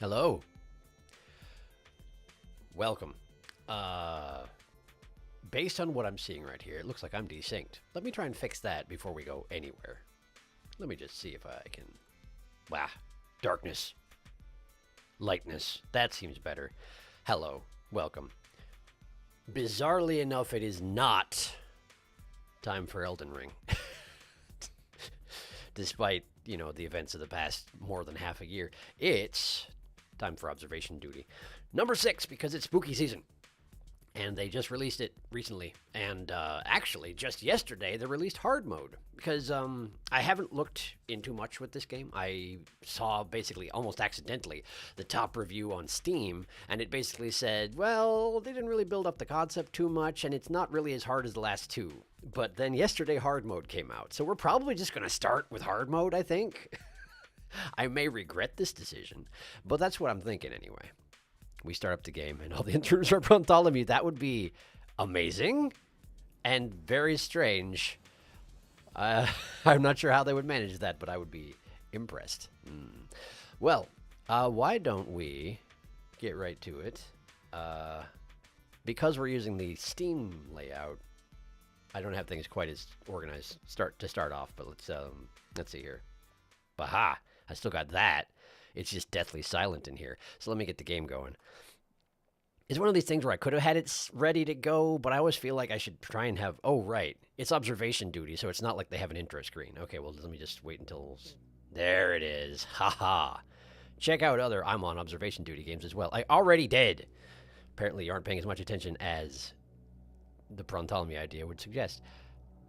Hello. Welcome. Based on what I'm seeing right here, it looks like I'm desynced. Let me try and fix that before we go anywhere. Let me just see if I can... Wow. Darkness. Lightness. That seems better. Hello. Welcome. Bizarrely enough, it is not time for Elden Ring. Despite, the events of the past more than half a year. It's time for observation duty. Number 6, because it's spooky season. And they just released it recently. And actually, just yesterday, they released hard mode. Because I haven't looked into much with this game. I saw basically almost accidentally the top review on Steam. And it basically said, well, they didn't really build up the concept too much. And it's not really as hard as the last two. But then yesterday, hard mode came out. So we're probably just going to start with hard mode, I think. I may regret this decision. But that's what I'm thinking anyway. We start up the game and all the interns are Bartholomew. That would be amazing and very strange. I'm not sure how they would manage that, but I would be impressed. Well, why don't we get right to it? Because we're using the Steam layout, I don't have things quite as organized to start off, but let's see here. Baha! I still got that. It's just deathly silent in here. So let me get the game going. It's one of these things where I could have had it ready to go, but I always feel like I should try and have... Oh, right. It's observation duty, so it's not like they have an intro screen. Okay, well, let me just wait until... There it is. Haha. Check out other I'm on observation duty games as well. I already did. Apparently, you aren't paying as much attention as the Bartholomew idea would suggest.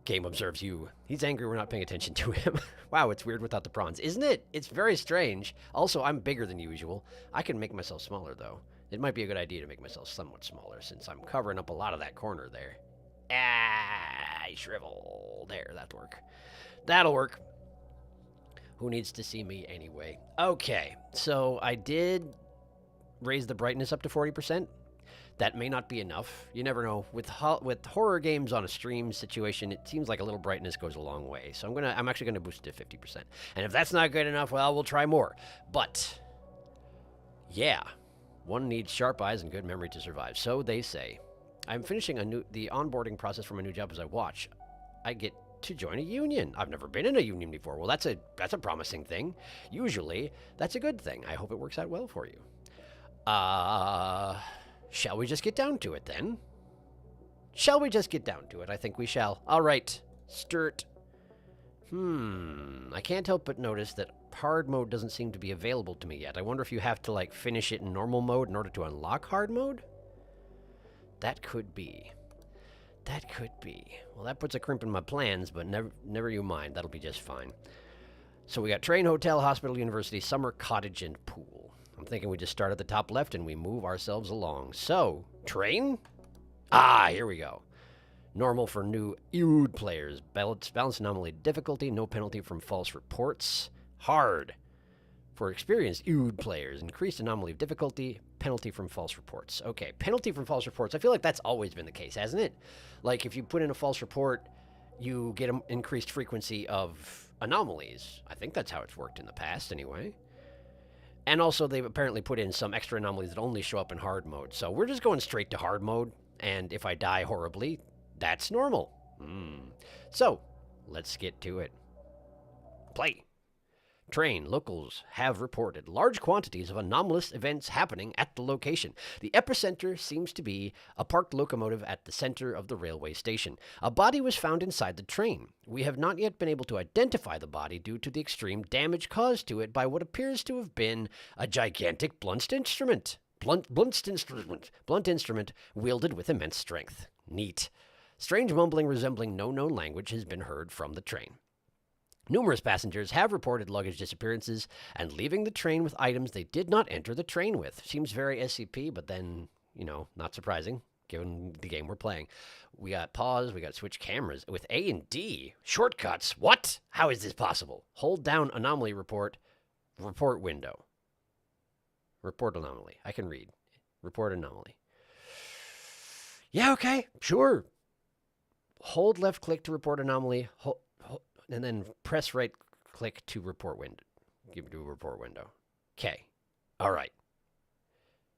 Game observes you. He's angry we're not paying attention to him. Wow, it's weird without the prawns, isn't it? It's very strange. Also, I'm bigger than usual. I can make myself smaller, though. It might be a good idea to make myself somewhat smaller, since I'm covering up a lot of that corner there. I shrivel. There, that'll work. That'll work. Who needs to see me anyway? Okay, so I did raise the brightness up to 40%. That may not be enough. You never know. With horror games on a stream situation, it seems like a little brightness goes a long way. So I'm actually gonna boost it to 50%. And if that's not good enough, well, we'll try more. But yeah, one needs sharp eyes and good memory to survive. So they say. I'm finishing the onboarding process for my new job as I watch. I get to join a union. I've never been in a union before. Well, that's a promising thing. Usually, that's a good thing. I hope it works out well for you. Shall we just get down to it, then? Shall we just get down to it? I think we shall. All right. Sturt. I can't help but notice that hard mode doesn't seem to be available to me yet. I wonder if you have to, finish it in normal mode in order to unlock hard mode? That could be. That could be. Well, that puts a crimp in my plans, but never you mind. That'll be just fine. So we got train, hotel, hospital, university, summer, cottage, and pool. I'm thinking we just start at the top left and we move ourselves along. So, train? Here we go. Normal for new EUD players. Balance anomaly difficulty. No penalty from false reports. Hard for experienced EUD players. Increased anomaly of difficulty. Penalty from false reports. Okay, penalty from false reports. I feel like that's always been the case, hasn't it? Like, if you put in a false report, you get an increased frequency of anomalies. I think that's how it's worked in the past, anyway. And also, they've apparently put in some extra anomalies that only show up in hard mode. So we're just going straight to hard mode. And if I die horribly, that's normal. So, let's get to it. Play. Train locals have reported large quantities of anomalous events happening at the location. The epicenter seems to be a parked locomotive at the center of the railway station. A body was found inside the train. We have not yet been able to identify the body due to the extreme damage caused to it by what appears to have been a gigantic blunt instrument. Blunt instrument wielded with immense strength. Neat. Strange mumbling resembling no known language has been heard from the train. Numerous passengers have reported luggage disappearances and leaving the train with items they did not enter the train with. Seems very SCP, but then, not surprising, given the game we're playing. We got pause, we got switch cameras with A and D. Shortcuts? What? How is this possible? Hold down anomaly report window. Report anomaly. I can read. Report anomaly. Yeah, okay, sure. Hold left click to report anomaly. And then press right click to report window. Give it to a report window. Okay. All right.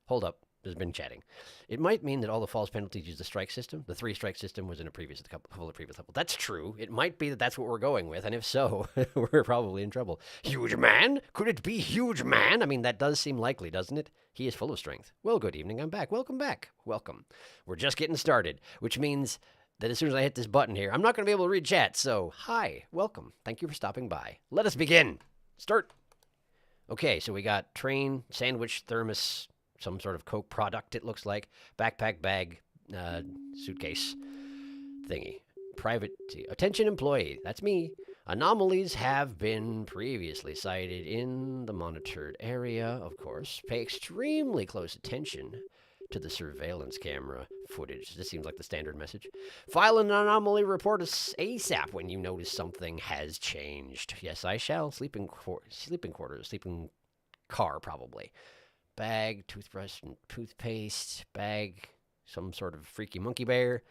Hold up. There's been chatting. It might mean that all the false penalties use the strike system. The 3-strike system was in a couple of previous level. That's true. It might be that that's what we're going with, and if so, we're probably in trouble. Huge man? Could it be huge man? I mean, that does seem likely, doesn't it? He is full of strength. Well, good evening. I'm back. Welcome back. Welcome. We're just getting started, which means that as soon as I hit this button here, I'm not going to be able to read chat. So, hi. Welcome. Thank you for stopping by. Let us begin. Start. Okay, so we got train, sandwich, thermos, some sort of Coke product, it looks like. Backpack, bag, suitcase thingy. Private, attention employee, that's me. Anomalies have been previously cited in the monitored area, of course. Pay extremely close attention to the surveillance camera footage. This seems like the standard message. File an anomaly report ASAP when you notice something has changed. Yes, I shall. Sleeping quarters, sleeping car, probably. Bag, toothbrush and toothpaste, bag, some sort of freaky monkey bear.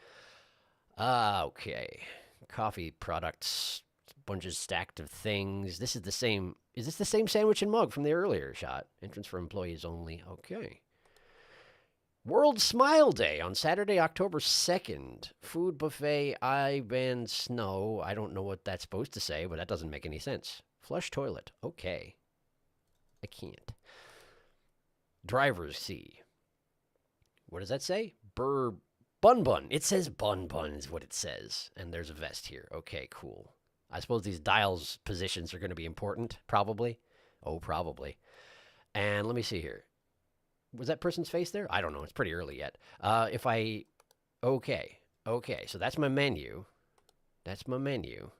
Okay. Coffee products, bunches stacked of things. This is the same. Is this the same sandwich and mug from the earlier shot? Entrance for employees only. Okay. World Smile Day on Saturday, October 2nd. Food buffet, I-band snow. I don't know what that's supposed to say, but that doesn't make any sense. Flush toilet. Okay. I can't. Driver's seat. What does that say? Bun bun. It says bun bun is what it says. And there's a vest here. Okay, cool. I suppose these dials positions are going to be important, probably. Oh, probably. And let me see here. Was that person's face there? I don't know. It's pretty early yet. Okay. Okay, so that's my menu. That's my menu.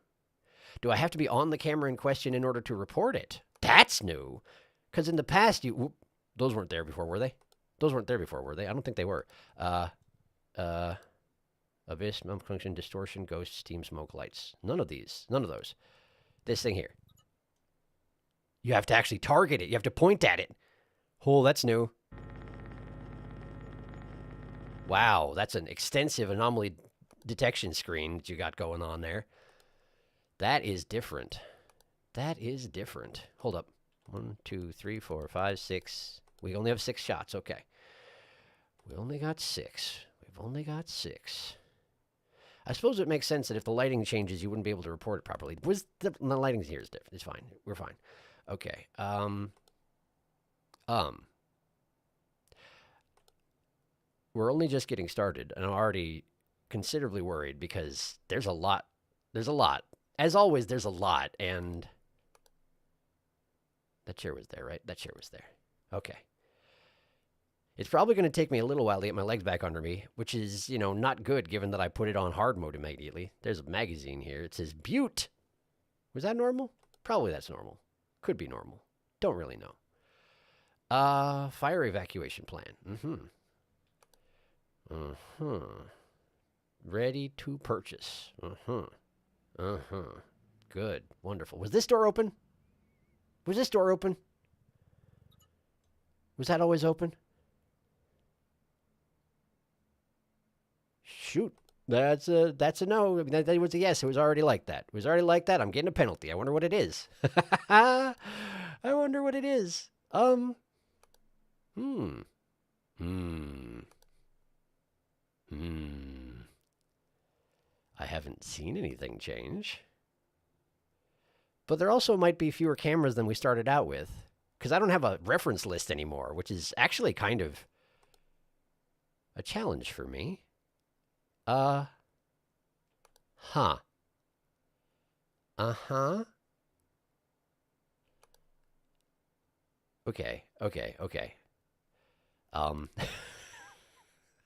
Do I have to be on the camera in question in order to report it? That's new. Because in the past, those weren't there before, were they? Those weren't there before, were they? I don't think they were. Abyss, malfunction, distortion, ghost, steam, smoke, lights. None of these. None of those. This thing here. You have to actually target it. You have to point at it. Oh, that's new. Wow, that's an extensive anomaly detection screen that you got going on there. That is different. That is different. Hold up. 1, 2, 3, 4, 5, 6. We only have 6 shots. Okay. We only got 6. We've only got 6. I suppose it makes sense that if the lighting changes, you wouldn't be able to report it properly. The lighting here is different. It's fine. We're fine. Okay. We're only just getting started, and I'm already considerably worried because there's a lot. There's a lot. As always, there's a lot, and that chair was there, right? That chair was there. Okay. It's probably going to take me a little while to get my legs back under me, which is, not good given that I put it on hard mode immediately. There's a magazine here. It says Butte. Was that normal? Probably that's normal. Could be normal. Don't really know. Fire evacuation plan. Ready to purchase. Good. Wonderful. Was this door open? Was this door open? Was that always open? Shoot. That's a no. I mean, that was a yes. It was already like that. It was already like that. I'm getting a penalty. I wonder what it is. I wonder what it is. I haven't seen anything change. But there also might be fewer cameras than we started out with. Because I don't have a reference list anymore, which is actually kind of a challenge for me. Okay.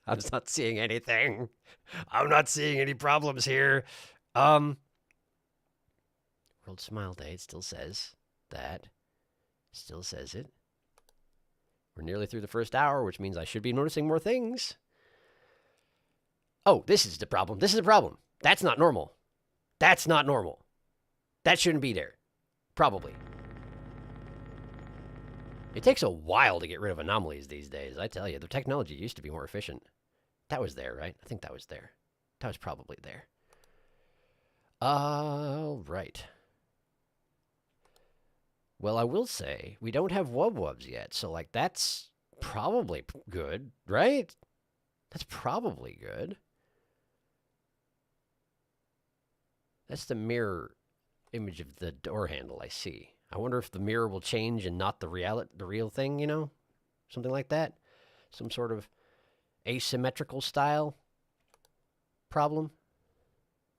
I'm just not seeing anything. I'm not seeing any problems here. World Smile Day, it still says that. Still says it. We're nearly through the first hour, which means I should be noticing more things. Oh, this is the problem. This is the problem. That's not normal. That's not normal. That shouldn't be there. Probably. It takes a while to get rid of anomalies these days. I tell you, the technology used to be more efficient. That was there, right? I think that was there. That was probably there. All right. Well, I will say, we don't have wub-wubs yet, so, that's Probably good, right? That's probably good. That's the mirror image of the door handle I see. I wonder if the mirror will change and not the real thing, you know? Something like that. Some sort of asymmetrical style problem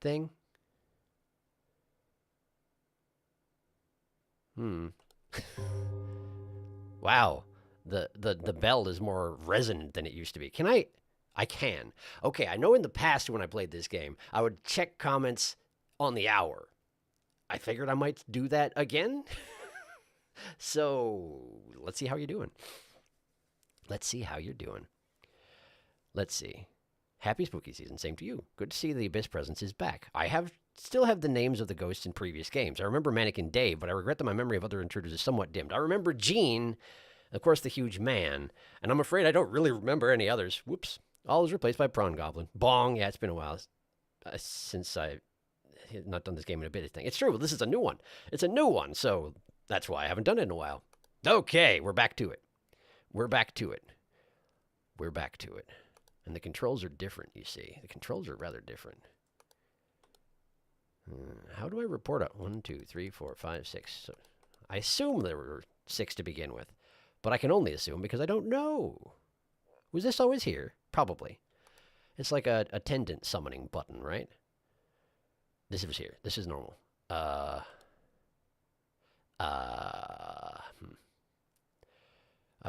thing. Hmm. Wow. The bell is more resonant than it used to be. Can I can. Okay, I know in the past when I played this game, I would check comments on the hour. I figured I might do that again. So, let's see how you're doing. Let's see how you're doing. Let's see. Happy spooky season. Same to you. Good to see the Abyss presence is back. Still have the names of the ghosts in previous games. I remember Mannequin Dave, but I regret that my memory of other intruders is somewhat dimmed. I remember Gene, of course, the huge man, and I'm afraid I don't really remember any others. Whoops. All is replaced by Prawn Goblin. Bong. Yeah, it's been a while since I have not done this game in a bit. I think it's true. This is a new one. It's a new one, so that's why I haven't done it in a while. Okay, we're back to it. We're back to it. We're back to it. And the controls are different, you see. The controls are rather different. How do I report out? 1, 2, 3, 4, 5, 6. So I assume there were 6 to begin with. But I can only assume because I don't know. Was this always here? Probably. It's like a attendant summoning button, right? This was here. This is normal. I've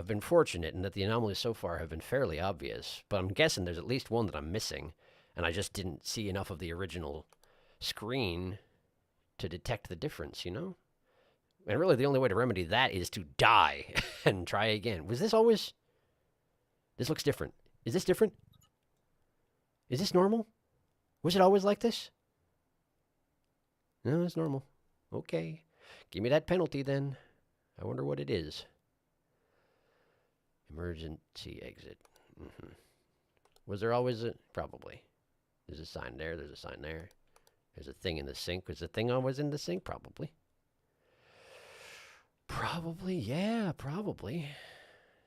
been fortunate in that the anomalies so far have been fairly obvious, but I'm guessing there's at least one that I'm missing, and I just didn't see enough of the original screen to detect the difference, you know? And really the only way to remedy that is to die and try again. Was this always... This looks different. Is this different? Is this normal? Was it always like this? No, it's normal. Okay. Give me that penalty then. I wonder what it is. Emergency exit. Was there always a... Probably. There's a sign there. There's a sign there. There's a thing in the sink. Was the thing always in the sink? Probably. Probably, yeah, probably.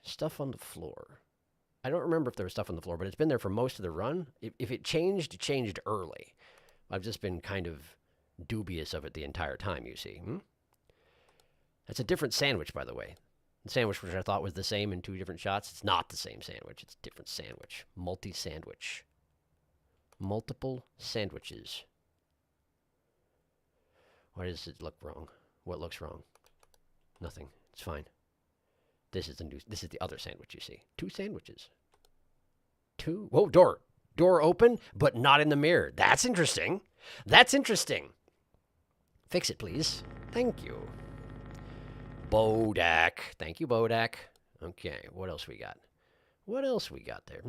Stuff on the floor. I don't remember if there was stuff on the floor, but it's been there for most of the run. If it changed early. I've just been kind of dubious of it the entire time, you see. That's a different sandwich, by the way. The sandwich, which I thought was the same in 2 different shots, it's not the same sandwich. It's a different sandwich. Multi-sandwich. Multiple sandwiches. Why does it look wrong? What looks wrong? Nothing. It's fine. This is the other sandwich, you see. 2 sandwiches. 2. Whoa, door. Door open, but not in the mirror. That's interesting. That's interesting. Fix it, please. Thank you. Bodak. Thank you, Bodak. Okay, what else we got? What else we got there?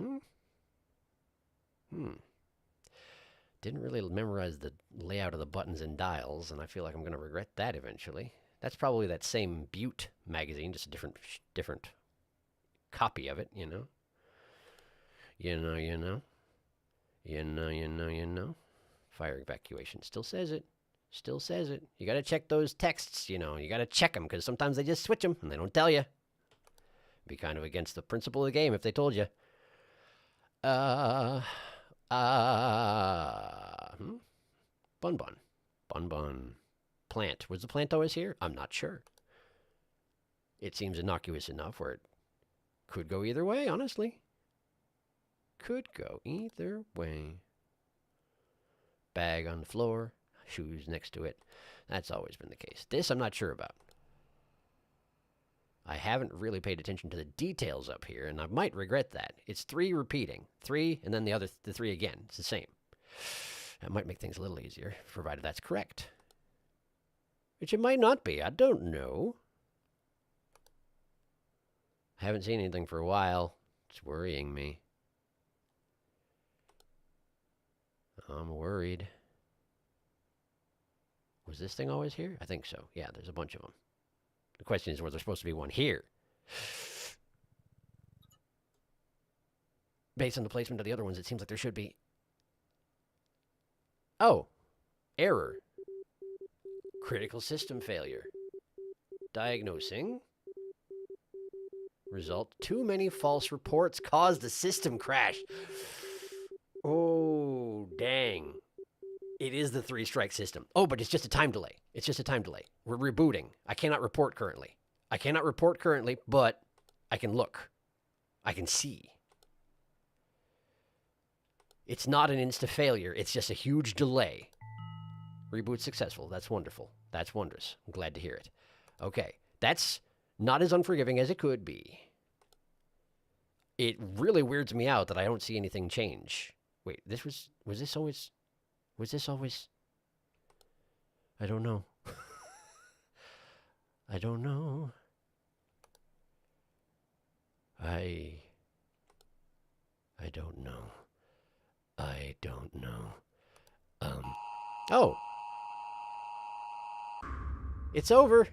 Didn't really memorize the layout of the buttons and dials, and I feel like I'm going to regret that eventually. That's probably that same Butte magazine, just a different copy of it, you know? You know. Fire evacuation. Still says it. Still says it. You got to check those texts, you know. You got to check them, because sometimes they just switch them, and they don't tell you. Be kind of against the principle of the game if they told you. Bun Bun. Bun Bun. Plant. Was the plant always here? I'm not sure. It seems innocuous enough where it could go either way, honestly. Could go either way. Bag on the floor. Shoes next to it. That's always been the case. This I'm not sure about. I haven't really paid attention to the details up here, and I might regret that. It's 3 repeating. 3, and then the 3 again. It's the same. That might make things a little easier, provided that's correct. Which it might not be. I don't know. I haven't seen anything for a while. It's worrying me. I'm worried. Was this thing always here? I think so. Yeah, there's a bunch of them. The question is, was there supposed to be one here? Based on the placement of the other ones, it seems like there should be. Oh. Error. Critical system failure. Diagnosing. Result, too many false reports caused the system crash. Oh, dang. It is the 3-strike system. Oh, but it's just a time delay. It's just a time delay. We're rebooting. I cannot report currently. I cannot report currently, but I can look. I can see. It's not an insta-failure. It's just a huge delay. Reboot successful. That's wonderful. That's wondrous. I'm glad to hear it. Okay. That's not as unforgiving as it could be. It really weirds me out that I don't see anything change. Wait, was this always... I don't know. I don't know. I don't know. I don't know. Oh. It's over.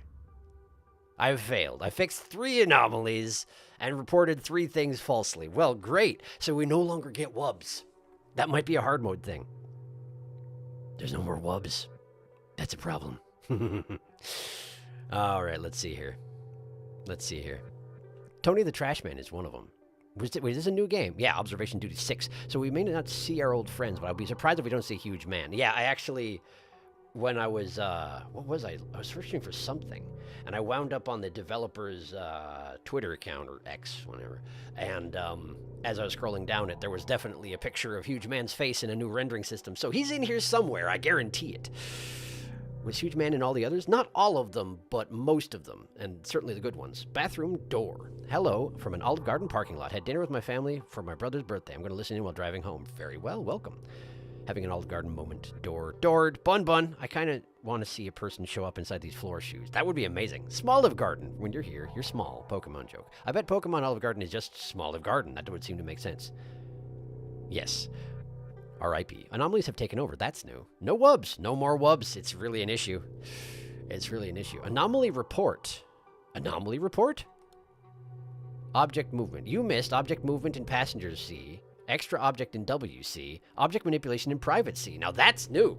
I've failed. I fixed 3 anomalies and reported 3 things falsely. Well, great. So we no longer get wubs. That might be a hard mode thing. There's no more wubs. That's a problem. All right, let's see here. Let's see here. Tony the Trashman is one of them. Wait, is this a new game? Yeah, Observation Duty 6. So we may not see our old friends, but I'll be surprised if we don't see Huge Man. Yeah, I actually, when I was, what was I? I was searching for something, and I wound up on the developer's Twitter account, or X, whatever. And as I was scrolling down it, there was definitely a picture of Huge Man's face in a new rendering system. So he's in here somewhere, I guarantee it. Was Huge Man in all the others? Not all of them, but most of them, and certainly the good ones. Bathroom door. Hello, from an Olive Garden parking lot. Had dinner with my family for my brother's birthday. I'm going to listen in while driving home. Very well, welcome. Having an Olive Garden moment. Doored. Bun. I kind of want to see a person show up inside these floor shoes. That would be amazing. Small Olive Garden. When you're here, you're small. Pokemon joke. I bet Pokemon Olive Garden is just Small Olive Garden. That would seem to make sense. Yes. R.I.P. Anomalies have taken over. That's new. No wubs. No more wubs. It's really an issue. It's really an issue. Anomaly report. Anomaly report? Object movement. You missed object movement in passenger C. Extra object in WC. Object manipulation in private C. Now that's new.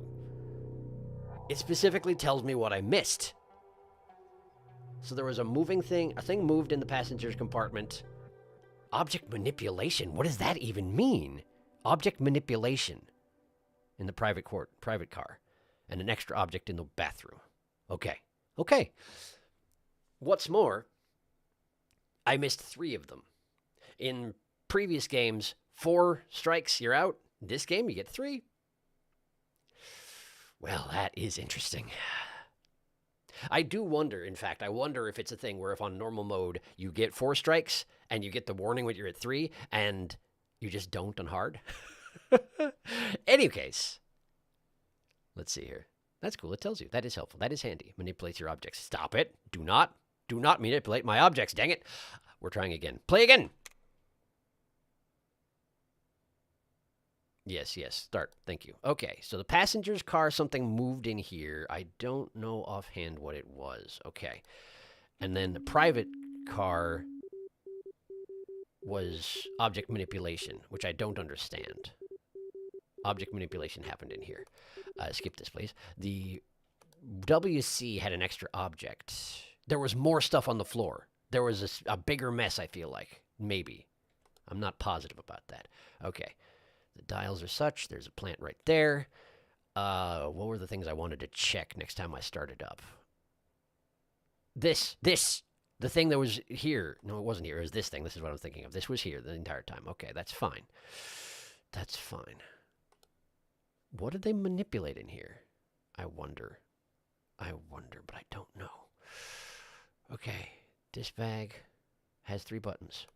It specifically tells me what I missed. So there was a moving thing. A thing moved in the passenger's compartment. Object manipulation. What does that even mean? Object manipulation in the private car, and an extra object in the bathroom. Okay. What's more, I missed 3 of them. In previous games, 4 strikes, you're out. This game, you get 3. Well, that is interesting. I do wonder, in fact, if it's a thing where if on normal mode you get 4 strikes and you get the warning when you're at 3 and you just don't on hard. Any case, let's see here. That's cool. It tells you. That is helpful. That is handy. Manipulates your objects. Stop it. Do not manipulate my objects. Dang it. We're trying again. Play again. Yes. Start. Thank you. Okay. So the passenger's car, something moved in here. I don't know offhand what it was. Okay. And then the private car was object manipulation, which I don't understand. Object manipulation happened in here. Skip this, please. The WC had an extra object. There was more stuff on the floor. There was a bigger mess, I feel like. Maybe. I'm not positive about that. Okay. The dials are such. There's a plant right there. What were the things I wanted to check next time I started up? This. The thing that was here. No, it wasn't here. It was this thing. This is what I'm thinking of. This was here the entire time. Okay, that's fine. That's fine. What did they manipulate in here? I wonder, but I don't know. Okay, this bag has 3 buttons.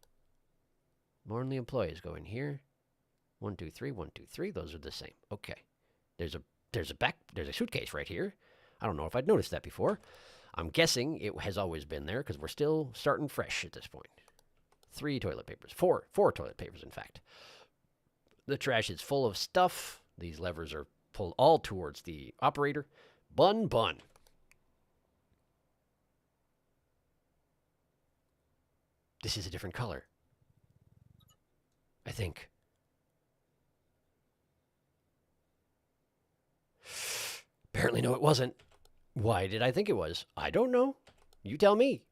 More than the employees go in here. 1, 2, 3, 1, 2, 3. Those are the same. Okay. There's a suitcase right here. I don't know if I'd noticed that before. I'm guessing it has always been there because we're still starting fresh at this point. 3 toilet papers. 4 toilet papers, in fact. The trash is full of stuff. These levers are pulled all towards the operator. Bun. This is a different color. I think. Apparently, no, it wasn't. Why did I think it was? I don't know. You tell me.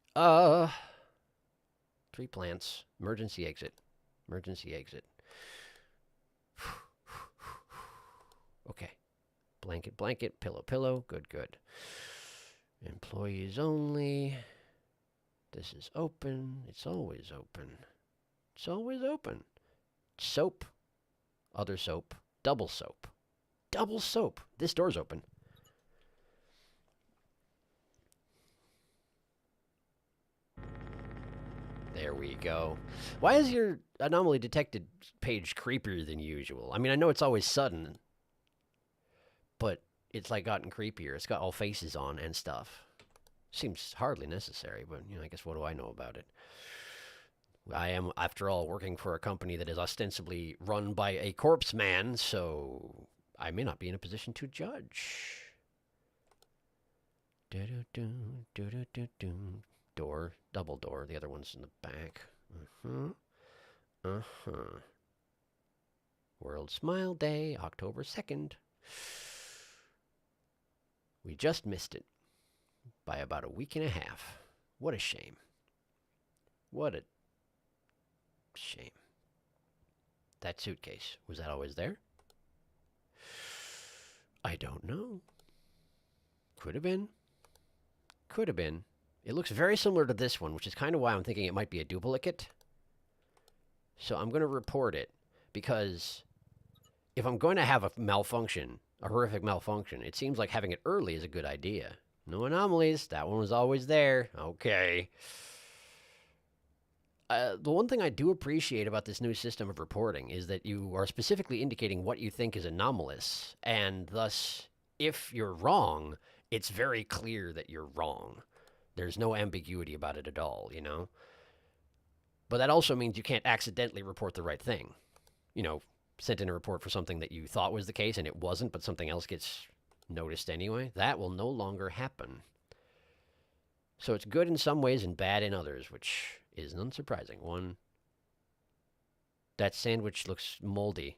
3 plants. Emergency exit. Emergency exit. Okay. Blanket, blanket. Pillow, pillow. Good, good. Employees only. This is open. It's always open. It's always open. Soap. Other soap. Double soap. Double soap. This door's open. There we go. Why is your anomaly detected page creepier than usual? I mean, I know it's always sudden, but it's like gotten creepier. It's got all faces on and stuff. Seems hardly necessary, but you know, I guess what do I know about it? I am, after all, working for a company that is ostensibly run by a corpse man, so I may not be in a position to judge. Door, double door. The other one's in the back. World Smile Day, October 2nd. We just missed it by about a week and a half. What a shame. What a shame. That suitcase, was that always there? I don't know. Could have been. Could have been. It looks very similar to this one, which is kind of why I'm thinking it might be a duplicate. So I'm going to report it, because if I'm going to have a malfunction, a horrific malfunction, it seems like having it early is a good idea. No anomalies. That one was always there. Okay. The one thing I do appreciate about this new system of reporting is that you are specifically indicating what you think is anomalous, and thus, if you're wrong, it's very clear that you're wrong. There's no ambiguity about it at all, you know? But that also means you can't accidentally report the right thing. You know, sent in a report for something that you thought was the case and it wasn't, but something else gets noticed anyway. That will no longer happen. So it's good in some ways and bad in others, which isn't unsurprising. One, that sandwich looks moldy.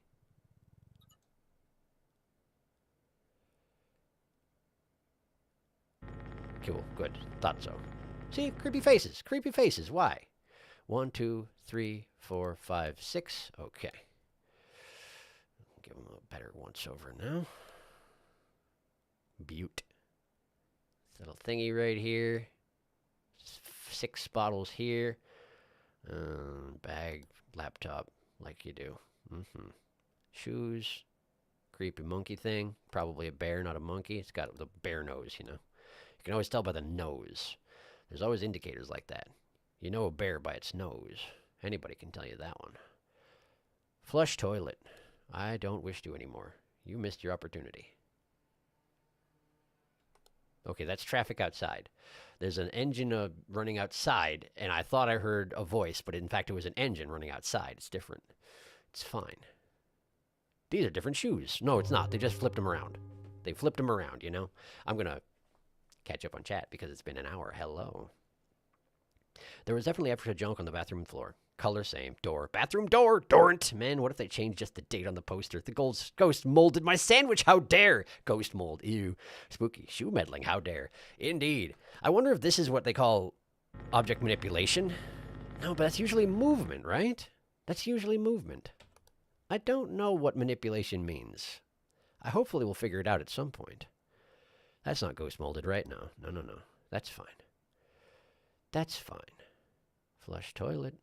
Cool, good. Thought so. See, creepy faces. Creepy faces. Why? 1, 2, 3, 4, 5, 6. Okay. Give them a better once over now. Butte. This little thingy right here. 6 bottles here. Bag, laptop, like you do. Shoes. Creepy monkey thing. Probably a bear, not a monkey. It's got the bear nose, you know. You can always tell by the nose. There's always indicators like that. You know a bear by its nose. Anybody can tell you that one. Flush toilet. I don't wish to anymore. You missed your opportunity. Okay, that's traffic outside. There's an engine running outside, and I thought I heard a voice, but in fact it was an engine running outside. It's different. It's fine. These are different shoes. No, it's not. They just flipped them around. They flipped them around, you know? I'm going to catch up on chat because it's been an hour. Hello. There was definitely extra junk on the bathroom floor. Color same. Door. Bathroom door. Dorrant. Man, what if they changed just the date on the poster? The ghost molded my sandwich. How dare. Ghost mold. Ew. Spooky. Shoe meddling. How dare. Indeed. I wonder if this is what they call object manipulation. No, but that's usually movement, right? That's usually movement. I don't know what manipulation means. I hopefully will figure it out at some point. That's not ghost molded, right? No. No, no, no. That's fine. That's fine. Flush toilet.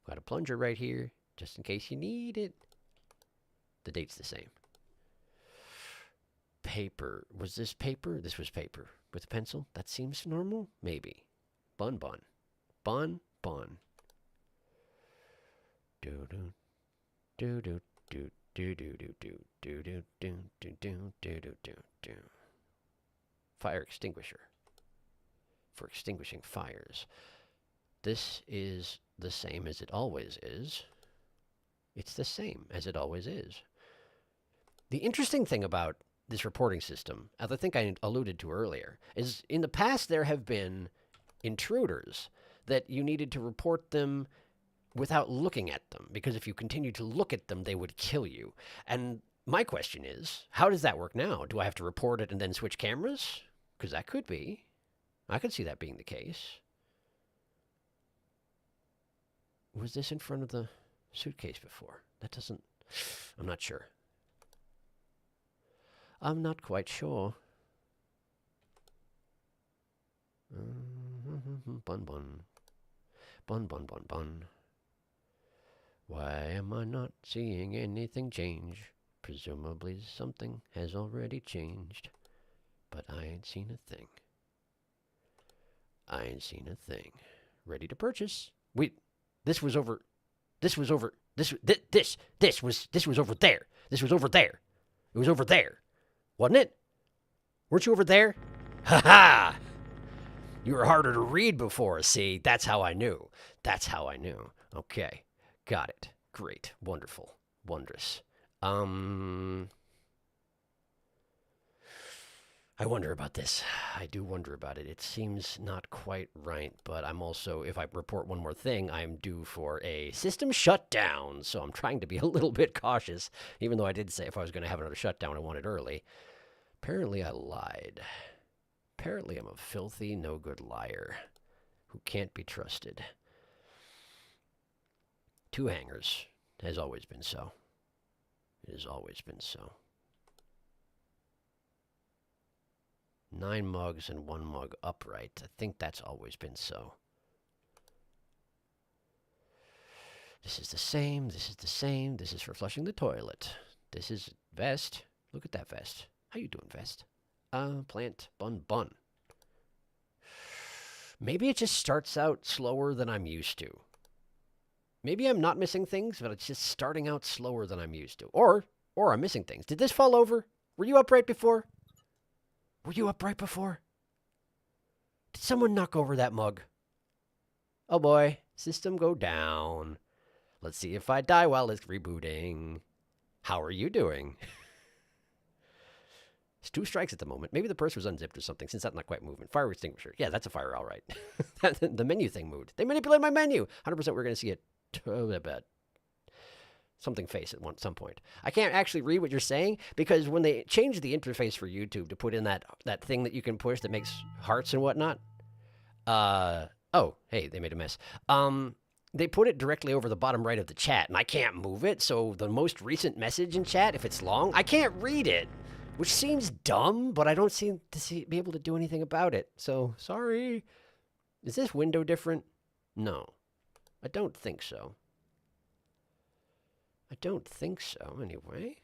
Got a plunger right here, just in case you need it. The date's the same. Paper. Was this paper? This was paper. With a pencil? That seems normal? Maybe. Bun bun. Bun bun. Do do do do do do do do do do do do do do do do do. Fire extinguisher. For extinguishing fires. This is the same as it always is. It's the same as it always is. The interesting thing about this reporting system, as I think I alluded to earlier, is in the past there have been intruders that you needed to report them without looking at them, because if you continued to look at them, they would kill you. And my question is, how does that work now? Do I have to report it and then switch cameras? Because that could be. I could see that being the case. Was this in front of the suitcase before? That doesn't... I'm not sure. I'm not quite sure. Bun bun. Bun bun bun bun. Why am I not seeing anything change? Presumably something has already changed. But I ain't seen a thing. I ain't seen a thing. Ready to purchase. Wait, this was over. This was over. This was over there. This was over there. It was over there. Wasn't it? Weren't you over there? Ha ha! You were harder to read before, see? That's how I knew. That's how I knew. Okay. Got it. Great. Wonderful. Wondrous. I wonder about this. I do wonder about it. It seems not quite right, but I'm also, if I report one more thing, I'm due for a system shutdown. So I'm trying to be a little bit cautious, even though I did say if I was going to have another shutdown, I want it early. Apparently I lied. Apparently I'm a filthy, no-good liar who can't be trusted. 2 hangers. Has always been so. It has always been so. 9 mugs and 1 mug upright. I think that's always been so. This is the same. This is the same. This is for flushing the toilet. This is vest. Look at that vest. How you doing, vest? Plant. Bun bun. Maybe it just starts out slower than I'm used to. Maybe I'm not missing things, but it's just starting out slower than I'm used to. Or I'm missing things. Did this fall over? Were you upright before? Were you upright before? Did someone knock over that mug? Oh boy, system go down. Let's see if I die while it's rebooting. How are you doing? It's 2 strikes at the moment. Maybe the purse was unzipped or something, since that's not quite moving. Fire extinguisher. Yeah, that's a fire, all right. The menu thing moved. They manipulated my menu. 100% we're going to see it. Something face at some point. I can't actually read what you're saying, because when they changed the interface for YouTube to put in that thing that you can push that makes hearts and whatnot. Oh, hey, they made a mess. They put it directly over the bottom right of the chat, and I can't move it, so the most recent message in chat, if it's long, I can't read it. Which seems dumb, but I don't seem to be able to do anything about it. So, sorry. Is this window different? No. I don't think so. I don't think so, anyway.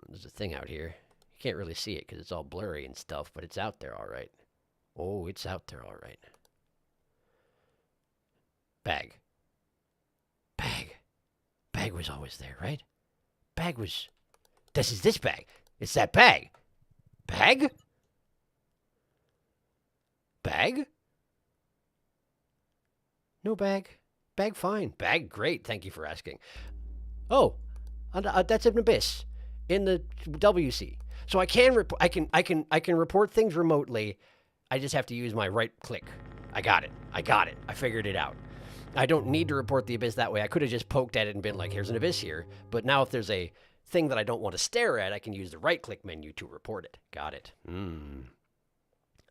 There's a thing out here. You can't really see it because it's all blurry and stuff, but it's out there all right. Oh, it's out there all right. Bag. Bag. Bag was always there, right? Bag was... This is this bag. It's that bag. Bag? Bag? No bag. Bag fine. Bag great. Thank you for asking. Oh, that's an abyss in the WC. So I can report things remotely. I just have to use my right click. I got it. I figured it out. I don't need to report the abyss that way. I could have just poked at it and been like, here's an abyss here. But now if there's a thing that I don't want to stare at, I can use the right-click menu to report it. Got it.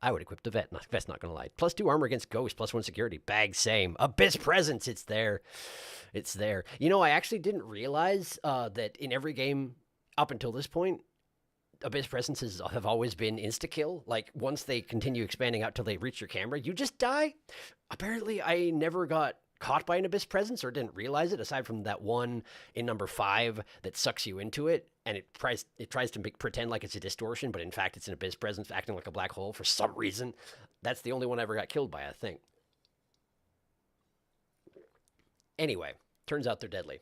I would equip the vet. Vet's not going to lie. +2 armor against ghost, +1 security. Bag, same. Abyss presence. It's there. It's there. You know, I actually didn't realize that in every game up until this point, Abyss presences have always been insta-kill. Like, once they continue expanding out till they reach your camera, you just die. Apparently, I never got caught by an Abyss presence or didn't realize it, aside from that one in number 5 that sucks you into it, and it tries to pretend like it's a distortion, but in fact it's an Abyss presence acting like a black hole for some reason. That's the only one I ever got killed by, I think. Anyway, turns out they're deadly.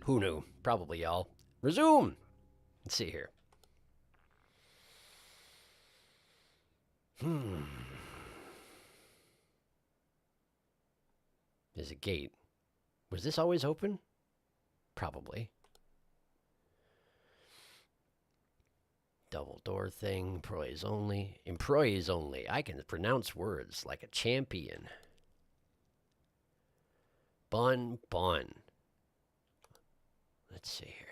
Who knew? Probably y'all. Resume! Let's see here. There's a gate. Was this always open? Probably. Double door thing. Employees only. Employees only. I can pronounce words like a champion. Bun, bun. Let's see here.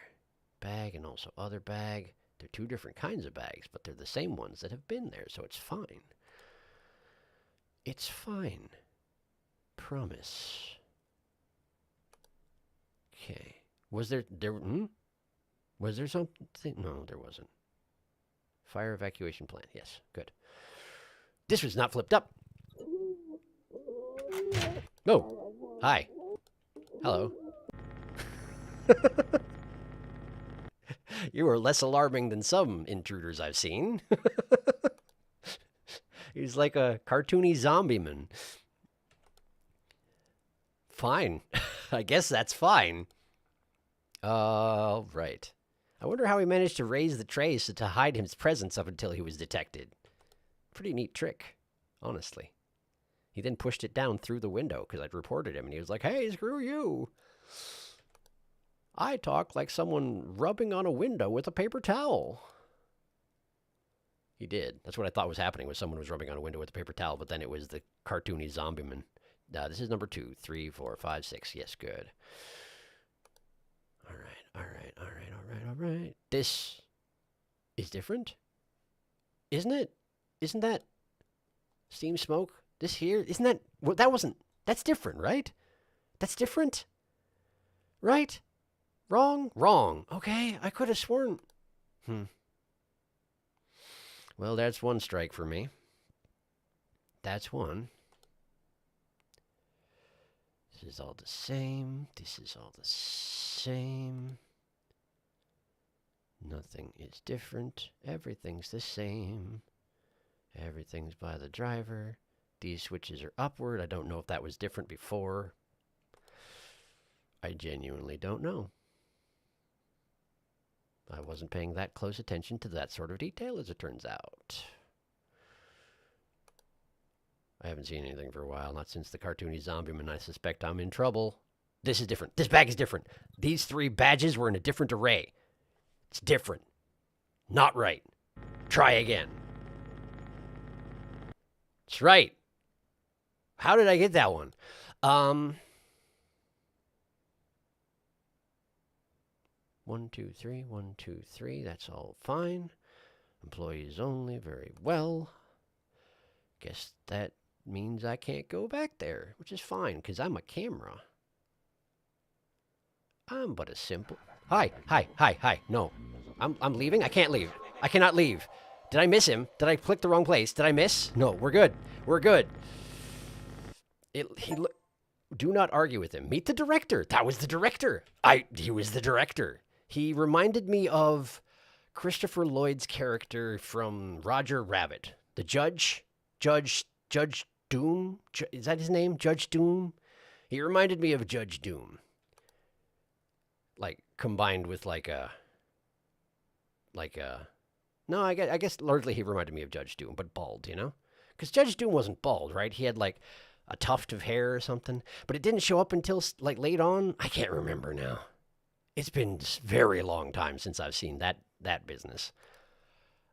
Bag and also other bag. They're two different kinds of bags, but they're the same ones that have been there, so it's fine. It's fine. Promise. Okay. Was there Was there something? No, there wasn't. Fire evacuation plan. Yes, good. This was not flipped up. Oh, hi. Hello. You were less alarming than some intruders I've seen. He's like a cartoony zombie man. Fine. I guess that's fine. Right. I wonder how he managed to raise the trays to hide his presence up until he was detected. Pretty neat trick, honestly. He then pushed it down through the window because I'd reported him, and he was like, hey, screw you. I talk like someone rubbing on a window with a paper towel. He did. That's what I thought was happening, was someone was rubbing on a window with a paper towel, but then it was the cartoony zombie man. This is number 2, 3, 4, 5, 6. Yes, good. All right. This is different, isn't it? Isn't that steam smoke? This here, isn't that, well, that wasn't, that's different, right? That's different, right? Wrong? Wrong. Okay, I could have sworn. Well, that's one strike for me. That's one. This is all the same. This is all the same. Nothing is different. Everything's the same. Everything's by the driver. These switches are upward. I don't know if that was different before. I genuinely don't know. I wasn't paying that close attention to that sort of detail, as it turns out. I haven't seen anything for a while, not since the cartoony zombie man. I suspect I'm in trouble. This is different. This bag is different. These 3 badges were in a different array. It's different. Not right. Try again. That's right. How did I get that one? 1, 2, 3, 1, 2, 3. That's all fine. Employees only. Very well. Guess that means I can't go back there, which is fine, because I'm a camera. I'm but a simple... Hi. No. I'm leaving? I can't leave. I cannot leave. Did I miss him? Did I click the wrong place? Did I miss? No, we're good. We're good. Do not argue with him. Meet the director. That was the director. He was the director. He reminded me of Christopher Lloyd's character from Roger Rabbit. The Judge Doom? Is that his name? Judge Doom? He reminded me of Judge Doom. Like, combined with no, I guess largely he reminded me of Judge Doom, but bald, you know? Because Judge Doom wasn't bald, right? He had, like, a tuft of hair or something. But it didn't show up until, like, late on. I can't remember now. It's been a very long time since I've seen that business.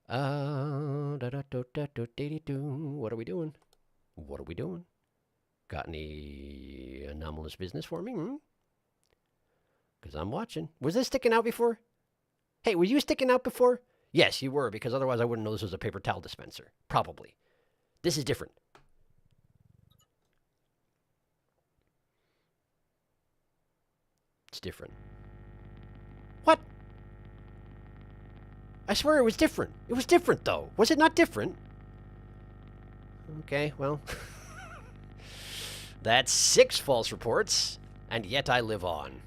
What are we doing? What are we doing? Got any anomalous business for me? Because I'm watching. Was this sticking out before? Hey, were you sticking out before? Yes, you were, because otherwise I wouldn't know this was a paper towel dispenser. Probably. This is different. It's different. What? I swear it was different. It was different, though. Was it not different? Okay, well. That's 6 false reports, and yet I live on.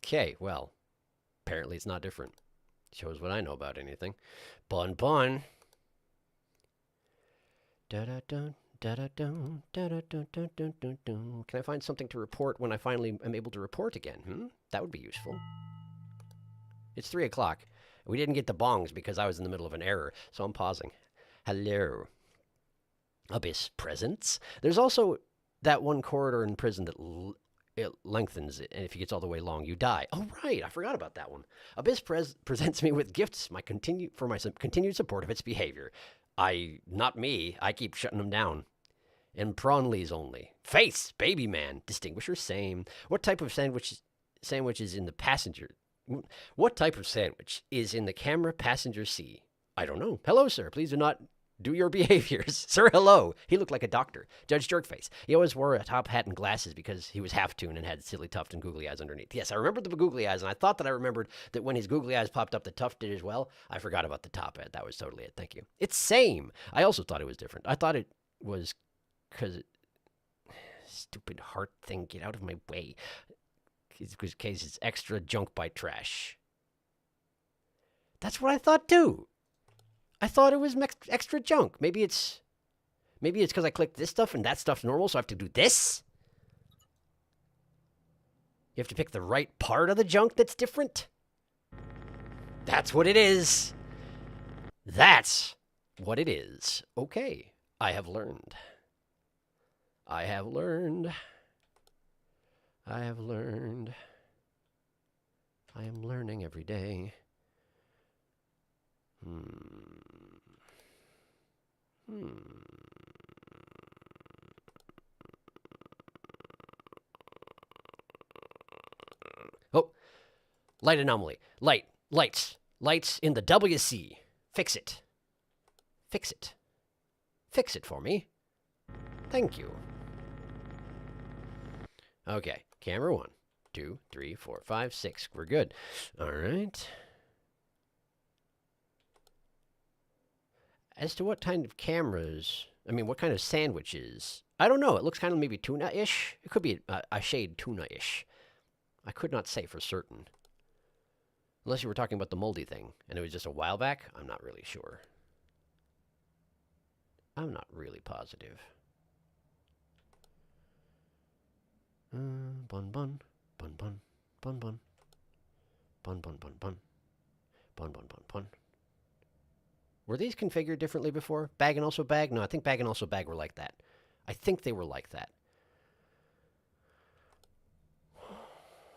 Okay, well. Apparently it's not different. Shows what I know about anything. Bun. Can I find something to report when I finally am able to report again? That would be useful. It's 3 o'clock. We didn't get the bongs because I was in the middle of an error, so I'm pausing. Hello. Abyss presence. There's also that one corridor in prison that it lengthens it, and if it gets all the way long, you die. Oh, right. I forgot about that one. Abyss presents me with gifts for my continued support of its behavior. Not me. I keep shutting them down. And prawnleys only. Face, baby man. Distinguisher, same. What type of sandwich is in the passenger What type of sandwich is in the camera passenger seat? I don't know. Hello, sir. Please do not do your behaviors. Sir, hello. He looked like a doctor. Judge Jerkface. He always wore a top hat and glasses because he was half-toon and had silly tuft and googly eyes underneath. Yes, I remembered the googly eyes, and I thought that I remembered that when his googly eyes popped up, the tuft did as well. I forgot about the top hat. That was totally it. Thank you. It's same. I also thought it was different. I thought it was because... Stupid heart thing. Get out of my way. Because case it's extra junk by trash. That's what I thought too. I thought it was extra junk. Maybe it's because I clicked this stuff and that stuff's normal, so I have to do this. You have to pick the right part of the junk that's different. That's what it is. That's what it is. Okay, I have learned. I have learned. I have learned. I am learning every day. Oh, light anomaly. Lights in the WC. Fix it. Fix it. Fix it for me. Thank you. Okay, camera 1, 2, 3, 4, 5, 6. We're good. All right. As to what kind of cameras, what kind of sandwiches, I don't know. It looks kind of maybe tuna-ish. It could be a shade tuna-ish. I could not say for certain. Unless you were talking about the moldy thing, and it was just a while back, I'm not really sure. I'm not really positive. Bun bun, bun bun, bun bun, bun bun bun bun, bun bun bun bun. Were these configured differently before? Bag and also bag? No, I think bag and also bag were like that. I think they were like that.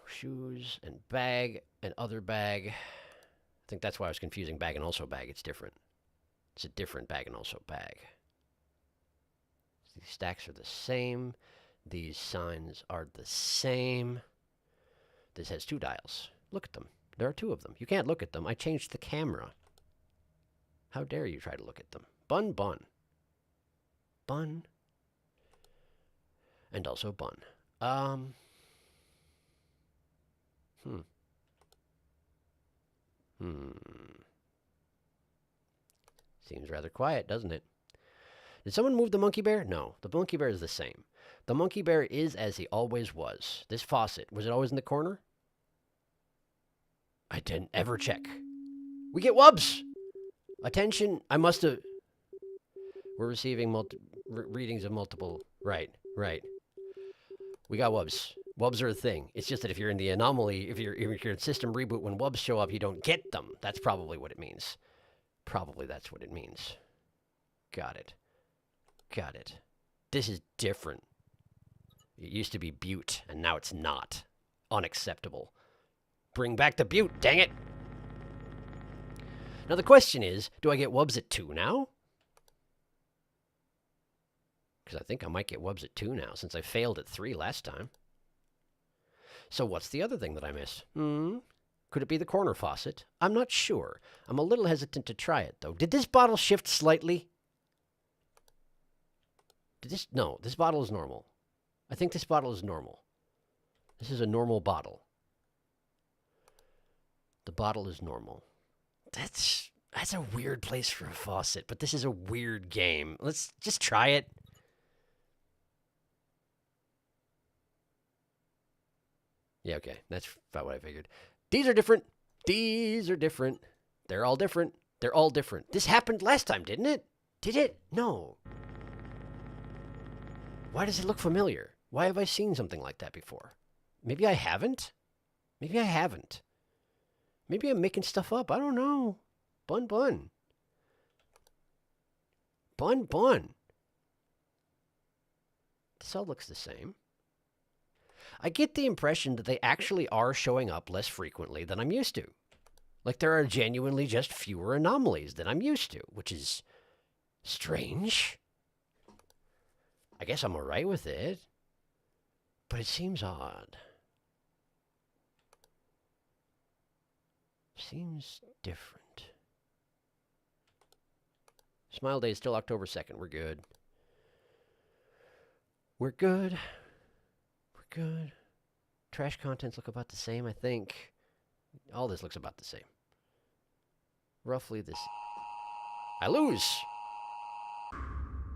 Shoes and bag and other bag. I think that's why I was confusing bag and also bag. It's different. It's a different bag and also bag. These stacks are the same. These signs are the same. This has 2 dials. Look at them. There are 2 of them. You can't look at them. I changed the camera. How dare you try to look at them? Bun, bun. Bun. And also bun. Seems rather quiet, doesn't it? Did someone move the monkey bear? No, the monkey bear is the same. The monkey bear is as he always was. This faucet, was it always in the corner? I didn't ever check. We get wubs! Attention, I must have... We're receiving readings of multiple... Right. We got wubs. Wubs are a thing. It's just that if you're in the anomaly, if you're in system reboot, when wubs show up, you don't get them. That's probably what it means. Probably that's what it means. Got it. Got it. This is different. It used to be Butte, and now it's not. Unacceptable. Bring back the Butte, dang it! Now the question is, do I get wubs at 2 now? Because I think I might get wubs at 2 now, since I failed at 3 last time. So what's the other thing that I missed? Could it be the corner faucet? I'm not sure. I'm a little hesitant to try it, though. Did this bottle shift slightly? No, this bottle is normal. I think this bottle is normal. This is a normal bottle. The bottle is normal. That's a weird place for a faucet, but this is a weird game. Let's just try it. Yeah, okay. That's about what I figured. These are different. These are different. They're all different. They're all different. This happened last time, didn't it? Did it? No. Why does it look familiar? Why have I seen something like that before? Maybe I haven't? Maybe I haven't. Maybe I'm making stuff up. I don't know. Bun bun. Bun bun. This all looks the same. I get the impression that they actually are showing up less frequently than I'm used to. Like there are genuinely just fewer anomalies than I'm used to, which is strange. I guess I'm alright with it, but it seems odd. Seems different. Smile Day is still October 2nd. We're good. We're good. We're good. Trash contents look about the same, I think. All this looks about the same. Roughly this. I lose.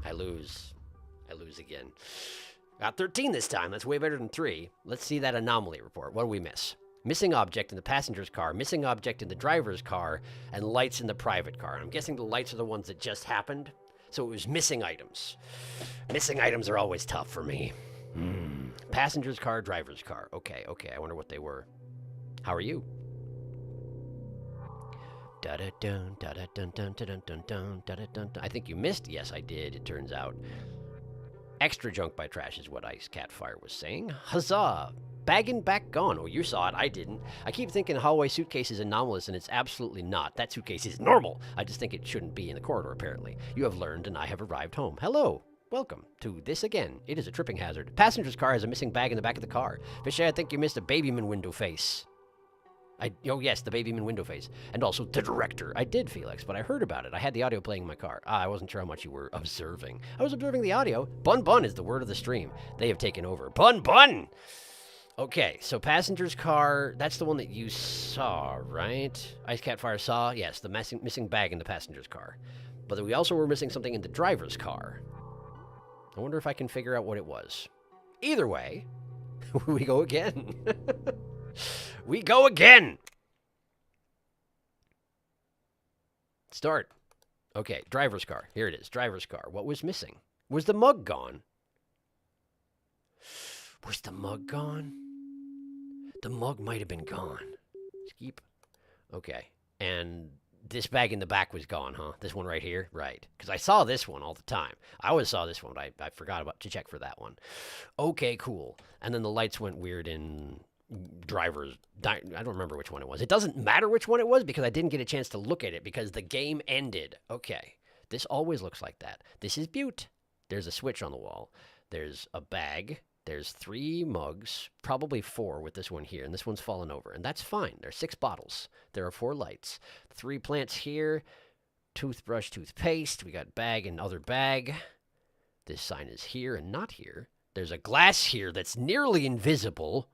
I lose. I lose again. Got 13 this time. That's way better than 3. Let's see that anomaly report. What do we miss? Missing object in the passenger's car, missing object in the driver's car, and lights in the private car. I'm guessing the lights are the ones that just happened. So it was missing items. Missing items are always tough for me. Passenger's car, driver's car. Okay, okay. I wonder what they were. How are you? Da-da-dun, da-da-dun, dun, dun, dun, dun, da-da-dun. I think you missed. Yes, I did, it turns out. Extra junk by trash is what Ice Catfire was saying. Huzzah! Bag and back gone. Oh, you saw it. I didn't. I keep thinking hallway suitcase is anomalous, and it's absolutely not. That suitcase is normal. I just think it shouldn't be in the corridor, apparently. You have learned, and I have arrived home. Hello. Welcome to this again. It is a tripping hazard. Passenger's car has a missing bag in the back of the car. Fishy, I think you missed a babyman window face. Oh, yes, the babyman window face. And also the director. I did, Felix, but I heard about it. I had the audio playing in my car. I wasn't sure how much you were observing. I was observing the audio. Bun Bun is the word of the stream. They have taken over. Bun Bun! Okay, so passenger's car, that's the one that you saw, right? Ice Catfire saw? Yes, the missing bag in the passenger's car. But we also were missing something in the driver's car. I wonder if I can figure out what it was. Either way, we go again. We go again! Start. Okay, driver's car. Here it is, driver's car. What was missing? Was the mug gone? Was the mug gone? The mug might have been gone. Skip. Okay, and this bag in the back was gone, huh? This one right here? Right. Because I saw this one all the time. I always saw this one, but I forgot to check for that one. Okay, cool. And then the lights went weird in driver's... I don't remember which one it was. It doesn't matter which one it was because I didn't get a chance to look at it because the game ended. Okay. This always looks like that. This is Butte. There's a switch on the wall. There's a bag. There's 3 mugs, probably 4 with this one here, and this one's fallen over, and that's fine. There's 6 bottles. There are 4 lights. 3 plants here, toothbrush, toothpaste. We got bag and other bag. This sign is here and not here. There's a glass here that's nearly invisible.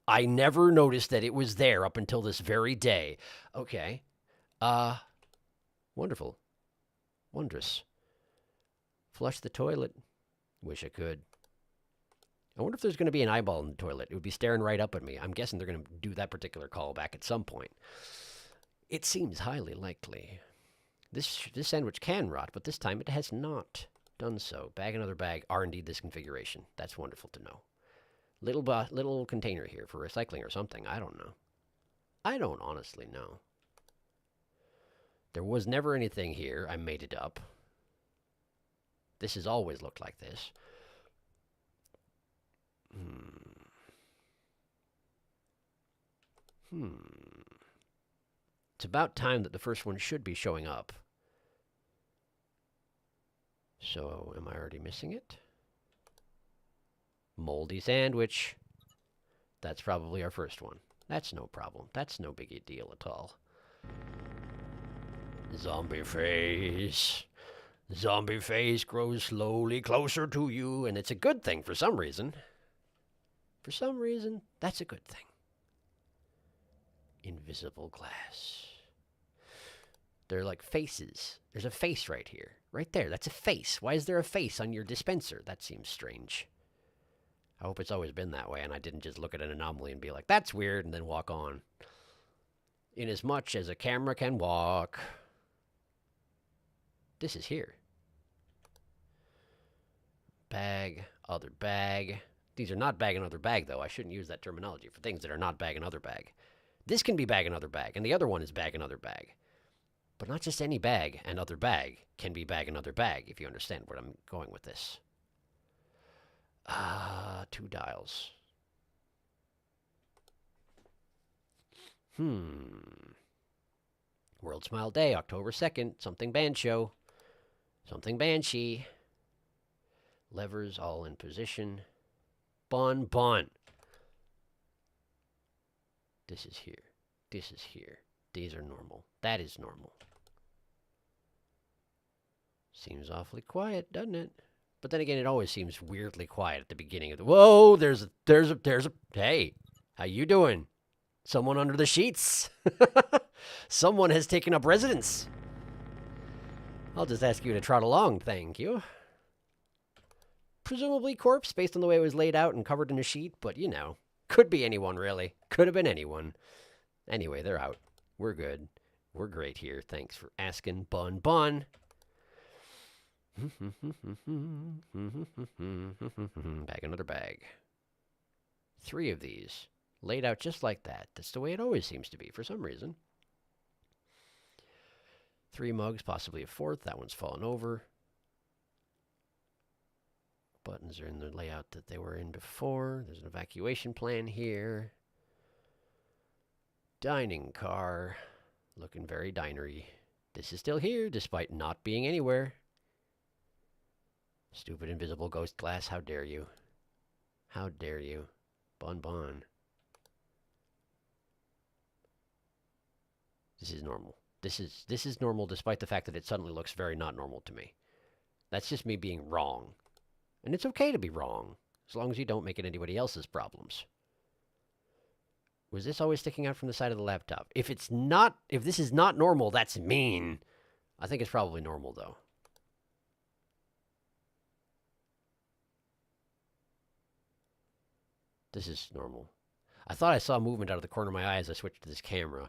I never noticed that it was there up until this very day. Okay. Wonderful. Wondrous. Flush the toilet. Wish I could. I wonder if there's going to be an eyeball in the toilet. It would be staring right up at me. I'm guessing they're going to do that particular callback at some point. It seems highly likely. This sandwich can rot, but this time it has not done so. Bag another bag are indeed this configuration. That's wonderful to know. Little container here for recycling or something. I don't know. I don't honestly know. There was never anything here. I made it up. This has always looked like this. It's about time that the first one should be showing up. So, am I already missing it? Moldy sandwich. That's probably our first one. That's no problem. That's no big deal at all. Zombie face. Zombie face grows slowly closer to you, and it's a good thing for some reason. For some reason, that's a good thing. Invisible glass. They're like faces. There's a face right here. Right there. That's a face. Why is there a face on your dispenser? That seems strange. I hope it's always been that way, and I didn't just look at an anomaly and be like, that's weird, and then walk on. Inasmuch as a camera can walk. This is here. Bag, other bag. These are not bag and other bag, though. I shouldn't use that terminology for things that are not bag and other bag. This can be bag and other bag, and the other one is bag and other bag. But not just any bag and other bag can be bag and other bag, if you understand where I'm going with this. 2 dials. World Smile Day, October 2nd. Something band show. Something banshee. Levers all in position. Bun. This is here. This is here. These are normal. That is normal. Seems awfully quiet, doesn't it? But then again, it always seems weirdly quiet at the beginning of the... Whoa, there's a... Hey, how you doing? Someone under the sheets. Someone has taken up residence. I'll just ask you to trot along, thank you. Presumably corpse, based on the way it was laid out and covered in a sheet, but you know, could be anyone, really. Could have been anyone. Anyway, they're out. We're good. We're great here. Thanks for asking, Bun Bun. Bag another bag. 3 of these. Laid out just like that. That's the way it always seems to be, for some reason. 3 mugs, possibly a 4th. That one's fallen over. Buttons are in the layout that they were in before. There's an evacuation plan here. Dining car. Looking very dinery. This is still here, despite not being anywhere. Stupid invisible ghost glass, how dare you? How dare you? Bun Bun. This is normal. This is normal despite the fact that it suddenly looks very not normal to me. That's just me being wrong. And it's okay to be wrong, as long as you don't make it anybody else's problems. Was this always sticking out from the side of the laptop? If this is not normal, that's mean. I think it's probably normal, though. This is normal. I thought I saw movement out of the corner of my eye as I switched to this camera.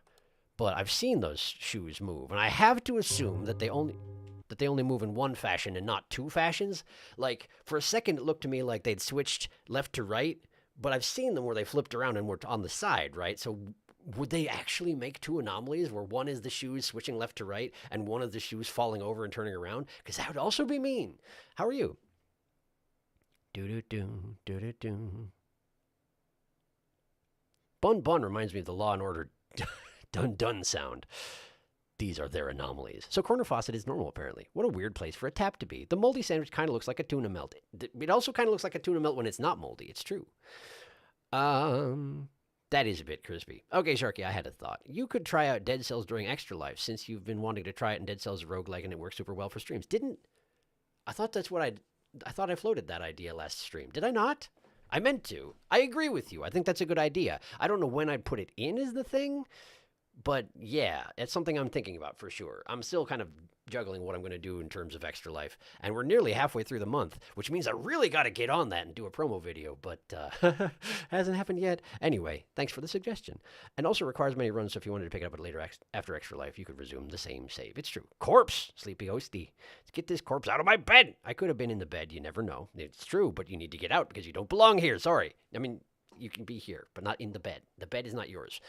But I've seen those shoes move, and I have to assume that they only move in one fashion and not 2 fashions. Like, for a second, it looked to me like they'd switched left to right, but I've seen them where they flipped around and were on the side, right? So would they actually make 2 anomalies where one is the shoes switching left to right and one of the shoes falling over and turning around? Because that would also be mean. How are you? Do-do-do, do-do-do. Bun Bun reminds me of the Law and Order dun dun sound. These are their anomalies. So corner faucet is normal, apparently. What a weird place for a tap to be. The moldy sandwich kind of looks like a tuna melt. It also kind of looks like a tuna melt when it's not moldy. It's true. That is a bit crispy. Okay, Sharky, I had a thought. You could try out Dead Cells during Extra Life, since you've been wanting to try it in Dead Cells roguelike and it works super well for streams. I thought that's what I thought I floated that idea last stream. Did I not? I meant to. I agree with you. I think that's a good idea. I don't know when I'd put it in as the thing, but yeah, it's something I'm thinking about for sure. I'm still kind of juggling what I'm going to do in terms of Extra Life, and we're nearly halfway through the month, which means I really got to get on that and do a promo video, but hasn't happened yet. Anyway, thanks for the suggestion. And also requires many runs, so if you wanted to pick it up later after Extra Life, you could resume the same save. It's true. Corpse! Sleepy Hosty. Let's get this corpse out of my bed! I could have been in the bed, you never know. It's true, but you need to get out because you don't belong here. Sorry. I mean, you can be here, but not in the bed. The bed is not yours.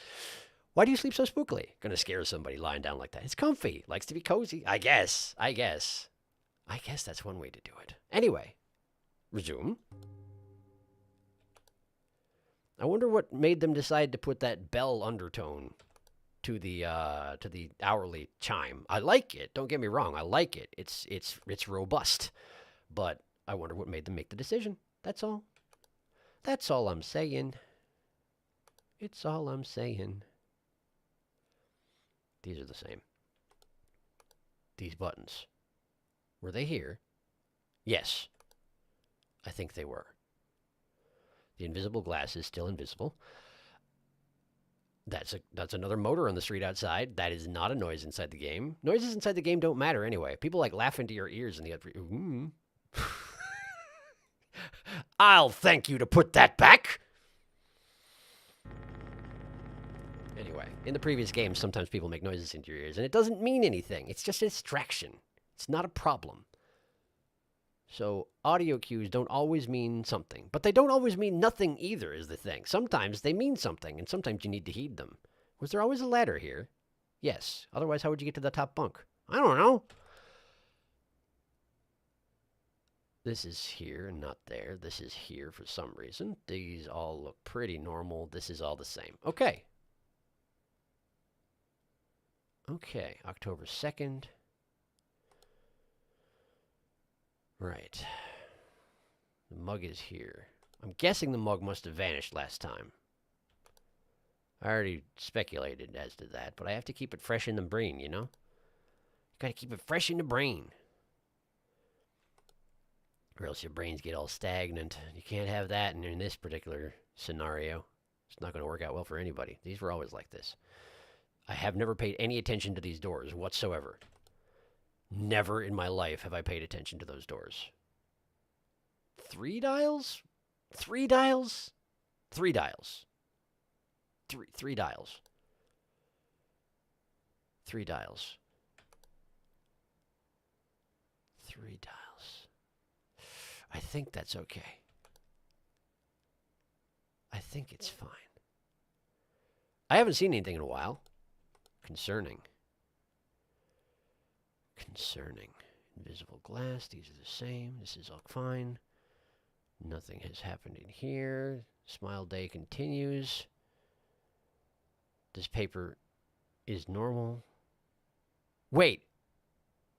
Why do you sleep so spookily? Gonna scare somebody lying down like that. It's comfy. Likes to be cozy. I guess that's one way to do it. Anyway, resume. I wonder what made them decide to put that bell undertone to the hourly chime. I like it. Don't get me wrong. I like it. It's robust. But I wonder what made them make the decision. That's all. That's all I'm saying. It's all I'm saying. These are the same. These buttons. Were they here? Yes. I think they were. The invisible glass is still invisible. That's another motor on the street outside. That is not a noise inside the game. Noises inside the game don't matter anyway. People like laugh into your ears in the other... I'll thank you to put that back! Anyway, in the previous games, sometimes people make noises into your ears, and it doesn't mean anything. It's just a distraction. It's not a problem. So audio cues don't always mean something, but they don't always mean nothing either is the thing. Sometimes they mean something, and sometimes you need to heed them. Was there always a ladder here? Yes. Otherwise, how would you get to the top bunk? I don't know. This is here and not there. This is here for some reason. These all look pretty normal. This is all the same. Okay. Okay, October 2nd. Right. The mug is here. I'm guessing the mug must have vanished last time. I already speculated as to that, but I have to keep it fresh in the brain, you know? You gotta keep it fresh in the brain. Or else your brains get all stagnant. You can't have that in this particular scenario. It's not going to work out well for anybody. These were always like this. I have never paid any attention to these doors whatsoever. Never in my life have I paid attention to those doors. 3 dials? 3 dials? 3 dials. Three dials. 3 dials. 3 dials. I think that's okay. I think it's fine. I haven't seen anything in a while. Concerning. Invisible glass. These are the same. This is all fine. Nothing has happened in here. Smile day continues. This paper is normal. Wait.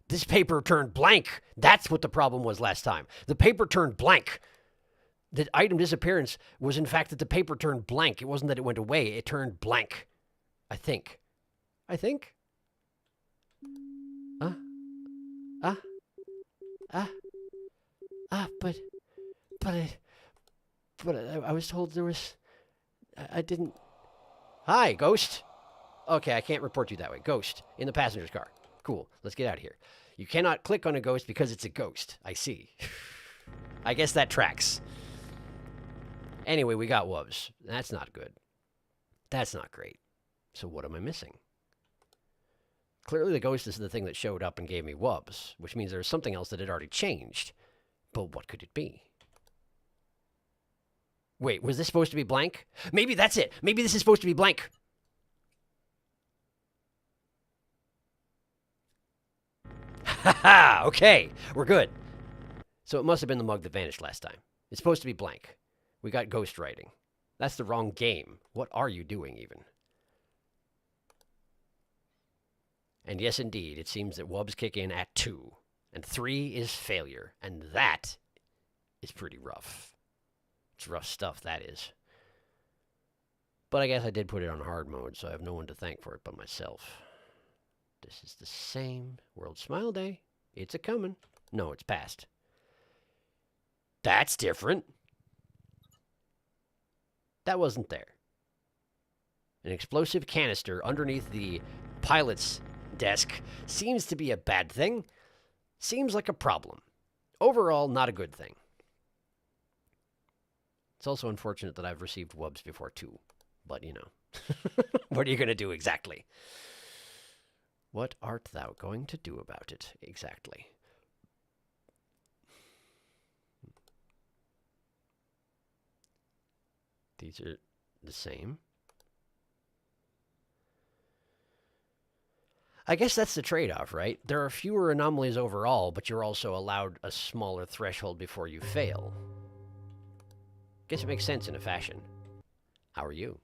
This paper turned blank. That's what the problem was last time. The paper turned blank. The item disappearance was in fact that the paper turned blank. It wasn't that it went away. It turned blank. I think. But I was told there was, I didn't. Hi, ghost. Okay, I can't report you that way. Ghost in the passenger's car. Cool. Let's get out of here. You cannot click on a ghost because it's a ghost. I see. I guess that tracks. Anyway, we got wubs. That's not good. That's not great. So what am I missing? Clearly the ghost is the thing that showed up and gave me wubs, which means there's something else that had already changed. But what could it be? Wait, was this supposed to be blank? Maybe that's it. Maybe this is supposed to be blank. Haha, okay, we're good. So it must have been the mug that vanished last time. It's supposed to be blank. We got ghost writing. That's the wrong game. What are you doing, even? And yes, indeed, it seems that wubs kick in at 2. And 3 is failure. And that is pretty rough. It's rough stuff, that is. But I guess I did put it on hard mode, so I have no one to thank for it but myself. This is the same. World Smile Day. It's a-comin'. No, it's past. That's different. That wasn't there. An explosive canister underneath the pilot's desk seems to be a bad thing. Seems like a problem. Overall, not a good thing. It's also unfortunate that I've received wubs before, too. But, you know. What are you going to do exactly? What art thou going to do about it exactly? These are the same. I guess that's the trade-off, right? There are fewer anomalies overall, but you're also allowed a smaller threshold before you fail. Guess it makes sense in a fashion. How are you?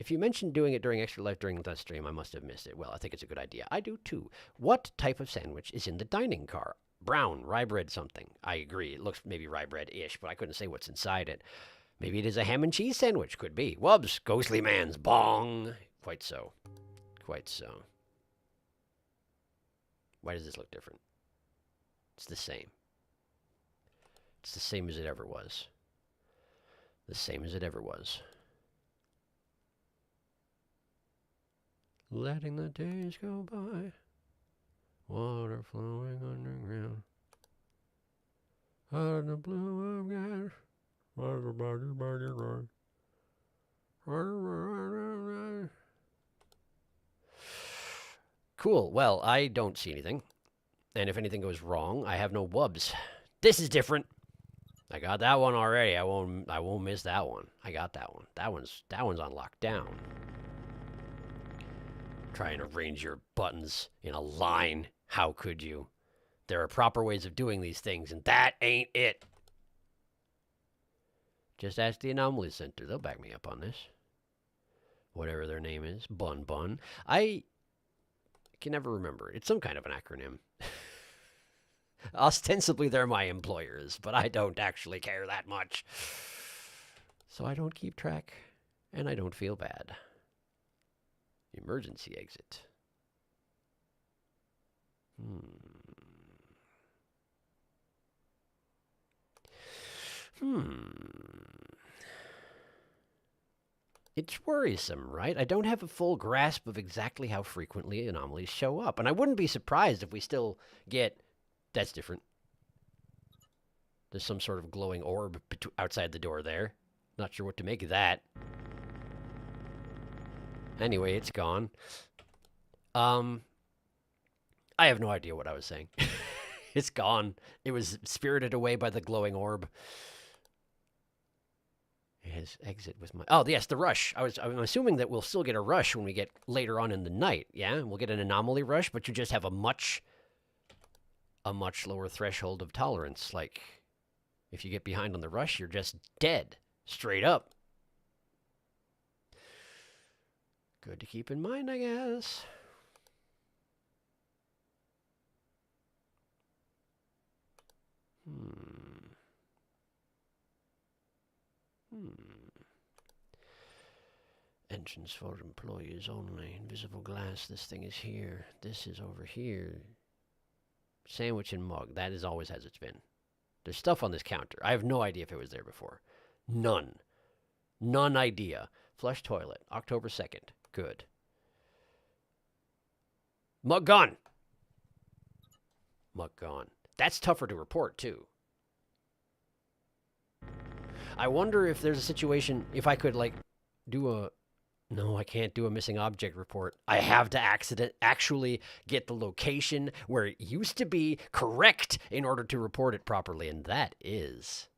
If you mentioned doing it during Extra Life during the stream, I must have missed it. Well, I think it's a good idea. I do, too. What type of sandwich is in the dining car? Brown, rye bread something. I agree. It looks maybe rye bread-ish, but I couldn't say what's inside it. Maybe it is a ham and cheese sandwich. Could be. Wubs, ghostly man's bong. Quite so. Quite so. Why does this look different? It's the same. It's the same as it ever was. The same as it ever was. Letting the days go by. Water flowing underground. Out of the blue of gas. Cool. Well, I don't see anything. And if anything goes wrong, I have no wubs. This is different. I got that one already. I won't miss that one. I got that one. That one's on lockdown. Try and arrange your buttons in a line. How could you? There are proper ways of doing these things, and that ain't it. Just ask the Anomaly Center. They'll back me up on this. Whatever their name is. Bun Bun. I can never remember. It's some kind of an acronym. Ostensibly, they're my employers, but I don't actually care that much. So I don't keep track. And I don't feel bad. Emergency exit. It's worrisome, right? I don't have a full grasp of exactly how frequently anomalies show up. And I wouldn't be surprised if we still get... That's different. There's some sort of glowing orb outside the door there. Not sure what to make of that. Anyway, it's gone. I have no idea what I was saying. It's gone. It was spirited away by the glowing orb. His exit with my... Oh, yes, the rush. I'm assuming that we'll still get a rush when we get later on in the night. Yeah, we'll get an anomaly rush, but you just have a much lower threshold of tolerance. Like, if you get behind on the rush, you're just dead. Straight up. Good to keep in mind, I guess. Entrance for employees only. Invisible glass. This thing is here. This is over here. Sandwich and mug. That is always as it's been. There's stuff on this counter. I have no idea if it was there before. None. None idea. Flush toilet. October 2nd. Good. Mug gone. Mug gone. That's tougher to report, too. I wonder if there's a situation, if I could, like, do a... No, I can't do a missing object report. I have to actually get the location where it used to be correct in order to report it properly, and that is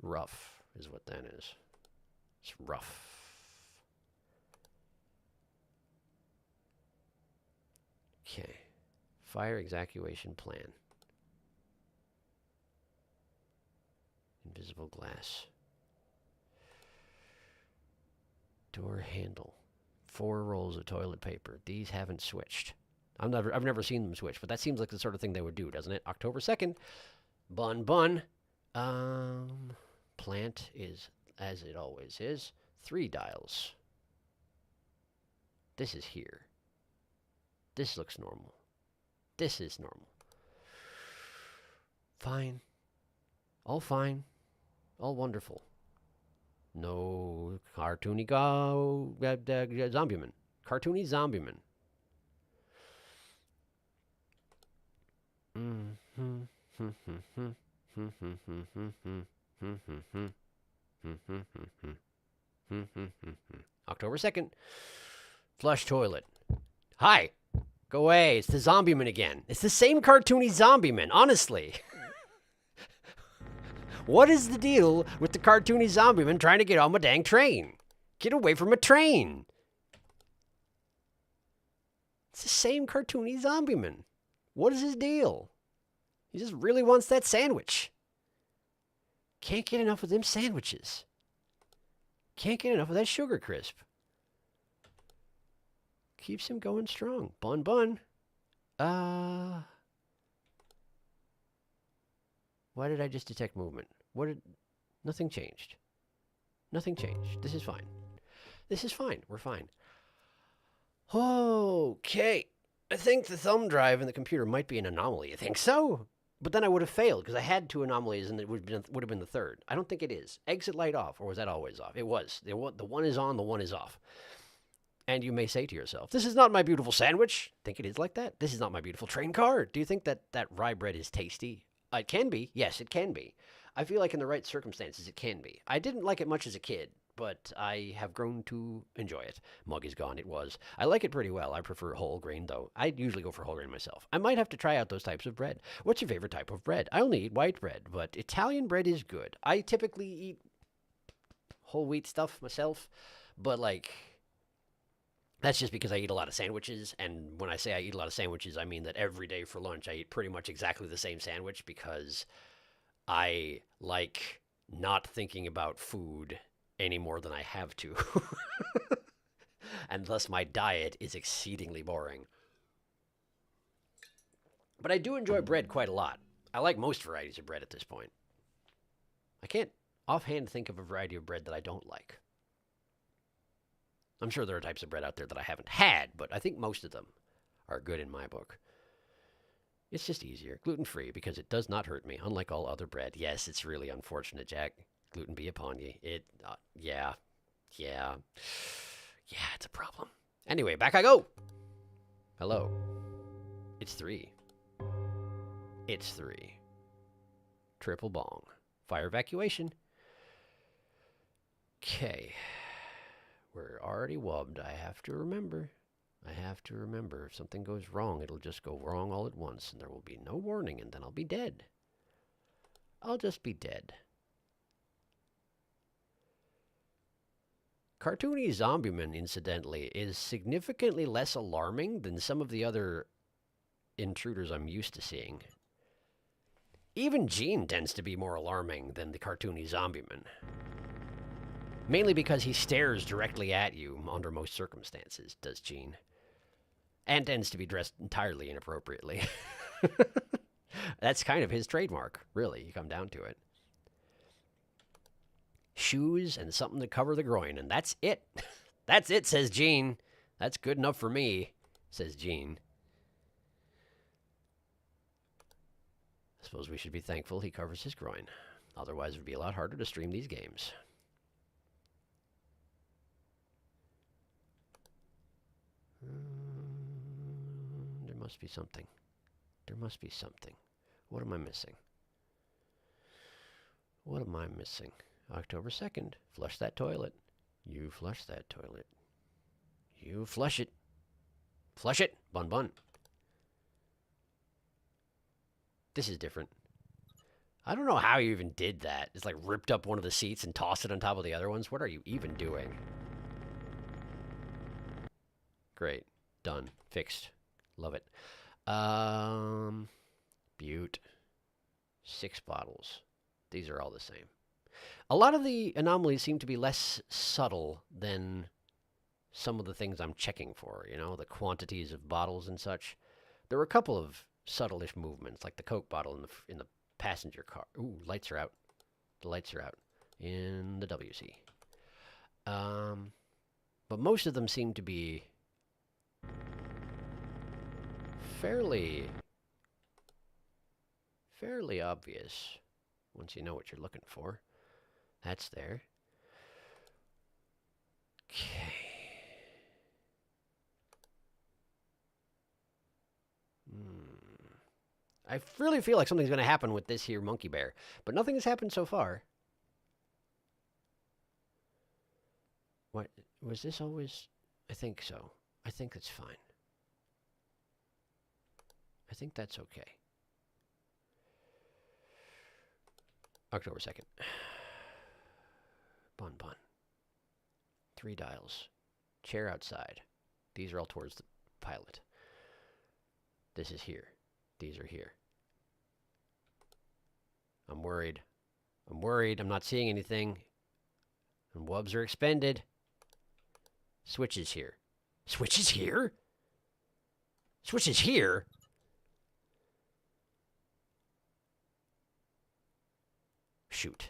rough, is what that is. It's rough. Okay. Fire evacuation plan. Invisible glass. Door handle. 4 rolls of toilet paper. These haven't switched. I've never seen them switch, but that seems like the sort of thing they would do, doesn't it? October 2nd. Bun. Plant is as it always is. 3 dials. This is here. This looks normal. This is normal. Fine. All fine. All wonderful. No cartoony zombieman. Cartoony zombieman. October 2nd. Flush toilet. Hi. Go away. It's the zombieman again. It's the same cartoony zombieman, honestly. What is the deal with the cartoony zombieman trying to get on my dang train? Get away from a train. It's the same cartoony zombieman. What is his deal? He just really wants that sandwich. Can't get enough of them sandwiches. Can't get enough of that sugar crisp. Keeps him going strong. Bun. Why did I just detect movement? Nothing changed. Nothing changed. This is fine. This is fine. We're fine. Okay. I think the thumb drive in the computer might be an anomaly. You think so? But then I would have failed because I had 2 anomalies and it would have been the third. I don't think it is. Exit light off, or was that always off? It was. The one is on, the one is off. And you may say to yourself, this is not my beautiful sandwich. Think it is like that? This is not my beautiful train car. Do you think that rye bread is tasty? It can be. Yes, it can be. I feel like in the right circumstances, it can be. I didn't like it much as a kid, but I have grown to enjoy it. Mug is gone. It was. I like it pretty well. I prefer whole grain, though. I usually go for whole grain myself. I might have to try out those types of bread. What's your favorite type of bread? I only eat white bread, but Italian bread is good. I typically eat whole wheat stuff myself, but like... That's just because I eat a lot of sandwiches, and when I say I eat a lot of sandwiches, I mean that every day for lunch I eat pretty much exactly the same sandwich because I like not thinking about food any more than I have to. And thus my diet is exceedingly boring. But I do enjoy bread quite a lot. I like most varieties of bread at this point. I can't offhand think of a variety of bread that I don't like. I'm sure there are types of bread out there that I haven't had, but I think most of them are good in my book. It's just easier. Gluten-free, because it does not hurt me, unlike all other bread. Yes, it's really unfortunate, Jack. Gluten be upon ye. Yeah, it's a problem. Anyway, back I go. Hello. It's 3. It's 3. Triple bong. Fire evacuation. Okay. We're already wubbed. I have to remember. If something goes wrong, it'll just go wrong all at once, and there will be no warning, and then I'll be dead. I'll just be dead. Cartoony Zombieman, incidentally, is significantly less alarming than some of the other intruders I'm used to seeing. Even Gene tends to be more alarming than the Cartoony Zombieman. Mainly because he stares directly at you under most circumstances, does Gene. And tends to be dressed entirely inappropriately. That's kind of his trademark, really, you come down to it. Shoes and something to cover the groin, and that's it. That's it, says Gene. That's good enough for me, says Gene. I suppose we should be thankful he covers his groin. Otherwise, it would be a lot harder to stream these games. There must be something. There must be something. What am I missing? What am I missing? October 2nd. Flush that toilet. You flush that toilet. You flush it. Flush it. Bun bun. This is different. I don't know how you even did that. It's like ripped up one of the seats and tossed it on top of the other ones. What are you even doing? Great. Done. Fixed. Love it. Butte. 6 bottles. These are all the same. A lot of the anomalies seem to be less subtle than some of the things I'm checking for, you know, the quantities of bottles and such. There were a couple of subtle-ish movements, like the Coke bottle in the passenger car. Ooh, lights are out. The lights are out in the WC. But most of them seem to be fairly obvious once you know what you're looking for. That's there. Okay. I really feel like something's going to happen with this here monkey bear, but nothing has happened so far. What was this always? I think so. I think it's fine. I think that's okay. October 2nd. Bun bun. 3 dials. Chair outside. These are all towards the pilot. This is here. These are here. I'm worried. I'm worried. I'm not seeing anything. And wubs are expended. Switch is here. Switch is here? Switch is here? Shoot.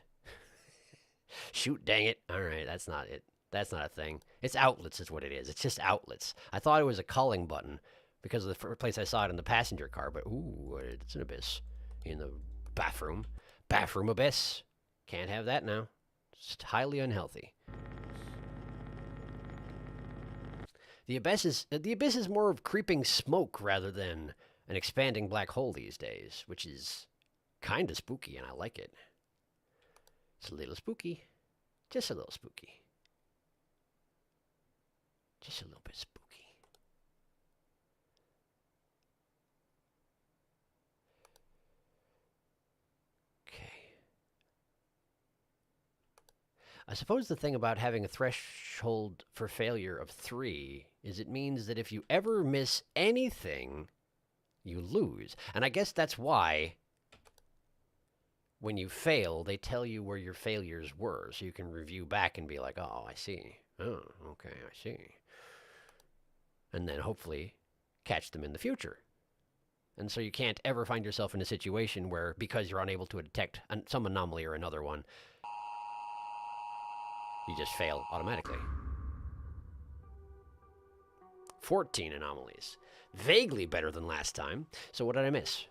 Shoot, dang it. All right, that's not it. That's not a thing. It's outlets is what it is. It's just outlets. I thought it was a calling button because of the first place I saw it in the passenger car, but ooh, it's an abyss in the bathroom. Bathroom abyss. Can't have that now. It's highly unhealthy. The abyss is more of creeping smoke rather than an expanding black hole these days, which is kind of spooky, and I like it. It's a little spooky. Just a little spooky. Just a little bit spooky. Okay. I suppose the thing about having a threshold for failure of 3 is it means that if you ever miss anything, you lose. And I guess that's why when you fail, they tell you where your failures were, so you can review back and be like, oh, I see. Oh, okay, I see. And then hopefully catch them in the future. And so you can't ever find yourself in a situation where, because you're unable to detect some anomaly or another one, you just fail automatically. 14 anomalies. Vaguely better than last time. So what did I miss?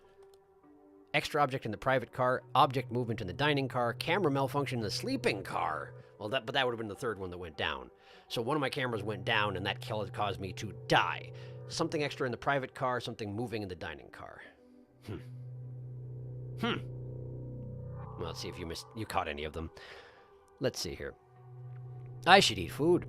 Extra object in the private car, object movement in the dining car, camera malfunction in the sleeping car. Well, but that would have been the third one that went down. So one of my cameras went down, and that caused me to die. Something extra in the private car, something moving in the dining car. Well, let's see if you caught any of them. Let's see here. I should eat food.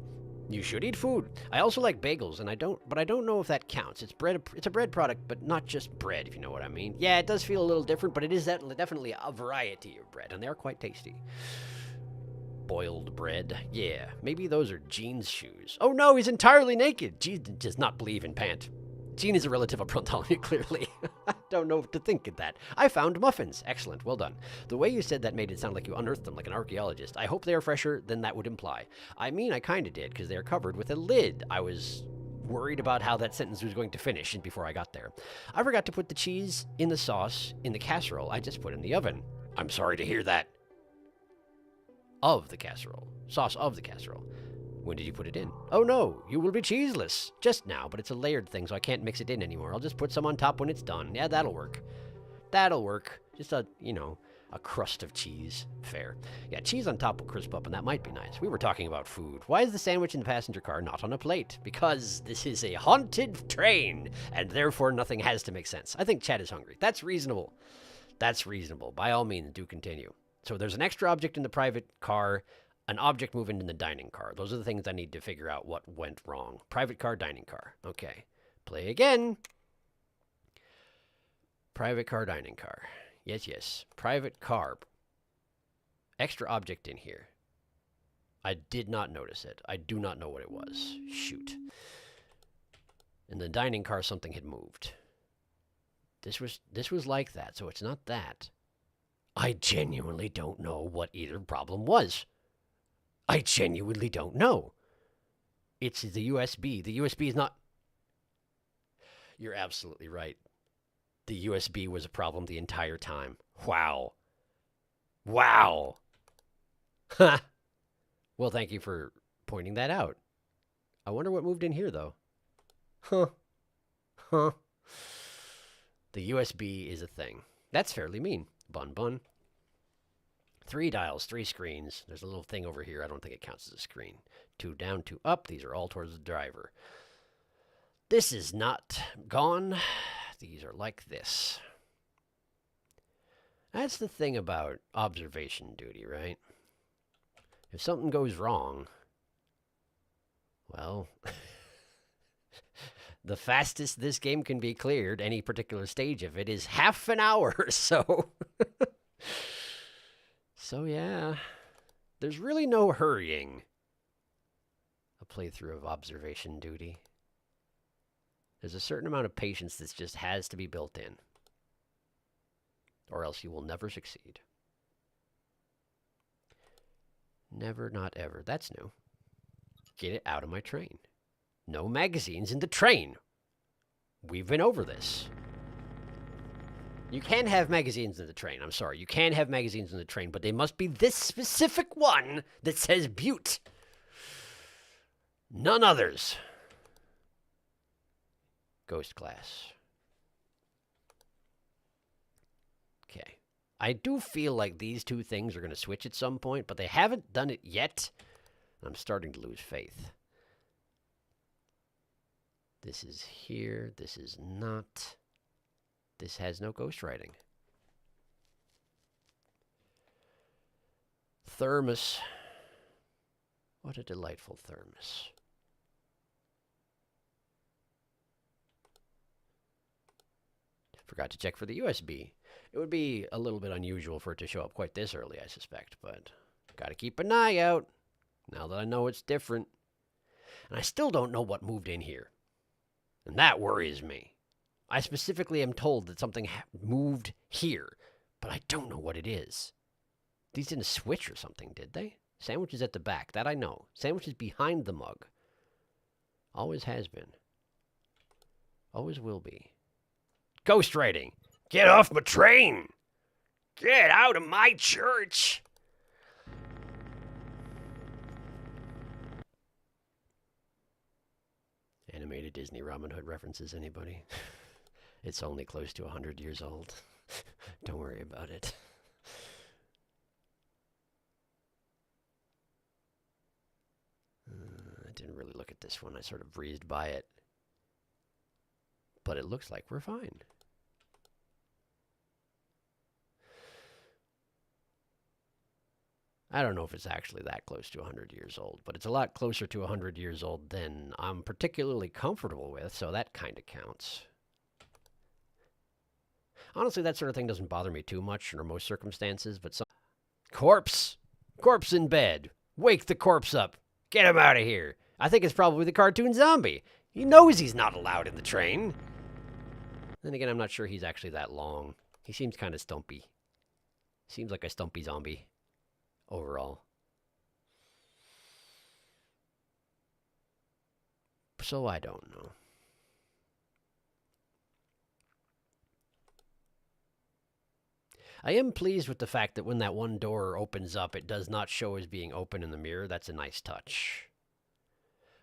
You should eat food. I also like bagels, and I don't know if that counts. It's bread. It's a bread product, but not just bread, if you know what I mean. Yeah, it does feel a little different, but it is definitely a variety of bread, and they're quite tasty. Boiled bread. Yeah, maybe those are Gene's shoes. Oh no, he's entirely naked. Gene does not believe in pant. Gene is a relative of Bartholomew, clearly. I don't know what to think of that. I found muffins. Excellent. Well done. The way you said that made it sound like you unearthed them like an archaeologist. I hope they are fresher than that would imply. I mean, I kind of did, because they are covered with a lid. I was worried about how that sentence was going to finish before I got there. I forgot to put the cheese in the sauce in the casserole I just put in the oven. I'm sorry to hear that. Of the casserole. Sauce of the casserole. When did you put it in? Oh no, you will be cheeseless. Just now, but it's a layered thing, so I can't mix it in anymore. I'll just put some on top when it's done. Yeah, that'll work. That'll work. Just a crust of cheese. Fair. Yeah, cheese on top will crisp up, and that might be nice. We were talking about food. Why is the sandwich in the passenger car not on a plate? Because this is a haunted train, and therefore nothing has to make sense. I think Chad is hungry. That's reasonable. That's reasonable. By all means, do continue. So there's an extra object in the private car, an object moving in the dining car. Those are the things I need to figure out what went wrong. Private car, dining car. Okay. Play again. Private car, dining car. Yes, yes. Private car. Extra object in here. I did not notice it. I do not know what it was. Shoot. In the dining car, something had moved. This was like that, so it's not that. I genuinely don't know what either problem was. I genuinely don't know. It's the USB. The USB is not... You're absolutely right. The USB was a problem the entire time. Wow. Wow. Ha! Well, thank you for pointing that out. I wonder what moved in here, though. Huh. Huh. The USB is a thing. That's fairly mean. Bun bun. 3 dials, 3 screens. There's a little thing over here. I don't think it counts as a screen. 2 down, 2 up. These are all towards the driver. This is not gone. These are like this. That's the thing about observation duty, right? If something goes wrong, well, the fastest this game can be cleared, any particular stage of it, is half an hour or so. So yeah, there's really no hurrying a playthrough of observation duty. There's a certain amount of patience that just has to be built in, or else you will never succeed. Never, not ever. That's new. Get it out of my train. No magazines in the train. We've been over this. You can have magazines in the train. I'm sorry. You can have magazines in the train, but they must be this specific one that says Butte. None others. Ghost class. Okay. I do feel like these two things are going to switch at some point, but they haven't done it yet. I'm starting to lose faith. This is here. This is not. This has no ghostwriting. Thermos. What a delightful thermos. Forgot to check for the USB. It would be a little bit unusual for it to show up quite this early, I suspect, but gotta keep an eye out now that I know it's different. And I still don't know what moved in here. And that worries me. I specifically am told that something moved here, but I don't know what it is. These didn't switch or something, did they? Sandwiches at the back, that I know. Sandwiches behind the mug. Always has been. Always will be. Ghostwriting. Get off my train. Get out of my church. Animated Disney Robin Hood references, anybody? It's only close to 100 years old. Don't worry about it. I didn't really look at this one. I sort of breezed by it. But it looks like we're fine. I don't know if it's actually that close to 100 years old, but it's a lot closer to 100 years old than I'm particularly comfortable with, so that kind of counts. Honestly, that sort of thing doesn't bother me too much under most circumstances, but some... Corpse! Corpse in bed! Wake the corpse up! Get him out of here! I think it's probably the cartoon zombie! He knows he's not allowed in the train! Then again, I'm not sure he's actually that long. He seems kind of stumpy. Seems like a stumpy zombie. Overall. So I don't know. I am pleased with the fact that when that one door opens up, it does not show as being open in the mirror. That's a nice touch.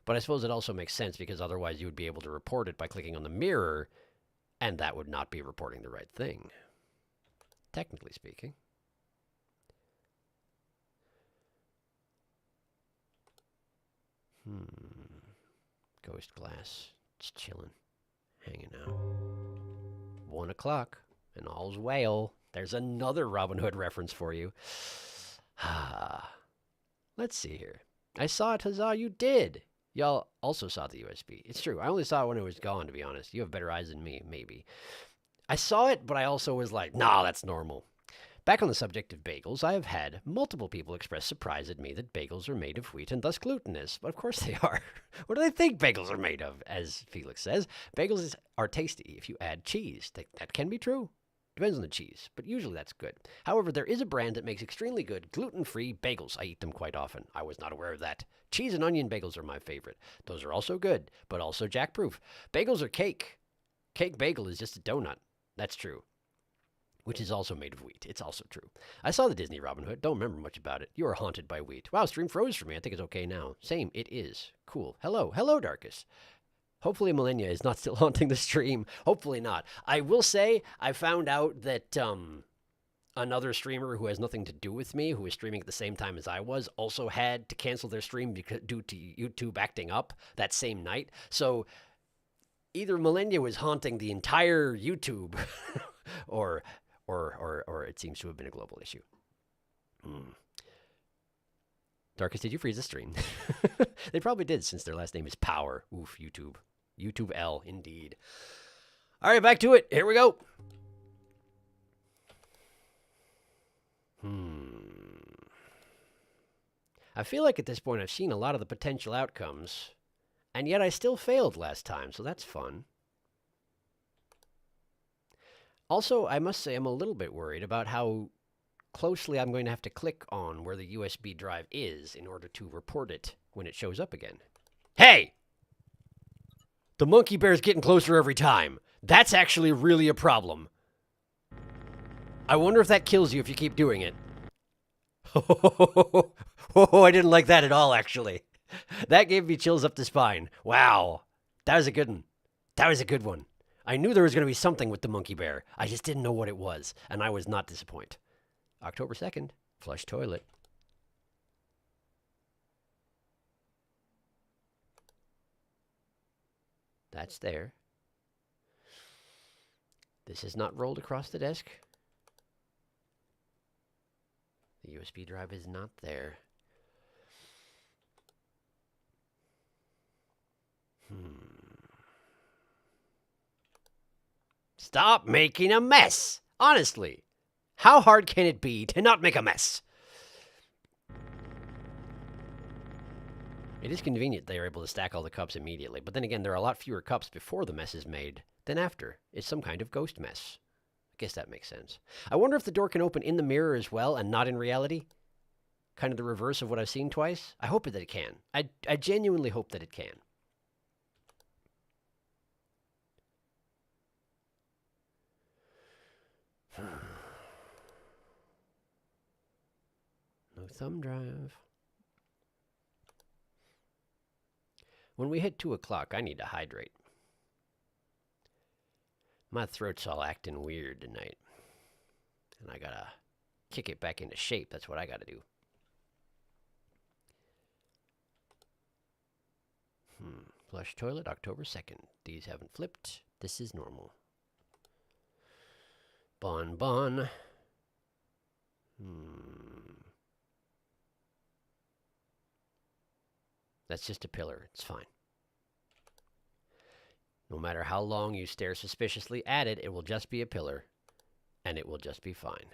But I suppose it also makes sense because otherwise you would be able to report it by clicking on the mirror, and that would not be reporting the right thing. Technically speaking. Ghost glass. Just chilling. Hanging out. 1 o'clock. And all's well. There's another Robin Hood reference for you. Let's see here. I saw it, huzzah, you did. Y'all also saw the USB. It's true. I only saw it when it was gone, to be honest. You have better eyes than me, maybe. I saw it, but I also was like, nah, that's normal. Back on the subject of bagels, I have had multiple people express surprise at me that bagels are made of wheat and thus glutinous. But of course they are. What do they think bagels are made of? As Felix says, bagels are tasty if you add cheese. That can be true. Depends on the cheese, but usually that's good. However, there is a brand that makes extremely good gluten-free bagels. I eat them quite often. I was not aware of that. Cheese and onion bagels are my favorite. Those are also good, but also jack-proof. Bagels are cake. Cake bagel is just a donut. That's true. Which is also made of wheat. It's also true. I saw the Disney Robin Hood. Don't remember much about it. You are haunted by wheat. Wow, stream froze for me. I think it's okay now. Same, it is. Cool. Hello. Hello, Darkus. Hopefully Millennia is not still haunting the stream. Hopefully not. I will say I found out that another streamer who has nothing to do with me, who was streaming at the same time as I was, also had to cancel their stream due to YouTube acting up that same night. So either Millennia was haunting the entire YouTube or it seems to have been a global issue. Darkus, did you freeze the stream? They probably did, since their last name is Power. Oof, YouTube. YouTube L, indeed. All right, back to it. Here we go. I feel like at this point I've seen a lot of the potential outcomes, and yet I still failed last time, so that's fun. Also, I must say I'm a little bit worried about how closely I'm going to have to click on where the USB drive is in order to report it when it shows up again. Hey! The monkey bear's getting closer every time. That's actually really a problem. I wonder if that kills you if you keep doing it. Oh, I didn't like that at all, actually. That gave me chills up the spine. Wow. That was a good one. That was a good one. I knew there was going to be something with the monkey bear. I just didn't know what it was, and I was not disappointed. October 2nd, flush toilet. That's there. This is not rolled across the desk. The USB drive is not there. Stop making a mess! Honestly, how hard can it be to not make a mess? It is convenient they are able to stack all the cups immediately, but then again, there are a lot fewer cups before the mess is made than after. It's some kind of ghost mess. I guess that makes sense. I wonder if the door can open in the mirror as well and not in reality? Kind of the reverse of what I've seen twice? I hope that it can. I genuinely hope that it can. No thumb drive. When we hit 2 o'clock, I need to hydrate. My throat's all acting weird tonight. And I gotta kick it back into shape. That's what I gotta do. Flush toilet, October 2nd. These haven't flipped. This is normal. Bon. That's just a pillar. It's fine. No matter how long you stare suspiciously at it, it will just be a pillar. And it will just be fine.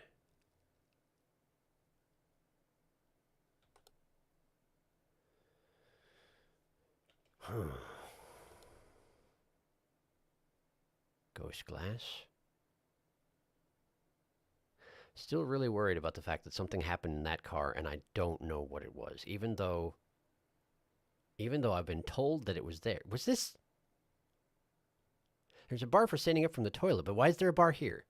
Ghost glass. Still really worried about the fact that something happened in that car and I don't know what it was. Even though I've been told that it was there. Was this? There's a bar for standing up from the toilet, but why is there a bar here?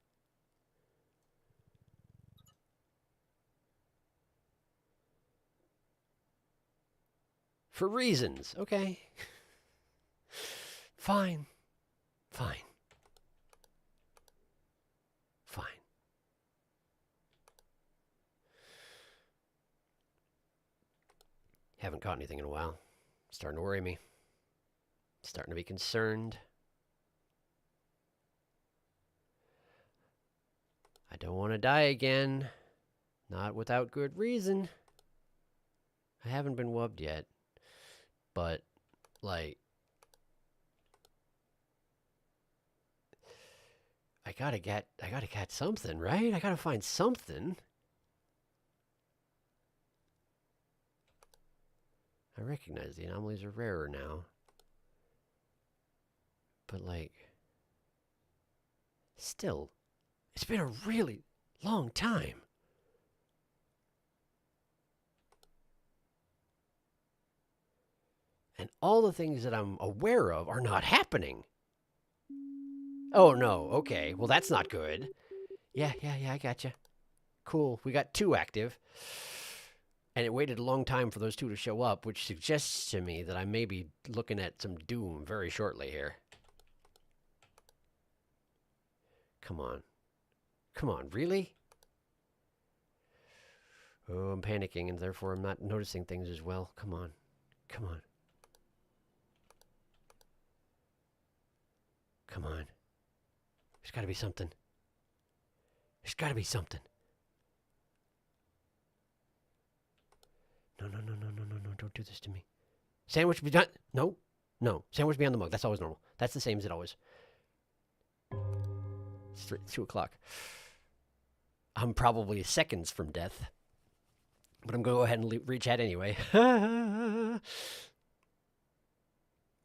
For reasons. Okay. Fine. Haven't caught anything in a while. Starting to worry me. Starting to be concerned. I don't want to die again. Not without good reason. I haven't been wubbed yet. But, like, I gotta get something, right? I gotta find something. I recognize the anomalies are rarer now. But, like, still, it's been a really long time. And all the things that I'm aware of are not happening. Oh, no. Okay. Well, that's not good. Yeah, I gotcha. Cool. We got 2 active. And it waited a long time for those 2 to show up, which suggests to me that I may be looking at some doom very shortly here. Come on. Come on, really? Oh, I'm panicking, and therefore I'm not noticing things as well. Come on. Come on. Come on. There's got to be something. There's got to be something. No, don't do this to me. Sandwich be done. No. Sandwich beyond the mug. That's always normal. That's the same as it always. It's 2 o'clock. I'm probably seconds from death. But I'm going to go ahead and reach out anyway.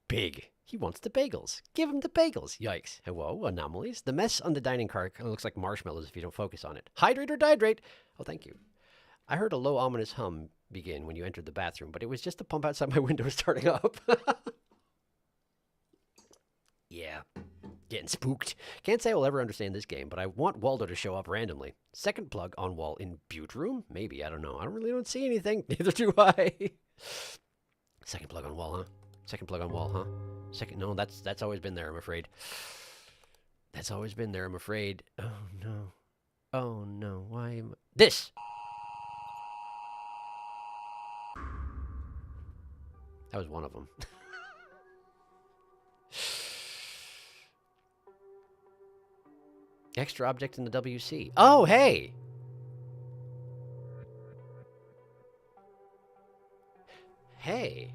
Big. He wants the bagels. Give him the bagels. Yikes. Hello, anomalies. The mess on the dining car kind of looks like marshmallows if you don't focus on it. Hydrate or dihydrate. Oh, thank you. I heard a low, ominous hum begin when you entered the bathroom, but it was just the pump outside my window starting up. Yeah. Getting spooked. Can't say I will ever understand this game, but I want Waldo to show up randomly. Second plug on wall in Butte room? Maybe, I don't know. I don't see anything. Neither do I. Second plug on wall, huh? Second plug on wall, huh? Second, no, that's always been there, I'm afraid. That's always been there, I'm afraid. Oh, no. Oh, no. Why am I... This! That was one of them. Extra object in the WC. Oh, hey! Hey.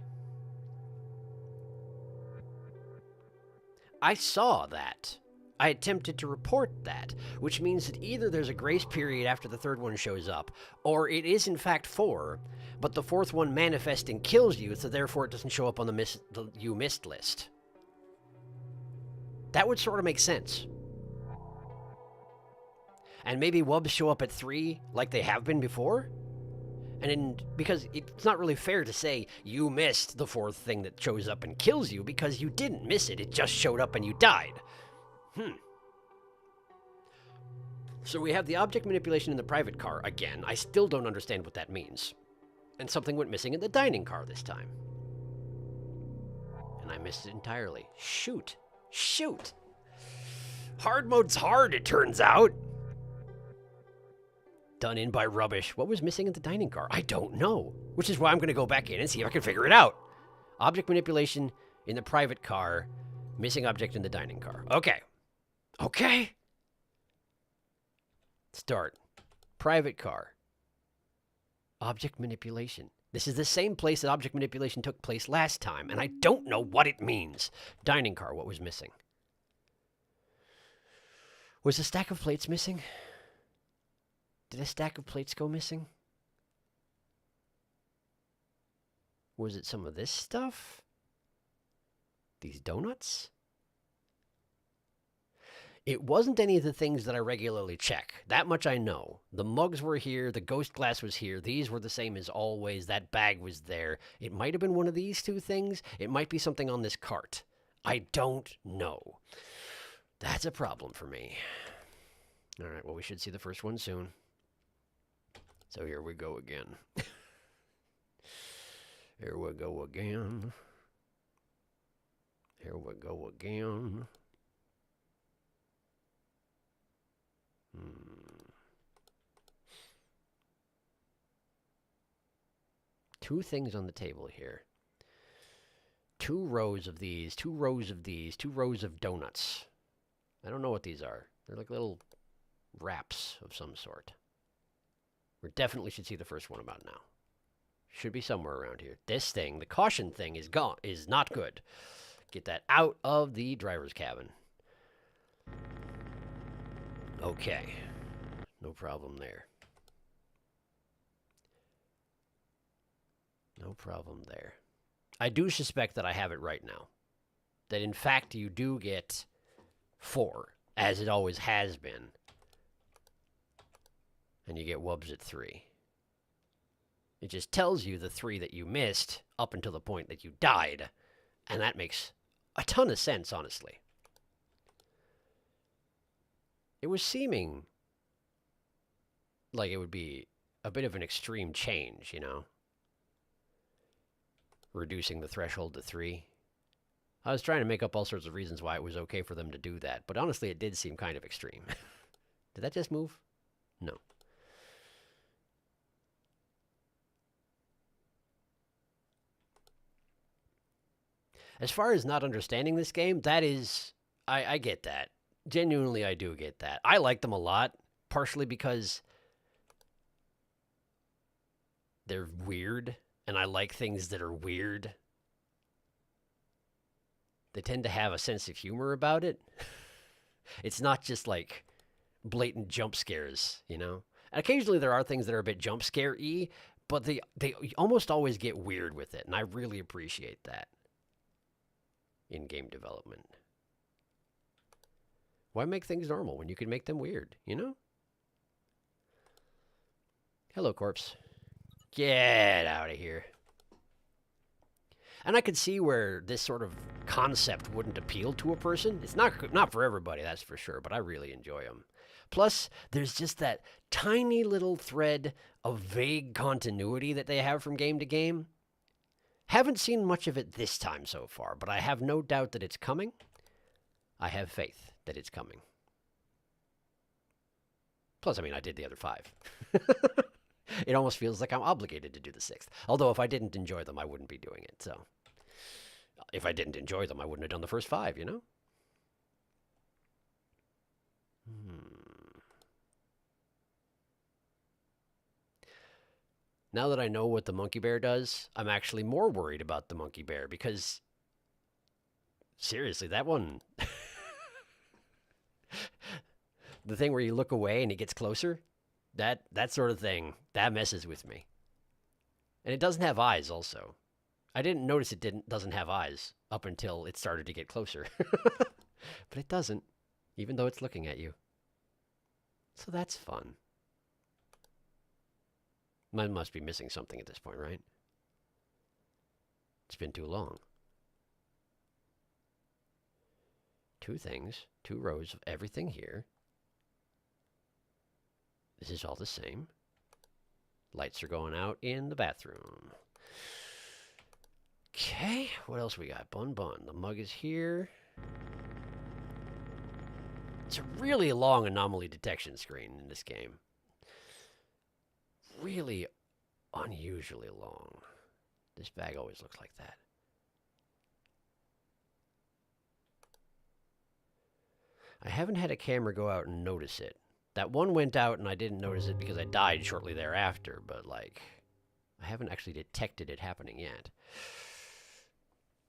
I saw that. I attempted to report that, which means that either there's a grace period after the third one shows up, or it is in fact 4, but the 4th one manifests and kills you, so therefore it doesn't show up on the you missed list. That would sort of make sense. And maybe wubs show up at 3 like they have been before? Because it's not really fair to say you missed the 4th thing that shows up and kills you, because you didn't miss it, it just showed up and you died. So we have the object manipulation in the private car again. I still don't understand what that means. And something went missing in the dining car this time. I missed it entirely. Shoot. Shoot. Hard mode's hard, it turns out. Done in by rubbish. What was missing in the dining car? I don't know. Which is why I'm going to go back in and see if I can figure it out. Object manipulation in the private car. Missing object in the dining car. Okay. Okay. Start. Private car. Object manipulation. This is the same place that object manipulation took place last time, and I don't know what it means. Dining car, what was missing? Was a stack of plates missing? Did a stack of plates go missing? Was it some of this stuff? These donuts? It wasn't any of the things that I regularly check. That much I know. The mugs were here. The ghost glass was here. These were the same as always. That bag was there. It might have been one of these two things. It might be something on this cart. I don't know. That's a problem for me. All right, well, we should see the first one soon. So here we go again. Here we go again. Here we go again. Two things on the table here. 2 rows of these, 2 rows of these, 2 rows of donuts. I don't know what these are. They're like little wraps of some sort. We definitely should see the first one about now. Should be somewhere around here. This thing, the caution thing, is gone. Is not good. Get that out of the driver's cabin. Okay. No problem there. No problem there. I do suspect that I have it right now. That in fact you do get 4, as it always has been. And you get wubs at 3. It just tells you the 3 that you missed up until the point that you died. And that makes a ton of sense, honestly. It was seeming like it would be a bit of an extreme change, you know? Reducing the threshold to 3. I was trying to make up all sorts of reasons why it was okay for them to do that, but honestly it did seem kind of extreme. Did that just move? No. As far as not understanding this game, that is... I get that. Genuinely, I do get that. I like them a lot, partially because they're weird, and I like things that are weird. They tend to have a sense of humor about it. It's not just like blatant jump scares, you know? And occasionally there are things that are a bit jump scare-y, but they almost always get weird with it, and I really appreciate that in game development. Why make things normal when you can make them weird, you know? Hello, corpse. Get out of here. And I could see where this sort of concept wouldn't appeal to a person. It's not for everybody, that's for sure, but I really enjoy them. Plus, there's just that tiny little thread of vague continuity that they have from game to game. Haven't seen much of it this time so far, but I have no doubt that it's coming. I have faith that it's coming. Plus, I mean, I did the other 5. It almost feels like I'm obligated to do the 6th. Although if I didn't enjoy them, I wouldn't be doing it. So if I didn't enjoy them, I wouldn't have done the first 5, you know? Now that I know what the monkey bear does, I'm actually more worried about the monkey bear because, seriously, that one... the thing where you look away and he gets closer, that sort of thing, that messes with me. And it doesn't have eyes also. I didn't notice it doesn't have eyes up until it started to get closer. But it doesn't, even though it's looking at you. So that's fun. I must be missing something at this point, right? It's been too long. 2 things, 2 rows of everything here. This is all the same. Lights are going out in the bathroom. Okay, what else we got? Bun Bun. The mug is here. It's a really long anomaly detection screen in this game. Really unusually long. This bag always looks like that. I haven't had a camera go out and notice it. That one went out and I didn't notice it because I died shortly thereafter, but like, I haven't actually detected it happening yet.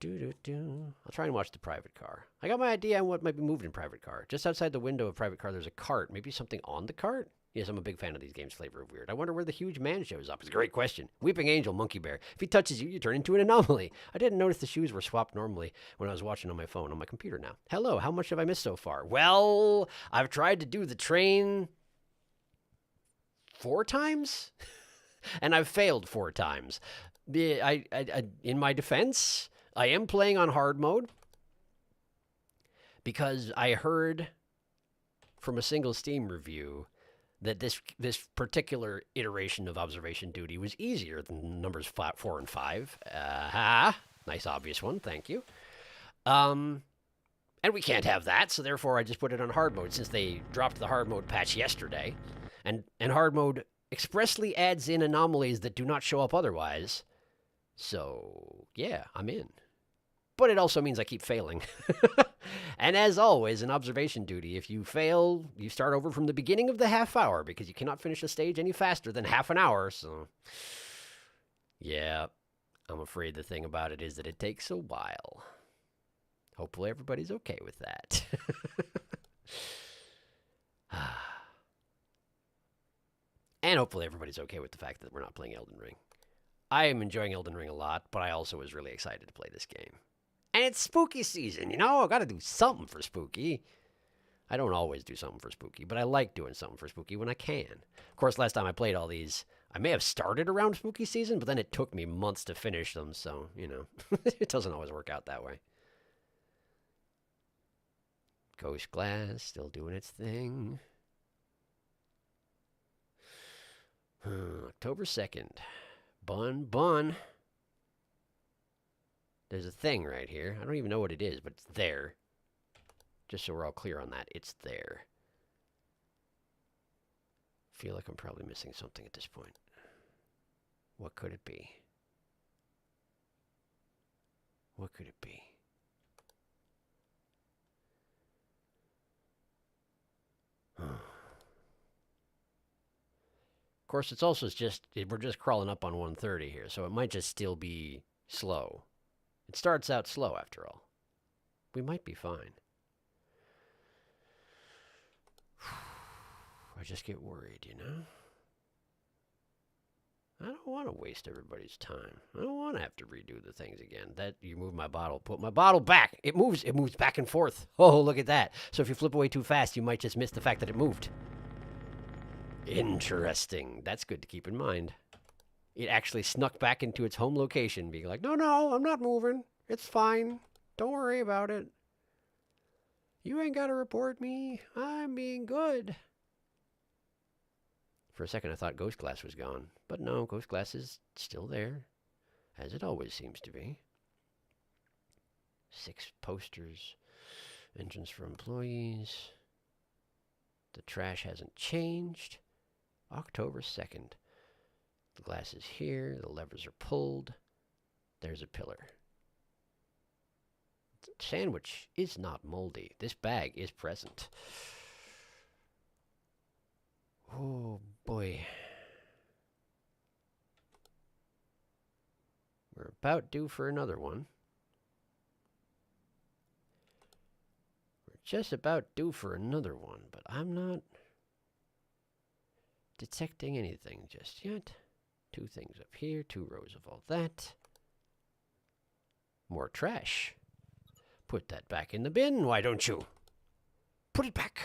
I'll try and watch the private car. I got my idea on what might be moved in private car. Just outside the window of private car, there's a cart. Maybe something on the cart? Yes, I'm a big fan of these games' flavor of weird. I wonder where the huge man shows up. It's a great question. Weeping Angel, Monkey Bear. If he touches you, you turn into an anomaly. I didn't notice the shoes were swapped normally when I was watching on my phone, on my computer now. Hello, how much have I missed so far? Well, I've tried to do the train 4 times, and I've failed 4 times. In my defense, I am playing on hard mode because I heard from a single Steam review that this particular iteration of observation duty was easier than numbers 4 and 5. Nice obvious one, thank you. And we can't have that, so therefore I just put it on hard mode since they dropped the hard mode patch yesterday. And hard mode expressly adds in anomalies that do not show up otherwise. So, yeah, I'm in. But it also means I keep failing. And as always, in observation duty, if you fail, you start over from the beginning of the half hour because you cannot finish a stage any faster than half an hour. So, yeah, I'm afraid the thing about it is that it takes a while. Hopefully everybody's okay with that. And hopefully everybody's okay with the fact that we're not playing Elden Ring. I am enjoying Elden Ring a lot, but I also was really excited to play this game. And it's spooky season, you know? I gotta do something for spooky. I don't always do something for spooky, but I like doing something for spooky when I can. Of course, last time I played all these, I may have started around spooky season, but then it took me months to finish them, so, you know, it doesn't always work out that way. Ghost Glass, still doing its thing. October 2nd. Bun Bun. There's a thing right here. I don't even know what it is, but it's there. Just so we're all clear on that, it's there. Feel like I'm probably missing something at this point. What could it be? What could it be? Of course, it's also just, we're just crawling up on 130 here, so it might just still be slow. It starts out slow, after all. We might be fine. I just get worried, you know? I don't want to waste everybody's time. I don't want to have to redo the things again. That, you move my bottle, put my bottle back. It moves back and forth. Oh, look at that. So if you flip away too fast, you might just miss the fact that it moved. Interesting. That's good to keep in mind. It actually snuck back into its home location, being like, no, I'm not moving. It's fine. Don't worry about it. You ain't got to report me. I'm being good. For a second, I thought Ghost Glass was gone. But no, Ghost Glass is still there, as it always seems to be. 6 posters. Entrance for employees. The trash hasn't changed. October 2nd. The glass is here. The levers are pulled. There's a pillar. The sandwich is not moldy. This bag is present. Oh, boy. We're about due for another one. We're just about due for another one, but I'm not detecting anything just yet. 2 things up here, 2 rows of all that. More trash. Put that back in the bin, why don't you? Put it back.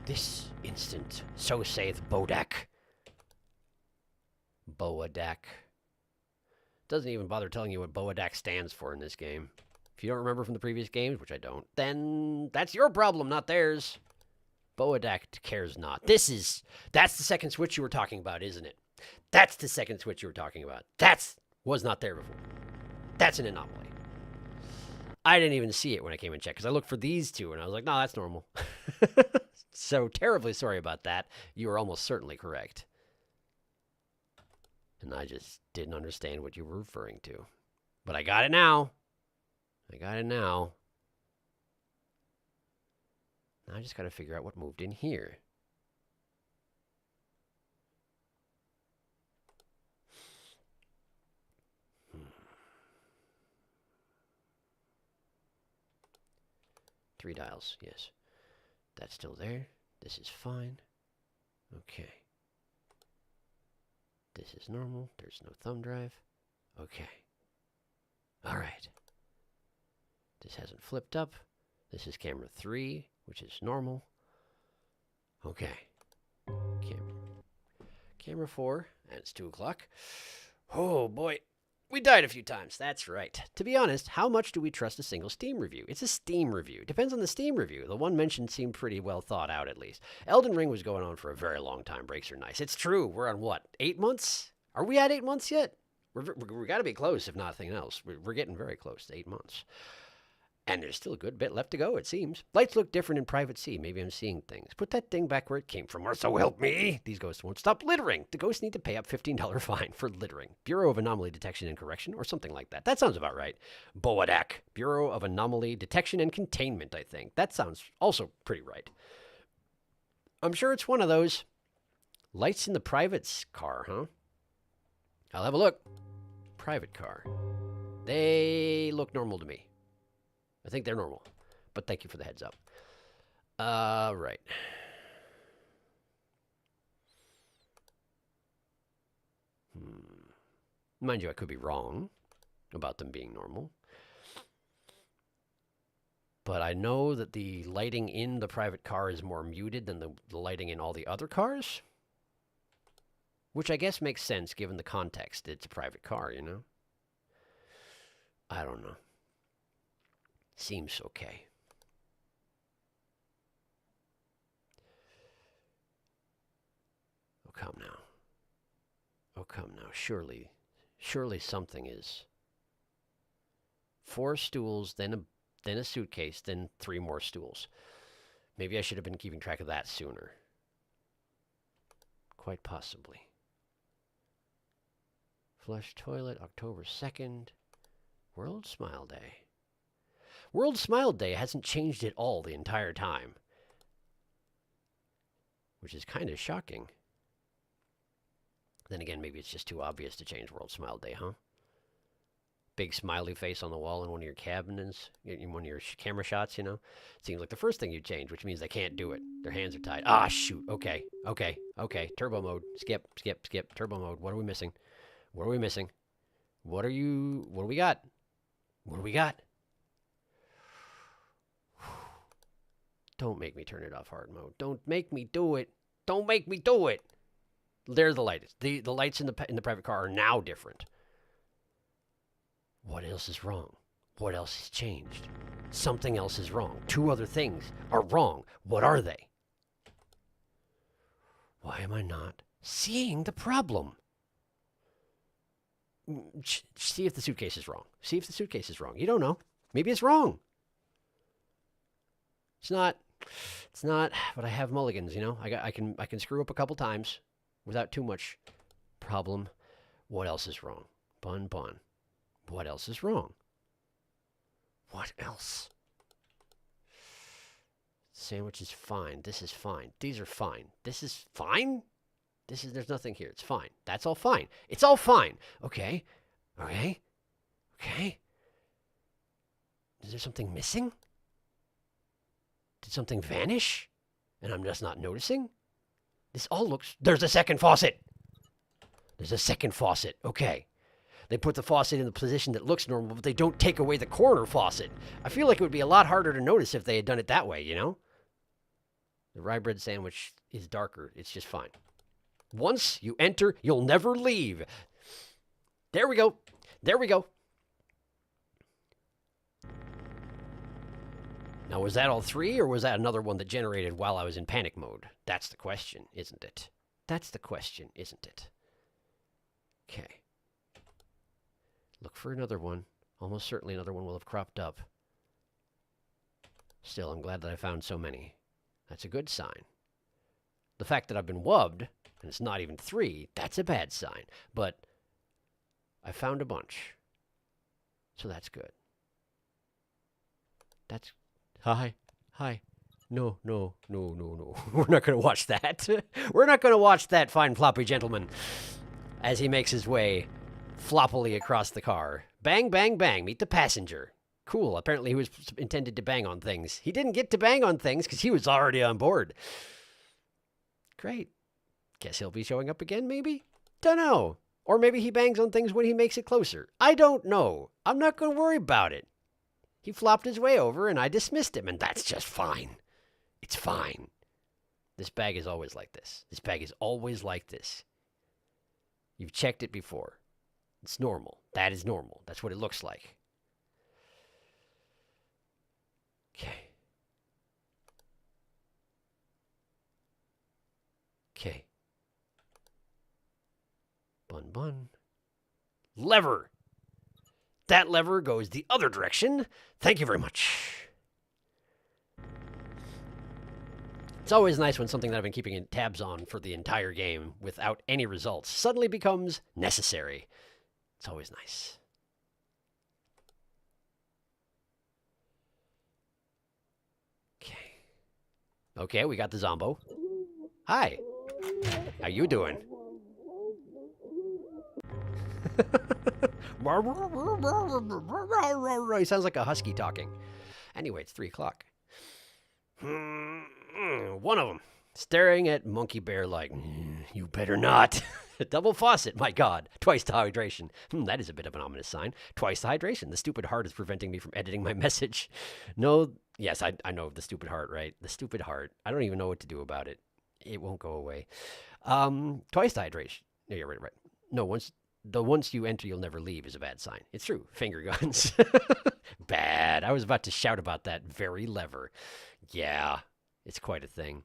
This instant, so saith Bodak. Boadak. Doesn't even bother telling you what Boadak stands for in this game. If you don't remember from the previous games, which I don't, then that's your problem, not theirs. Boadak cares not. That's the second switch you were talking about, isn't it? That's the second switch you were talking about. That's Was not there before. That's an anomaly. I didn't even see it when I came and checked because I looked for these two and I was like, no, that's normal. So terribly sorry about that. You are almost certainly correct. And I just didn't understand what you were referring to. But I got it now. I got it now. Now I just got to figure out what moved in here. Three dials, yes. That's still there. This is fine. Okay. This is normal. There's no thumb drive. Okay. All right. This hasn't flipped up. This is camera 3, which is normal. Okay. Camera 4, and it's 2 o'clock. Oh, boy. We died a few times. That's right. To be honest, how much do we trust a single Steam review? It's a Steam review. Depends on the Steam review. The one mentioned seemed pretty well thought out, at least. Elden Ring was going on for a very long time. Breaks are nice. It's true. We're on what? 8 months? Are we at 8 months yet? We're got to be close, if nothing else. We're getting very close to 8 months. And there's still a good bit left to go, it seems. Lights look different in Private Sea. Maybe I'm seeing things. Put that thing back where it came from, or so help me. These ghosts won't stop littering. The ghosts need to pay up $15 fine for littering. Bureau of Anomaly Detection and Correction, or something like that. That sounds about right. Boadak. Bureau of Anomaly Detection and Containment, I think. That sounds also pretty right. I'm sure it's one of those. Lights in the private car, huh? I'll have a look. Private car. They look normal to me. I think they're normal, but thank you for the heads up. Right. Mind you, I could be wrong about them being normal. But I know that the lighting in the private car is more muted than the lighting in all the other cars. Which I guess makes sense given the context. It's a private car, you know? I don't know. Seems okay. Oh, come now. Oh, come now. Surely something is. 4 stools, then a suitcase, then 3 more stools. Maybe I should have been keeping track of that sooner. Quite possibly. Flush toilet, October 2nd. World Smile Day. World Smile Day hasn't changed at all the entire time. Which is kind of shocking. Then again, maybe it's just too obvious to change World Smile Day, huh? Big smiley face on the wall in one of your cabinets, in one of your camera shots, you know? Seems like the first thing you change, which means they can't do it. Their hands are tied. Ah, shoot. Okay. Turbo mode. Skip. Turbo mode. What are we missing? What do we got? Don't make me turn it off hard mode. Don't make me do it. There's the lights. The lights in the private car are now different. What else is wrong? What else has changed? Something else is wrong. 2 other things are wrong. What are they? Why am I not seeing the problem? See if the suitcase is wrong. You don't know. Maybe it's wrong. It's not, but I have mulligans, you know? I can screw up a couple times without too much problem. What else is wrong? Bun. What else is wrong? What else? Sandwich is fine. This is fine. These are fine. This is fine? There's nothing here. It's fine. That's all fine. It's all fine. Okay. Is there something missing? Did something vanish? And I'm just not noticing? This all looks... There's a second faucet! Okay. They put the faucet in the position that looks normal, but they don't take away the corner faucet. I feel like it would be a lot harder to notice if they had done it that way, you know? The rye bread sandwich is darker. It's just fine. Once you enter, you'll never leave. There we go. Now, was that all 3, or was that another one that generated while I was in panic mode? That's the question, isn't it? Okay. Look for another one. Almost certainly another one will have cropped up. Still, I'm glad that I found so many. That's a good sign. The fact that I've been wubbed, and it's not even 3, that's a bad sign. But I found a bunch. So that's good. That's... Hi. Hi. No. We're not going to watch that. We're not going to watch that fine floppy gentleman as he makes his way floppily across the car. Bang, bang, bang. Meet the passenger. Cool. Apparently he was intended to bang on things. He didn't get to bang on things because he was already on board. Great. Guess he'll be showing up again, maybe? Dunno. Or maybe he bangs on things when he makes it closer. I don't know. I'm not going to worry about it. He flopped his way over and I dismissed him, and that's just fine. It's fine. This bag is always like this. This bag is always like this. You've checked it before. It's normal. That is normal. That's what it looks like. Okay. Okay. Bun. Lever. That lever goes the other direction. Thank you very much. It's always nice when something that I've been keeping tabs on for the entire game without any results suddenly becomes necessary. It's always nice. Okay, we got the Zombo. Hi. How you doing? He sounds like a husky talking. Anyway, it's 3 o'clock. One of them staring at Monkey Bear like, you better not. Double faucet, my God. Twice the hydration. That is a bit of an ominous sign. Twice the hydration. The stupid heart is preventing me from editing my message. No, yes, I know the stupid heart, right? The stupid heart. I don't even know what to do about it. It won't go away. Twice the hydration. No, you're right. No, once you enter, you'll never leave is a bad sign. It's true. Finger guns. Bad. I was about to shout about that very lever. Yeah, it's quite a thing.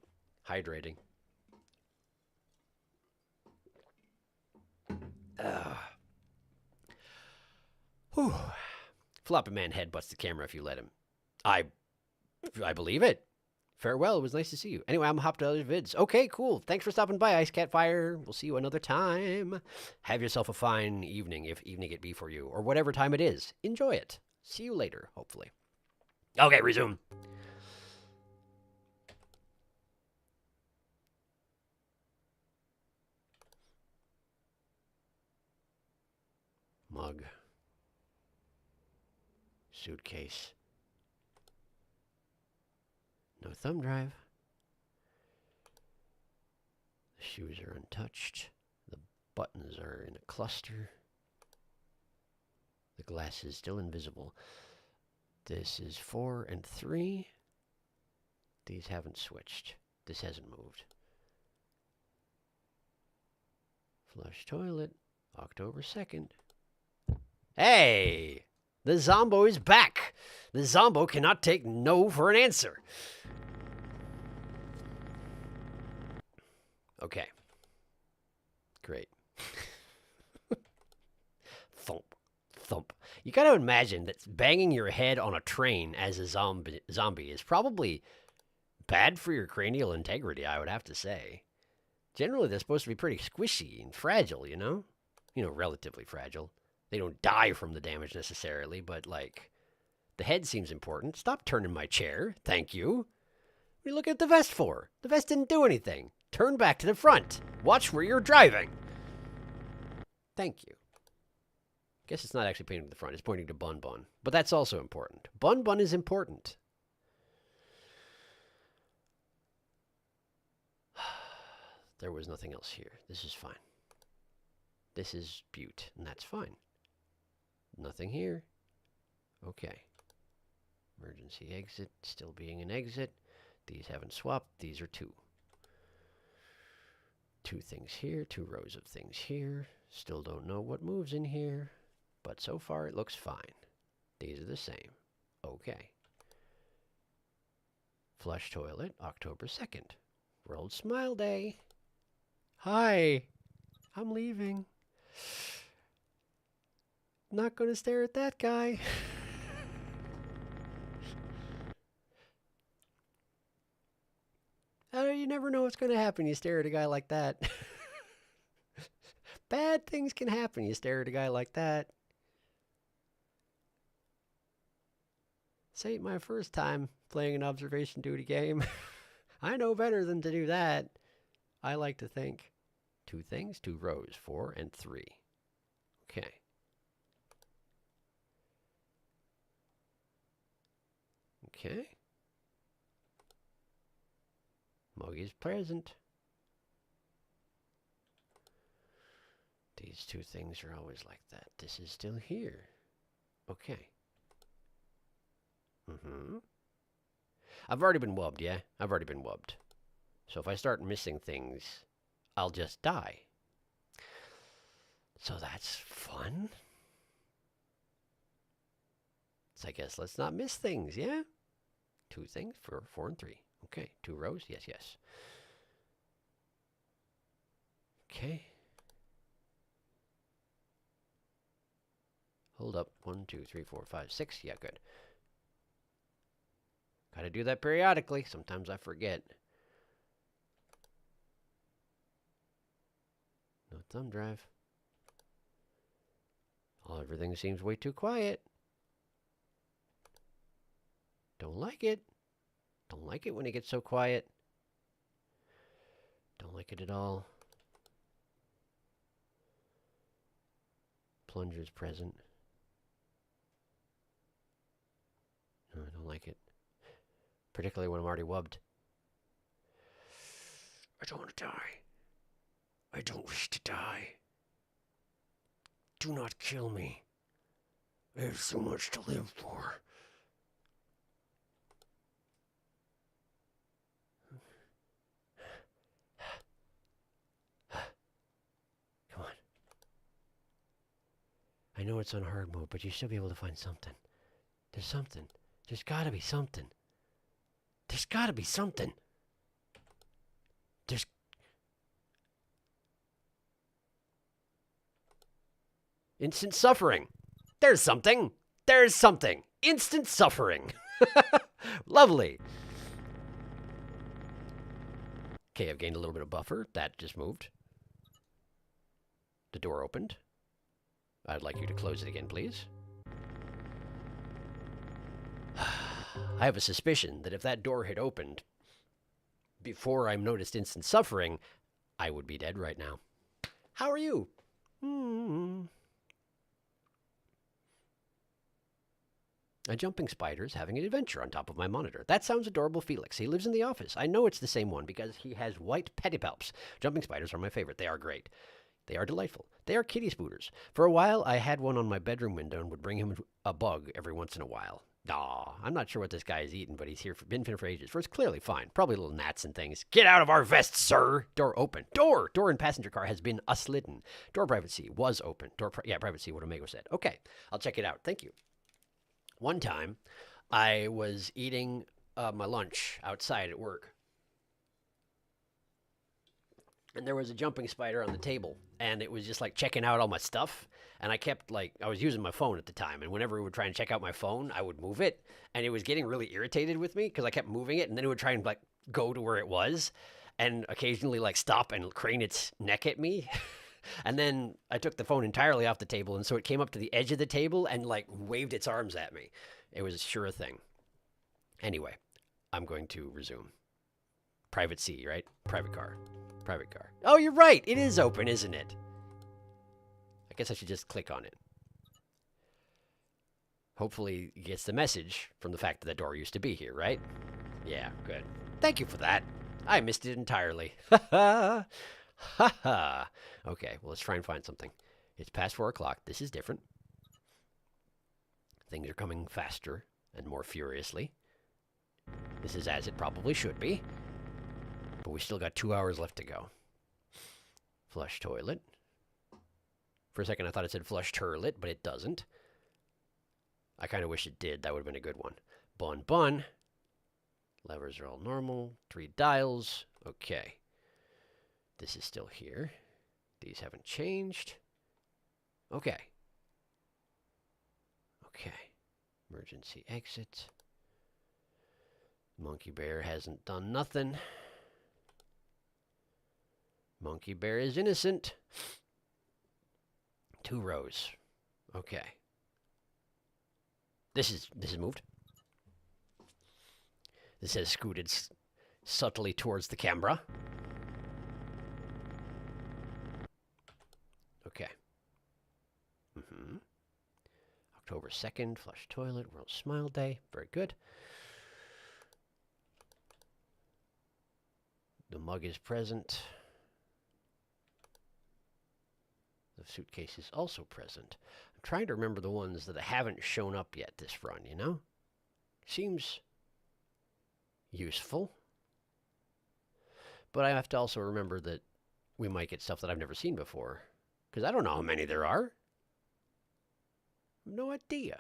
Hydrating. Whew. Floppy Man headbutts the camera if you let him. I believe it. Farewell. It was nice to see you. Anyway, I'm hopped to other vids. Okay, cool. Thanks for stopping by, Ice Cat Fire. We'll see you another time. Have yourself a fine evening, if evening it be for you, or whatever time it is. Enjoy it. See you later, hopefully. Okay, resume. Mug. Suitcase. No thumb drive. The shoes are untouched. The buttons are in a cluster. The glass is still invisible. This is 4 and 3. These haven't switched. This hasn't moved. Flush toilet. October 2nd. Hey! The Zombo is back! The Zombo cannot take no for an answer. Okay. Great. Thump. Thump. You gotta imagine that banging your head on a train as a zombie is probably bad for your cranial integrity, I would have to say. Generally, they're supposed to be pretty squishy and fragile, you know? You know, relatively fragile. They don't die from the damage necessarily, but, like, the head seems important. Stop turning my chair. Thank you. What are you looking at the vest for? The vest didn't do anything. Turn back to the front. Watch where you're driving. Thank you. Guess it's not actually pointing to the front. It's pointing to Bun Bun. But that's also important. Bun Bun is important. There was nothing else here. This is fine. This is Butte, and that's fine. Nothing here. Okay. Emergency exit, still being an exit. These haven't swapped. These are 2. 2 things here, 2 rows of things here. Still don't know what moves in here, but so far it looks fine. These are the same. Okay. Flush toilet, October 2nd. World Smile Day. Hi. I'm leaving. Not going to stare at that guy. You never know what's going to happen. You stare at a guy like that. Bad things can happen. You stare at a guy like that. This ain't my first time playing an observation duty game. I know better than to do that. I like to think. 2 things, 2 rows, 4 and 3. Okay. Okay. Mogi's present. These 2 things are always like that. This is still here. Okay. I've already been wubbed, yeah? I've already been wubbed. So if I start missing things, I'll just die. So that's fun. So I guess let's not miss things, yeah? 2 things, 4 and 3. Okay, 2 rows, yes, yes. Okay. Hold up, 1, 2, 3, 4, 5, 6, yeah, good. Gotta do that periodically, sometimes I forget. No thumb drive. Oh, everything seems way too quiet. Don't like it. Don't like it when it gets so quiet. Don't like it at all. Plunger's present. No, I don't like it. Particularly when I'm already wubbed. I don't want to die. I don't wish to die. Do not kill me. There's so much to live for. Come on. I know it's on hard mode, but you should be able to find something. There's something. There's gotta be something. There's gotta be something. There's... Instant suffering. There's something. There's something. Instant suffering. Lovely. Okay, I've gained a little bit of buffer. That just moved. The door opened. I'd like you to close it again, please. I have a suspicion that if that door had opened before I noticed instant suffering, I would be dead right now. How are you? A jumping spider's having an adventure on top of my monitor. That sounds adorable, Felix. He lives in the office. I know it's the same one because he has white pedipalps. Jumping spiders are my favorite. They are great. They are delightful. They are kitty spooters. For a while, I had one on my bedroom window and would bring him a bug every once in a while. I'm not sure what this guy is eating, but he's been here for ages. It's clearly fine. Probably little gnats and things. Get out of our vests, sir! Door open. Door in passenger car has been uslidden. Door privacy was open. Privacy, what Omega said. Okay, I'll check it out. Thank you. One time, I was eating my lunch outside at work. And there was a jumping spider on the table, and it was just like checking out all my stuff. And I kept I was using my phone at the time, and whenever it would try and check out my phone, I would move it. And it was getting really irritated with me because I kept moving it, and then it would try and go to where it was, and occasionally stop and crane its neck at me. And then I took the phone entirely off the table, and so it came up to the edge of the table and waved its arms at me. It was sure a thing. Anyway, I'm going to resume. Private C, right? Private car. Private car. Oh, you're right. It is open, isn't it? I guess I should just click on it. Hopefully it gets the message from the fact that the door used to be here, right? Yeah, good. Thank you for that. I missed it entirely. Ha ha. Ha ha. Okay, well, let's try and find something. It's past 4 o'clock. This is different. Things are coming faster and more furiously. This is as it probably should be. But we still got 2 hours left to go. Flush toilet. For a second, I thought it said flush turlet, but it doesn't. I kind of wish it did. That would have been a good one. Bun. Levers are all normal. 3 dials. Okay. This is still here. These haven't changed. Okay. Okay. Emergency exit. Monkey Bear hasn't done nothing. Monkey Bear is innocent. 2 rows. Okay. This is moved. This has scooted subtly towards the camera. Okay. October 2nd, flush toilet, World Smile Day. Very good. The mug is present. The suitcase is also present. I'm trying to remember the ones that haven't shown up yet this run, you know? Seems useful. But I have to also remember that we might get stuff that I've never seen before. Because I don't know how many there are. No idea.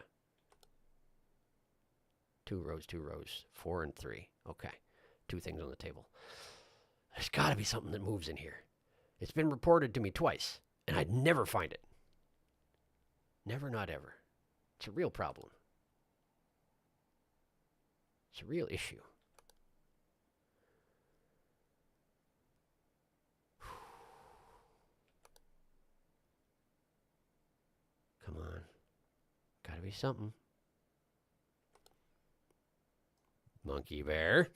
2 rows, 2 rows. 4 and 3. Okay. 2 things on the table. There's got to be something that moves in here. It's been reported to me twice, and I'd never find it. Never, not ever. It's a real problem. It's a real issue. Come on. Gotta be something. Monkey Bear.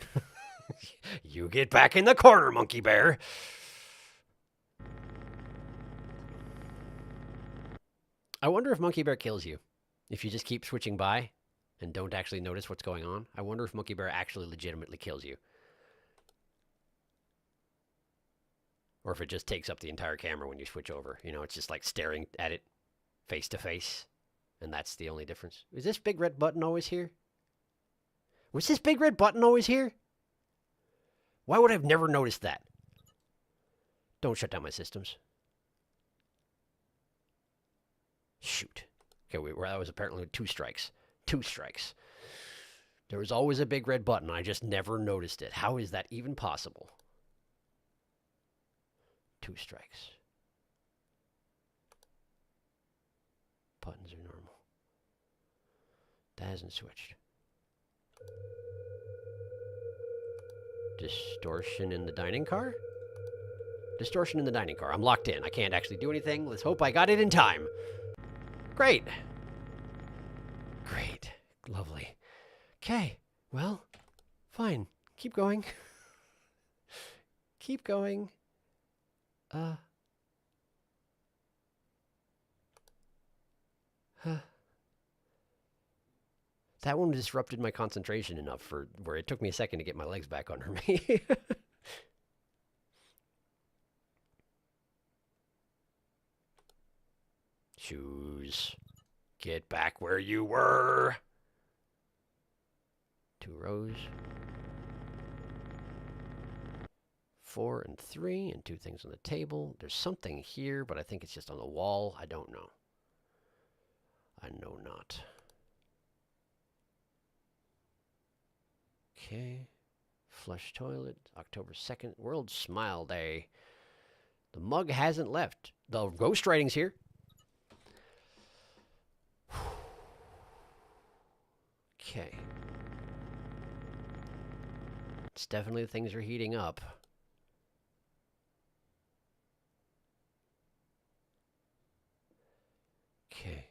You get back in the corner, Monkey Bear. I wonder if Monkey Bear kills you. If you just keep switching by and don't actually notice what's going on. I wonder if Monkey Bear actually legitimately kills you. Or if it just takes up the entire camera when you switch over. You know, it's just like staring at it face to face. And that's the only difference. Is this big red button always here? Was this big red button always here? Why would I have never noticed that? Don't shut down my systems. Shoot. Okay, that was apparently 2 strikes. 2 strikes. There was always a big red button. I just never noticed it. How is that even possible? 2 strikes. Buttons are normal. That hasn't switched. Distortion in the dining car? Distortion in the dining car. I'm locked in. I can't actually do anything. Let's hope I got it in time. Great. Great. Lovely. Okay. Well, fine. Keep going. Keep going. That one disrupted my concentration enough for where it took me a second to get my legs back under me. Shoes. Get back where you were. 2 rows. 4 and 3 and 2 things on the table. There's something here, but I think it's just on the wall. I don't know. I know not. Okay. Flush toilet. October 2nd. World Smile Day. The mug hasn't left. The ghost writing's here. Okay. It's definitely things are heating up. Okay.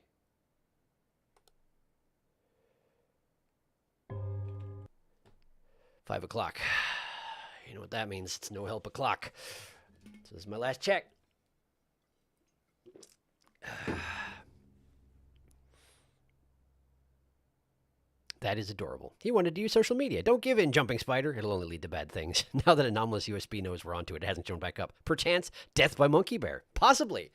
$5 o'clock. You know what that means? It's no help o'clock. So this is my last check. That is adorable. He wanted to use social media. Don't give in, Jumping Spider. It'll only lead to bad things. Now that Anomalous USB knows we're onto it, it hasn't shown back up. Perchance, death by Monkey Bear. Possibly.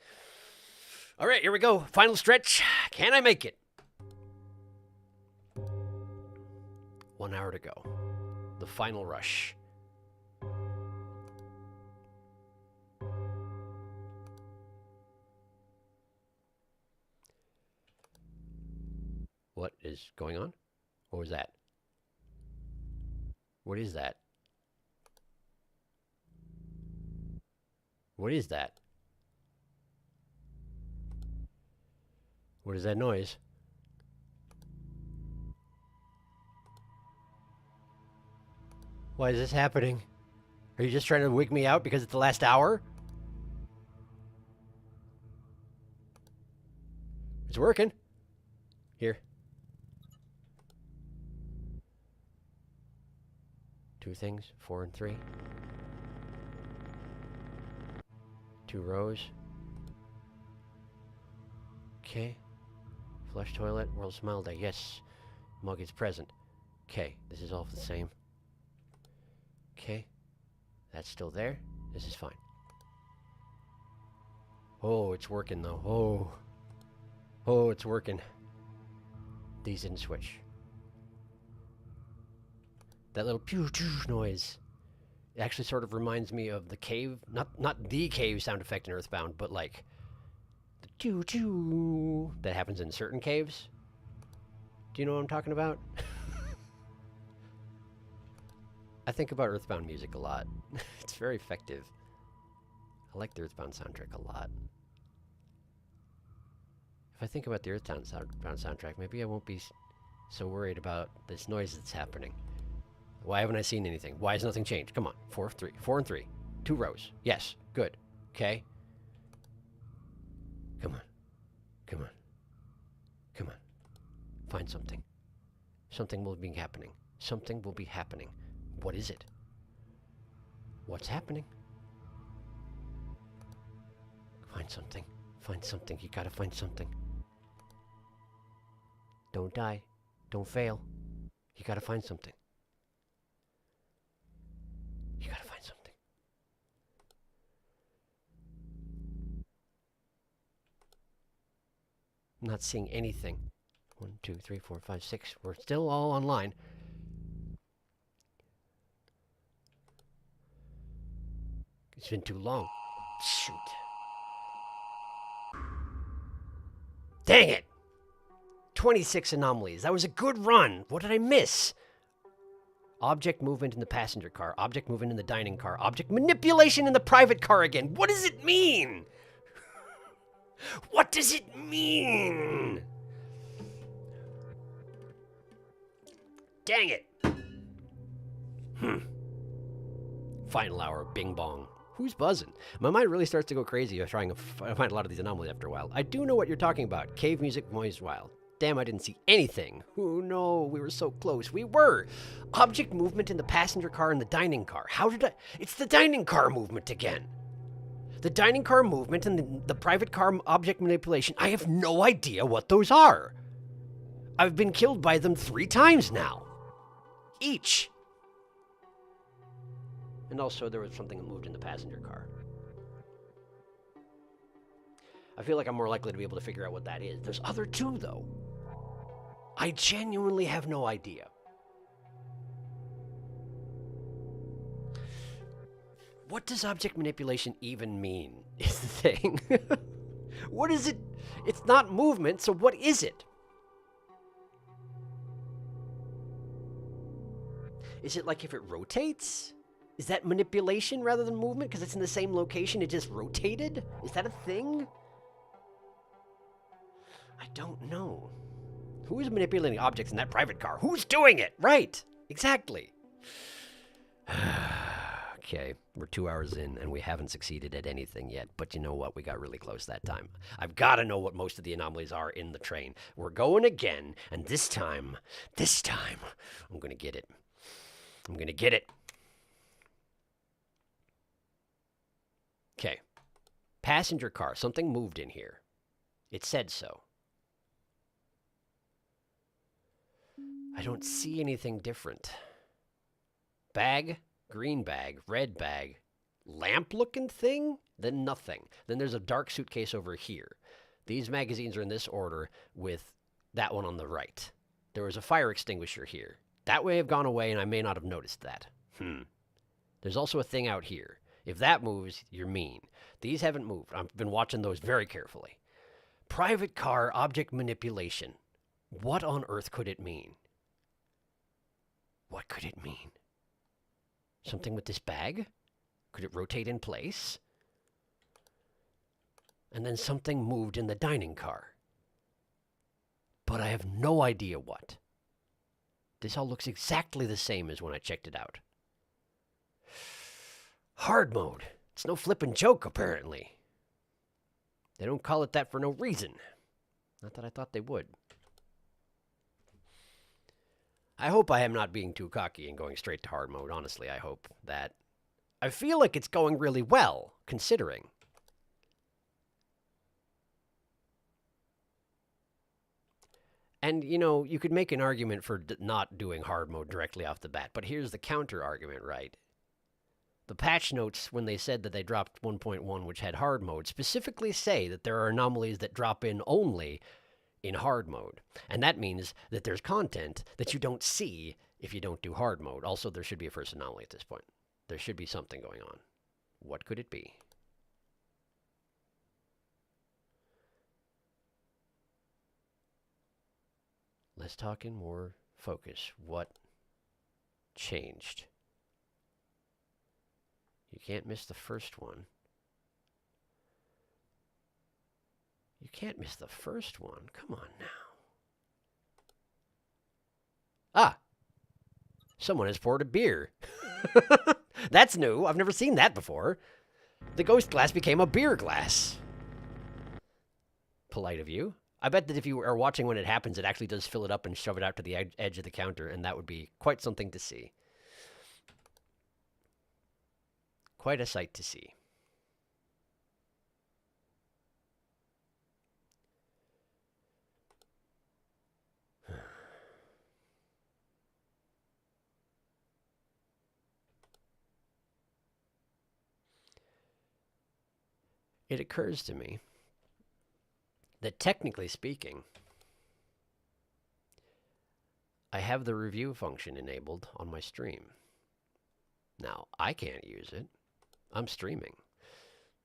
All right, here we go. Final stretch. Can I make it? 1 hour to go. The final rush. What is going on? What was that? What is that? What is that? What is that noise? Why is this happening? Are you just trying to wig me out because it's the last hour? It's working. Here. 2 things, 4 and 3. 2 rows. Okay. Flush toilet, world smile day. Yes. Mug is present. Okay, this is all the same. Okay. That's still there. This is fine. Oh, it's working though. Oh. Oh, it's working. These didn't switch. That little pew-pew noise. It actually sort of reminds me of the cave. Not the cave sound effect in Earthbound, but like the choo-choo that happens in certain caves. Do you know what I'm talking about? I think about Earthbound music a lot. It's very effective. I like the Earthbound soundtrack a lot. If I think about the Earthbound soundtrack, maybe I won't be so worried about this noise that's happening. Why haven't I seen anything? Why has nothing changed? Come on. 4 and 3. 2 rows. Yes. Good. Okay. Come on. Come on. Come on. Find something. Something will be happening. Something will be happening. What is it? What's happening? Find something. Find something. You gotta find something. Don't die. Don't fail. You gotta find something. You gotta find something. I'm not seeing anything. 1, 2, 3, 4, 5, 6. We're still all online. It's been too long. Shoot. Dang it! 26 anomalies. That was a good run. What did I miss? Object movement in the passenger car. Object movement in the dining car. Object manipulation in the private car again. What does it mean? What does it mean? Dang it. Final hour. Bing bong. Who's buzzing? My mind really starts to go crazy trying to find a lot of these anomalies after a while. I do know what you're talking about. Cave music, noise, wild. Damn, I didn't see anything. Oh no, we were so close. We were. Object movement in the passenger car and the dining car. How did I? It's the dining car movement again. The dining car movement and the private car object manipulation. I have no idea what those are. I've been killed by them 3 times now. Each. And also, there was something that moved in the passenger car. I feel like I'm more likely to be able to figure out what that is. There's other 2, though. I genuinely have no idea. What does object manipulation even mean, is the thing. What is it? It's not movement, so what is it? Is it like if it rotates? Is that manipulation rather than movement? Because it's in the same location, it just rotated? Is that a thing? I don't know. Who is manipulating objects in that private car? Who's doing it? Right. Exactly. Okay, we're 2 hours in and we haven't succeeded at anything yet. But you know what? We got really close that time. I've got to know what most of the anomalies are in the train. We're going again. And this time, I'm going to get it. I'm going to get it. Okay. Passenger car. Something moved in here. It said so. I don't see anything different. Bag, green bag, red bag, lamp-looking thing, then nothing. Then there's a dark suitcase over here. These magazines are in this order with that one on the right. There was a fire extinguisher here. That may have gone away and I may not have noticed that. There's also a thing out here. If that moves, you're mean. These haven't moved. I've been watching those very carefully. Private car object manipulation. What on earth could it mean? What could it mean? Something with this bag? Could it rotate in place? And then something moved in the dining car. But I have no idea what. This all looks exactly the same as when I checked it out. Hard mode. It's no flippin' joke, apparently. They don't call it that for no reason. Not that I thought they would. I hope I am not being too cocky and going straight to hard mode. Honestly, I hope that. I feel like it's going really well, considering. And, you know, you could make an argument for not doing hard mode directly off the bat, but here's the counter argument, right? The patch notes, when they said that they dropped 1.1, which had hard mode, specifically say that there are anomalies that drop in only in hard mode. And that means that there's content that you don't see if you don't do hard mode. Also, there should be a first anomaly at this point. There should be something going on. What could it be? Let's talk in more focus. What changed? You can't miss the first one. You can't miss the first one. Come on now. Ah! Someone has poured a beer. That's new. I've never seen that before. The ghost glass became a beer glass. Polite of you. I bet that if you are watching when it happens, it actually does fill it up and shove it out to the edge of the counter, and that would be quite something to see. Quite a sight to see. It occurs to me that technically speaking, I have the review function enabled on my stream. Now, I can't use it. I'm streaming.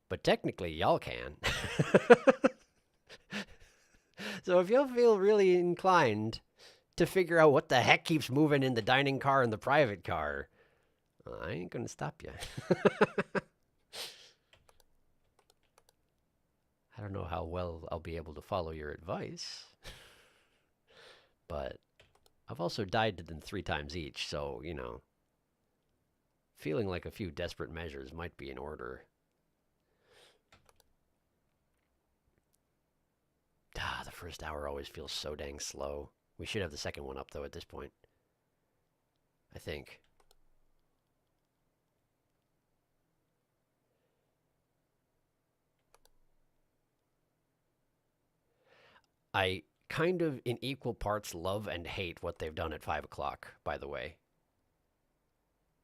But technically, y'all can. So if you'll feel really inclined to figure out what the heck keeps moving in the dining car and the private car, I ain't gonna stop you. I don't know how well I'll be able to follow your advice. But I've also died to them 3 times each, so, you know, feeling like a few desperate measures might be in order. Ah, the first hour always feels so dang slow. We should have the second one up, though, at this point. I think. I kind of, in equal parts, love and hate what they've done at 5 o'clock, by the way.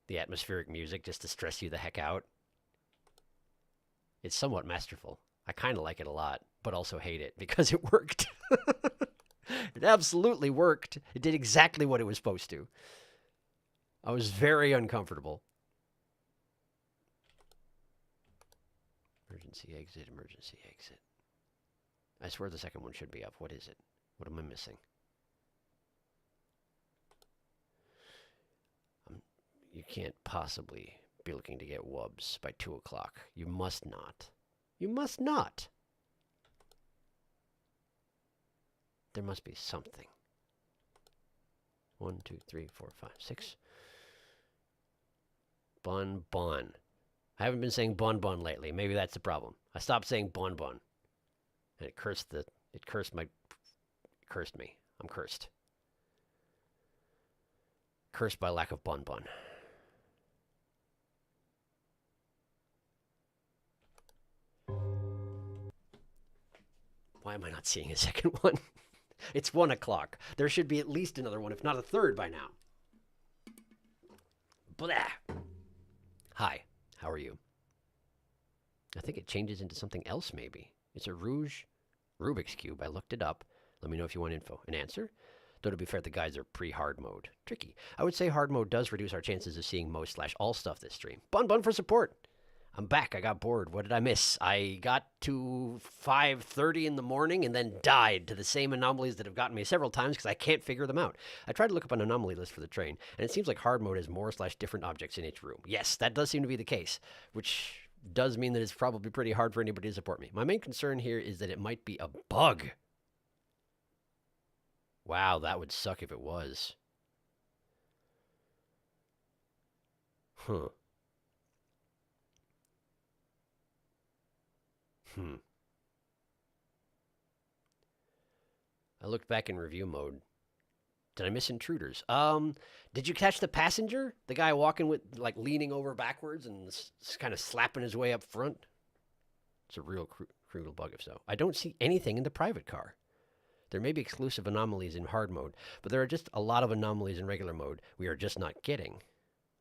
The atmospheric music just to stress you the heck out. It's somewhat masterful. I kind of like it a lot, but also hate it because it worked. It absolutely worked. It did exactly what it was supposed to. I was very uncomfortable. Emergency exit, emergency exit. I swear the second one should be up. What is it? What am I missing? You can't possibly be looking to get wubs by 2 o'clock. You must not. You must not. There must be something. 1, 2, 3, 4, 5, 6. Bon bon. I haven't been saying bon bon lately. Maybe that's the problem. I stopped saying bon bon. And it cursed me. I'm cursed. Cursed by lack of bon bon. Why am I not seeing a second one? It's 1 o'clock. There should be at least another one, if not a third by now. Blah. Hi, how are you? I think it changes into something else, maybe. It's a Rubik's Cube. I looked it up. Let me know if you want info. An answer? Though to be fair, the guides are pre-hard mode. Tricky. I would say hard mode does reduce our chances of seeing most/all stuff this stream. Bun Bun for support. I'm back. I got bored. What did I miss? I got to 5:30 in the morning and then died to the same anomalies that have gotten me several times because I can't figure them out. I tried to look up an anomaly list for the train, and it seems like hard mode has more/different objects in each room. Yes, that does seem to be the case, which does mean that it's probably pretty hard for anybody to support me. My main concern here is that it might be a bug. Wow, that would suck if it was. Huh. Hmm. I looked back in review mode. Did I miss intruders? Did you catch the passenger? The guy walking with, like, leaning over backwards and kind of slapping his way up front? It's a real crucial bug if so. I don't see anything in the private car. There may be exclusive anomalies in hard mode, but there are just a lot of anomalies in regular mode we are just not getting.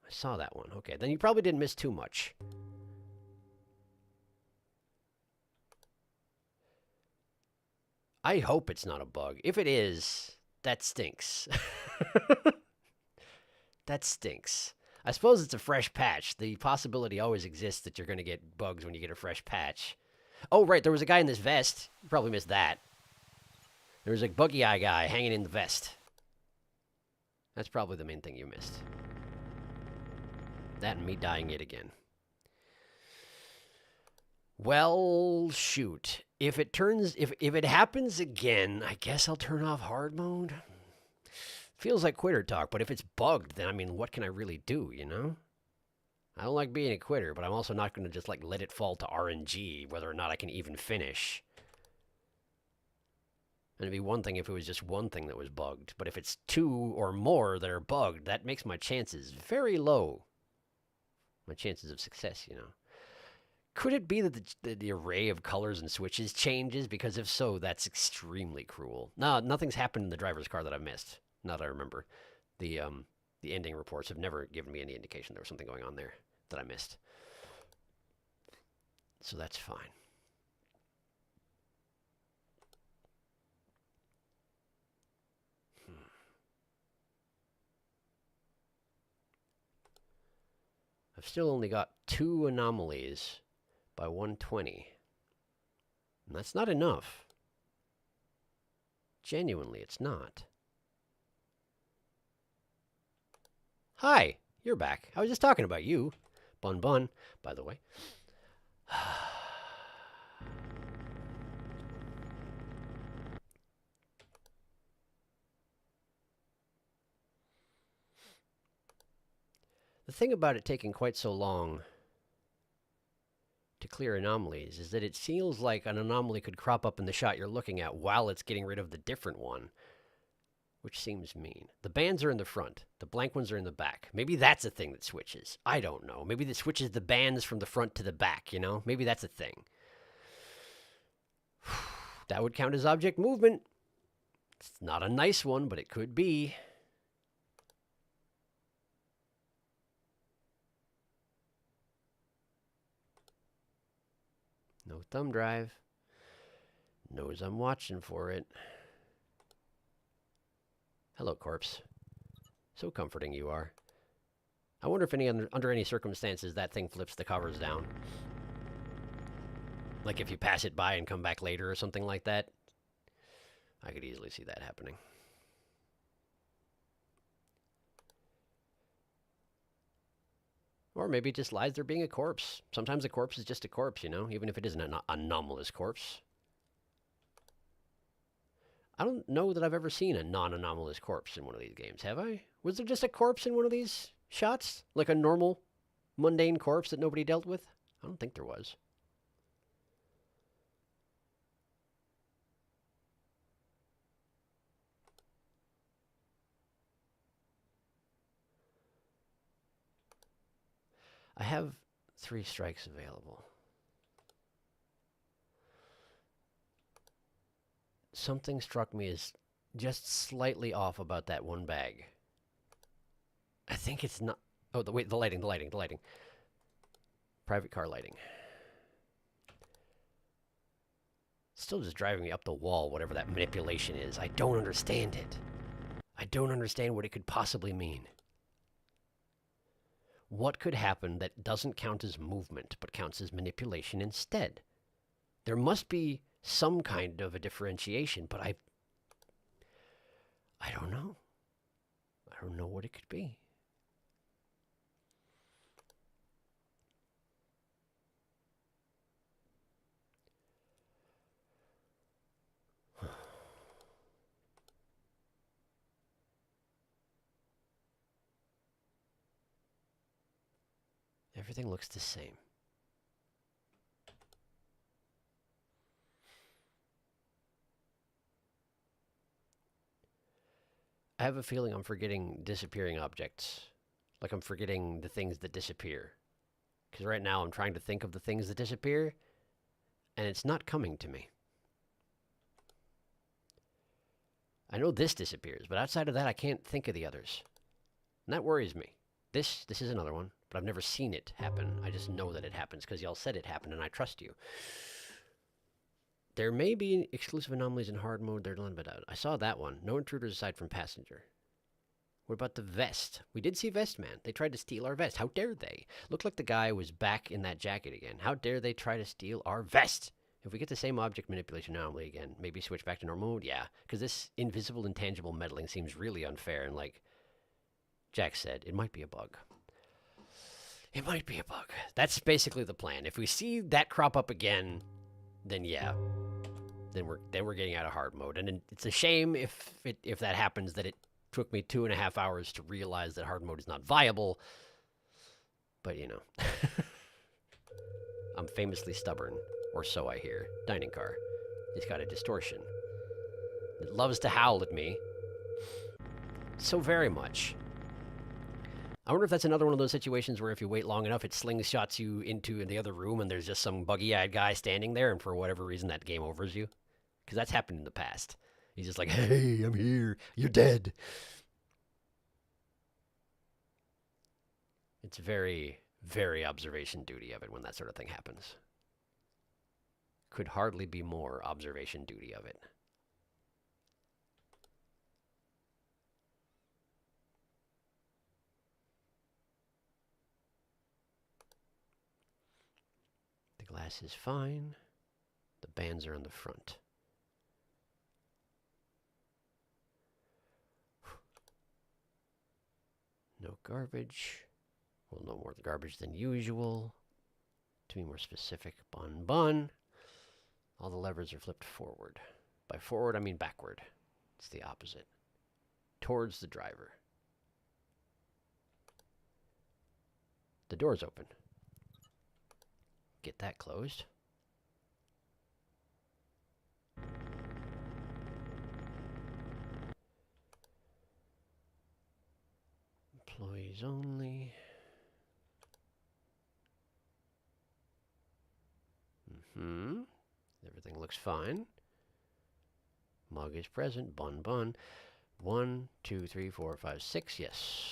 I saw that one. Okay, then you probably didn't miss too much. I hope it's not a bug. If it is, that stinks. That stinks. I suppose it's a fresh patch. The possibility always exists that you're going to get bugs when you get a fresh patch. Oh, right, there was a guy in this vest. You probably missed that. There was a buggy eye guy hanging in the vest. That's probably the main thing you missed. That and me dying yet again. Well, shoot. If it happens again, I guess I'll turn off hard mode. Feels like quitter talk, but if it's bugged, then I mean, what can I really do, you know? I don't like being a quitter, but I'm also not going to just like let it fall to RNG, whether or not I can even finish. And it'd be one thing if it was just one thing that was bugged, but if it's two or more that are bugged, that makes my chances very low. My chances of success, you know. Could it be that the array of colors and switches changes? Because if so, that's extremely cruel. No, nothing's happened in the driver's car that I've missed. Not that I remember. The ending reports have never given me any indication there was something going on there that I missed. So that's fine. I've still only got 2 anomalies by 120. And that's not enough. Genuinely, it's not. Hi, you're back. I was just talking about you. Bun Bun, by the way. The thing about it taking quite so long to clear anomalies is that it feels like an anomaly could crop up in the shot you're looking at while it's getting rid of the different one, which seems mean. The bands are in the front. The blank ones are in the back. Maybe that's a thing that switches. I don't know. Maybe that switches the bands from the front to the back, you know? Maybe that's a thing. That would count as object movement. It's not a nice one, but it could be. No thumb drive. Knows I'm watching for it. Hello, corpse. So comforting you are. I wonder if under any circumstances that thing flips the covers down. Like if you pass it by and come back later or something like that. I could easily see that happening. Or maybe it just lies there being a corpse. Sometimes a corpse is just a corpse, you know, even if it isn't an anomalous corpse. I don't know that I've ever seen a non-anomalous corpse in one of these games, have I? Was there just a corpse in one of these shots? Like a normal, mundane corpse that nobody dealt with? I don't think there was. I have 3 strikes available. Something struck me as just slightly off about that one bag. I think it's not... Oh, the lighting. Private car lighting. Still just driving me up the wall, whatever that manipulation is. I don't understand it. I don't understand what it could possibly mean. What could happen that doesn't count as movement, but counts as manipulation instead? There must be some kind of a differentiation, but I don't know. I don't know what it could be. Everything looks the same. have a feeling I'm forgetting disappearing objects. Like I'm forgetting the things that disappear. Because right now I'm trying to think of the things that disappear, and it's not coming to me. I know this disappears, but outside of that, I can't think of the others. And that worries me. This is another one, but I've never seen it happen. I just know that it happens because y'all said it happened, and I trust you. There may be exclusive anomalies in hard mode. They're but I saw that one. No intruders aside from passenger. What about the vest? We did see Vest Man. They tried to steal our vest. How dare they? Looked like the guy was back in that jacket again. How dare they try to steal our vest? If we get the same object manipulation anomaly again, maybe switch back to normal mode? Yeah, because this invisible, intangible meddling seems really unfair. And like Jack said, it might be a bug. It might be a bug. That's basically the plan. If we see that crop up again, then yeah. Then we're getting out of hard mode. And it's a shame if that happens that it took me 2.5 hours to realize that hard mode is not viable. But, you know. I'm famously stubborn. Or so I hear. Dining car. It's got a distortion. It loves to howl at me. So very much. I wonder if that's another one of those situations where if you wait long enough, it slingshots you into the other room and there's just some buggy-eyed guy standing there, and for whatever reason that game overs you. Because that's happened in the past. He's just like, hey, I'm here. You're dead. It's very, very observation duty of it when that sort of thing happens. Could hardly be more observation duty of it. The glass is fine. The bands are in the front. No garbage. Well, no more garbage than usual. To be more specific, bun. All the levers are flipped forward. By forward, I mean backward. It's the opposite. Towards the driver. The door's open. Get that closed. Employees only. Everything looks fine. Mug is present. Bun. 1, 2, 3, 4, 5, 6. Yes.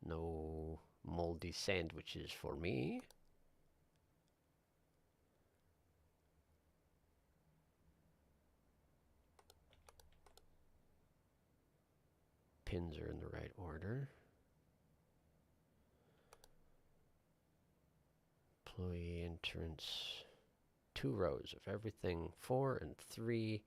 No moldy sandwiches for me. Pins are in the right order. Employee entrance. 2 rows of everything. 4 and 3.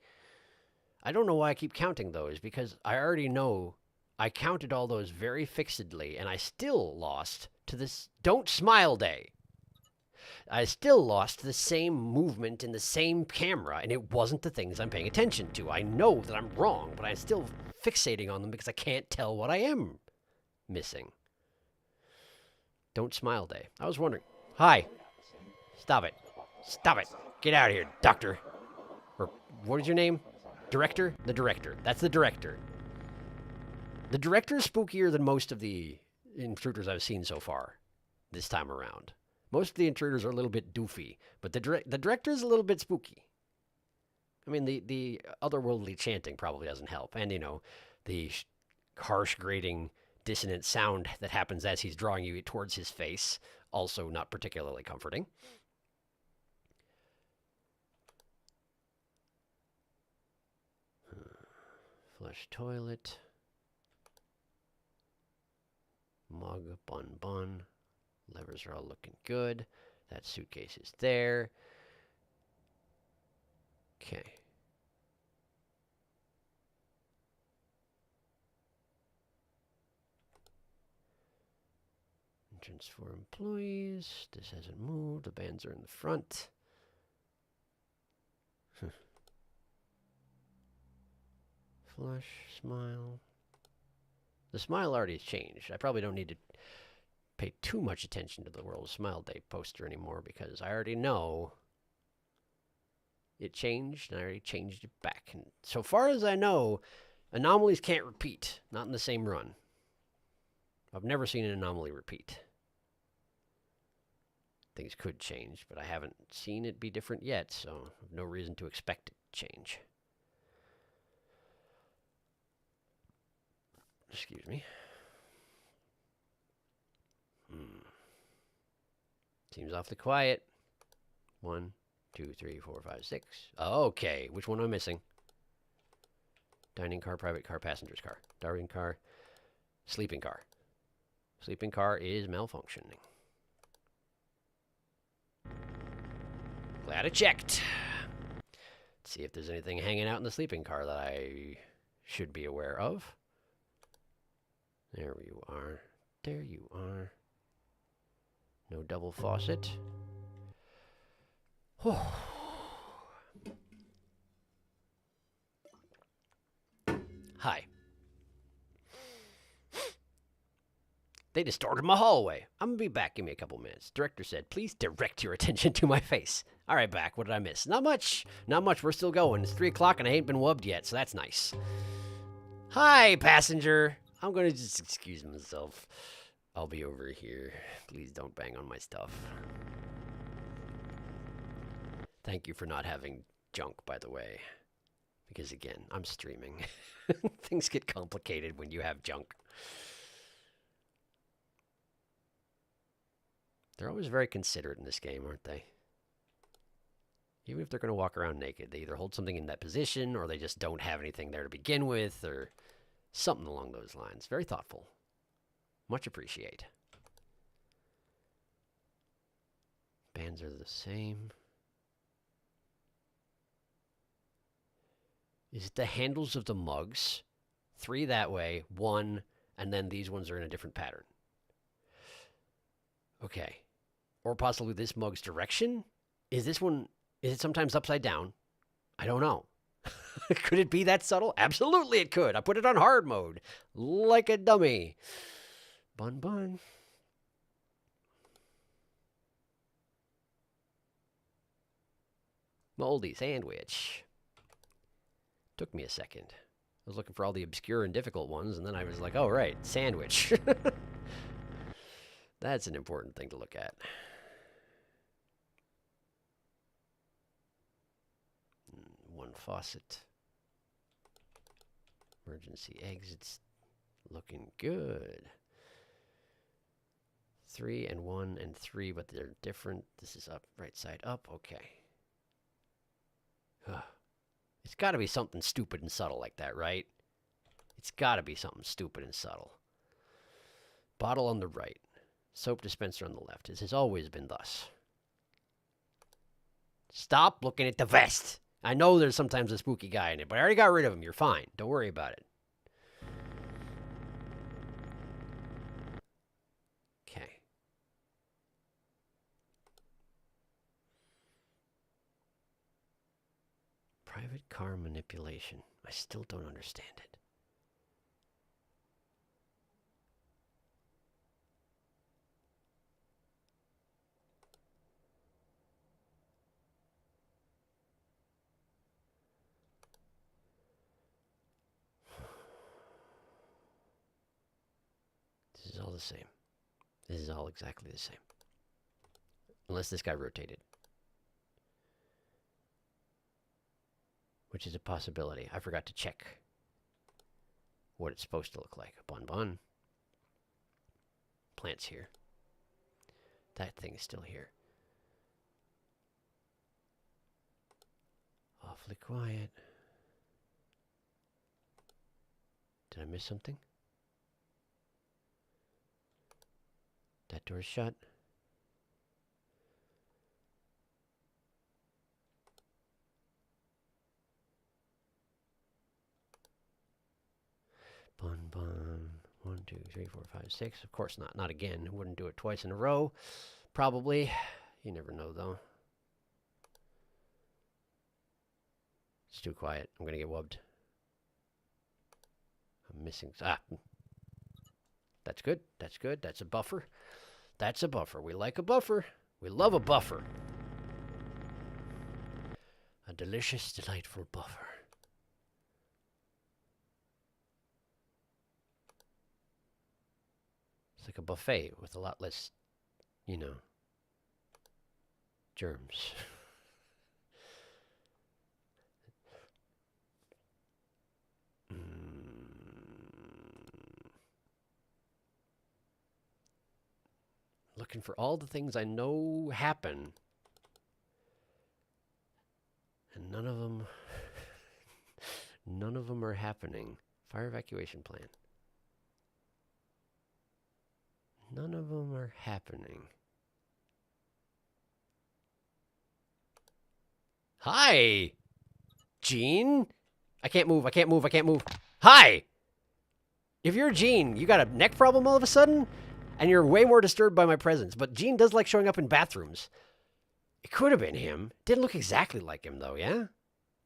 I don't know why I keep counting those, because I already know I counted all those very fixedly, and I still lost to this Don't Smile Day. I still lost to the same movement in the same camera, and it wasn't the things I'm paying attention to. I know that I'm wrong, but I'm still fixating on them because I can't tell what I am missing. Don't Smile Day. I was wondering. Hi. Stop it. Stop it. Get out of here, doctor. Or what is your name? Director? The director. That's the director. The director is spookier than most of the intruders I've seen so far this time around. Most of the intruders are a little bit doofy, but the director is a little bit spooky. I mean, the otherworldly chanting probably doesn't help. And, you know, the harsh, grating, dissonant sound that happens as he's drawing you towards his face, also not particularly comforting. Flush toilet. Mug, bun. Levers are all looking good. That suitcase is there. Okay. Entrance for employees. This hasn't moved. The bands are in the front. Flush, smile. The smile already has changed. I probably don't need to pay too much attention to the World Smile Day poster anymore because I already know it changed, and I already changed it back. And so far as I know, anomalies can't repeat, not in the same run. I've never seen an anomaly repeat. Things could change, but I haven't seen it be different yet, so I have no reason to expect it to change. Excuse me. Seems awfully quiet. 1, 2, 3, 4, 5, 6. Okay, which one am I missing? Dining car, private car, passenger's car. Dining car, sleeping car. Sleeping car is malfunctioning. Glad I checked. Let's see if there's anything hanging out in the sleeping car that I should be aware of. There you are. There you are. No double faucet. Hi. They distorted my hallway. I'm gonna be back. Give me a couple minutes. Director said, please direct your attention to my face. All right, back. What did I miss? Not much. Not much. We're still going. It's 3 o'clock and I ain't been wubbed yet, so that's nice. Hi, passenger. I'm gonna just excuse myself. I'll be over here. Please don't bang on my stuff. Thank you for not having junk, by the way. Because again, I'm streaming. Things get complicated when you have junk. They're always very considerate in this game, aren't they? Even if they're going to walk around naked, they either hold something in that position, or they just don't have anything there to begin with, or something along those lines. Very thoughtful. Much appreciate. Bands are the same. Is it the handles of the mugs? 3 that way, 1, and then these ones are in a different pattern. Okay. Or possibly this mug's direction? Is this one, is it sometimes upside down? I don't know. Could it be that subtle? Absolutely it could. I put it on hard mode. Like a dummy. Bun bun. Moldy sandwich. Took me a second. I was looking for all the obscure and difficult ones, and then I was like, oh, right, sandwich. That's an important thing to look at. One faucet. Emergency exits. Looking good. 3 and 1 and 3, but they're different. This is up, right side up. Okay. It's got to be something stupid and subtle like that, right? It's got to be something stupid and subtle. Bottle on the right. Soap dispenser on the left. This has always been thus. Stop looking at the vest. I know there's sometimes a spooky guy in it, but I already got rid of him. You're fine. Don't worry about it. Okay. Private car manipulation. I still don't understand it. This is all the same. This is all exactly the same. Unless this guy rotated. Which is a possibility. I forgot to check what it's supposed to look like. Bun bun. Plant's here. That thing is still here. Awfully quiet. Did I miss something? That door's shut. Bun bun. 1, 2, 3, 4, 5, 6. Of course not. Not again. Wouldn't do it twice in a row. Probably. You never know, though. It's too quiet. I'm gonna get wubbed. I'm missing. Ah. That's good. That's good. That's a buffer. That's a buffer. We like a buffer. We love a buffer. delicious, delightful buffer. It's like a buffet with a lot less, you know, germs. Looking for all the things I know happen. And none of them are happening. Fire evacuation plan. None of them are happening. Hi! Gene? I can't move. Hi! If you're Gene, you got a neck problem all of a sudden? And you're way more disturbed by my presence. But Gene does like showing up in bathrooms. It could have been him. Didn't look exactly like him, though, yeah?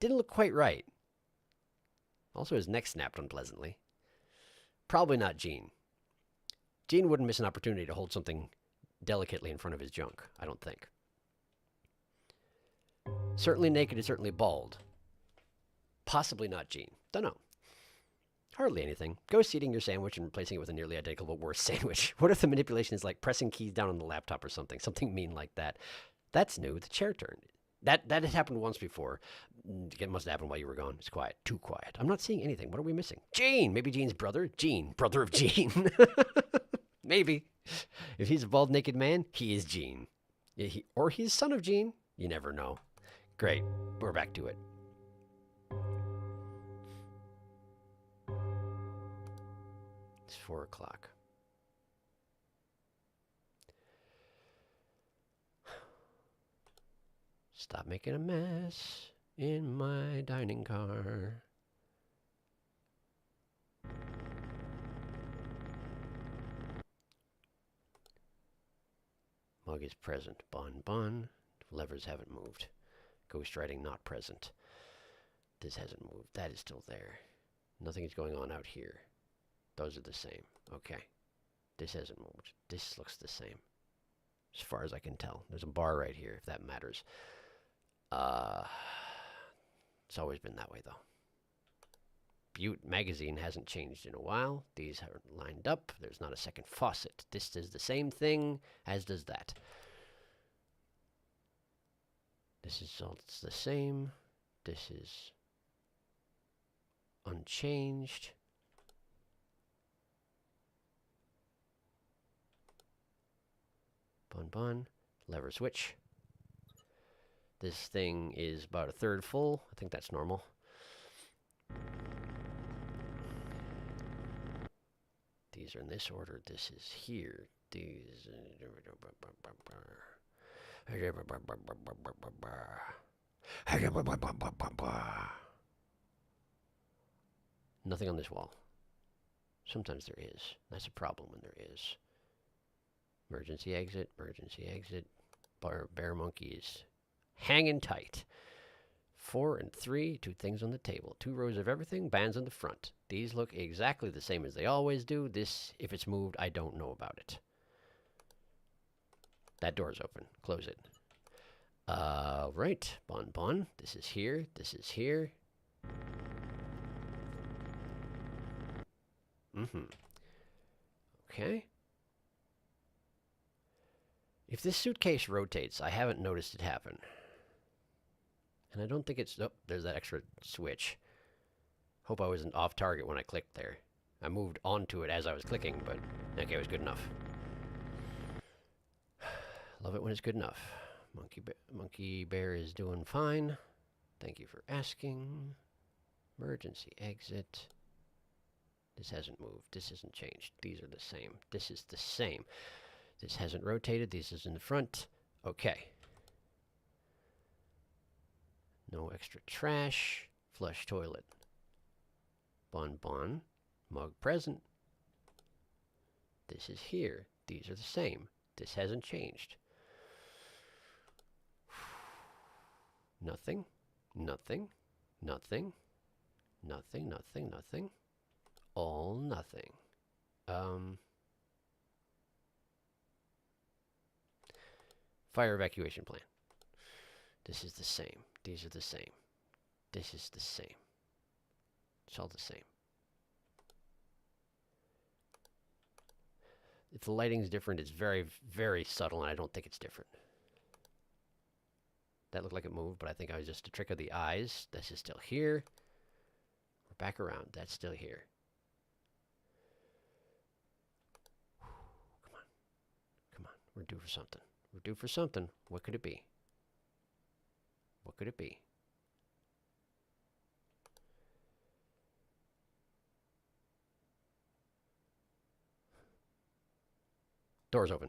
Didn't look quite right. Also, his neck snapped unpleasantly. Probably not Gene. Gene wouldn't miss an opportunity to hold something delicately in front of his junk, I don't think. Certainly naked and certainly bald. Possibly not Gene. Don't know. Hardly anything. Ghost eating your sandwich and replacing it with a nearly identical but worse sandwich. What if the manipulation is like pressing keys down on the laptop or something? Something mean like that. That's new. The chair turned. That had happened once before. It must have happened while you were gone. It's quiet. Too quiet. I'm not seeing anything. What are we missing? Gene! Maybe Gene's brother? Gene. Brother of Gene. Maybe. If he's a bald naked man, he is Gene. Or he's son of Gene. You never know. Great. We're back to it. It's 4 o'clock. Stop making a mess in my dining car. Mug is present. Bun. Levers haven't moved. Ghostwriting not present. This hasn't moved. That is still there. Nothing is going on out here. Those are the same. Okay. This hasn't moved. This looks the same. As far as I can tell. There's a bar right here, if that matters. It's always been that way, though. Butte magazine hasn't changed in a while. These are lined up. There's not a second faucet. This does the same thing, as does that. This is all the same. This is unchanged. Bun. Lever switch. This thing is about a third full. I think that's normal. These are in this order. This is here. These. Nothing on this wall. Sometimes there is. That's a problem when there is. Emergency exit. Bear monkey is hanging tight. 4 and 3, 2 things on the table. 2 rows of everything, bands on the front. These look exactly the same as they always do. This, if it's moved, I don't know about it. That door's open. Close it. Right. Bun. This is here. Okay. If this suitcase rotates, I haven't noticed it happen. And I don't think it's... Oh, there's that extra switch. Hope I wasn't off target when I clicked there. I moved onto it as I was clicking, but... Okay, it was good enough. Love it when it's good enough. Monkey Bear is doing fine. Thank you for asking. Emergency exit. This hasn't moved. This hasn't changed. These are the same. This is the same. This hasn't rotated. This is in the front. Okay. No extra trash. Flush toilet. Bun. Mug present. This is here. These are the same. This hasn't changed. Nothing. All nothing. Fire evacuation plan. This is the same. These are the same. This is the same. It's all the same. If the lighting's different, it's very, very subtle, and I don't think it's different. That looked like it moved, but I think I was just a trick of the eyes. This is still here. We're back around. That's still here. Come on. Come on. We're due for something. We're due for something. What could it be? What could it be? Door's open.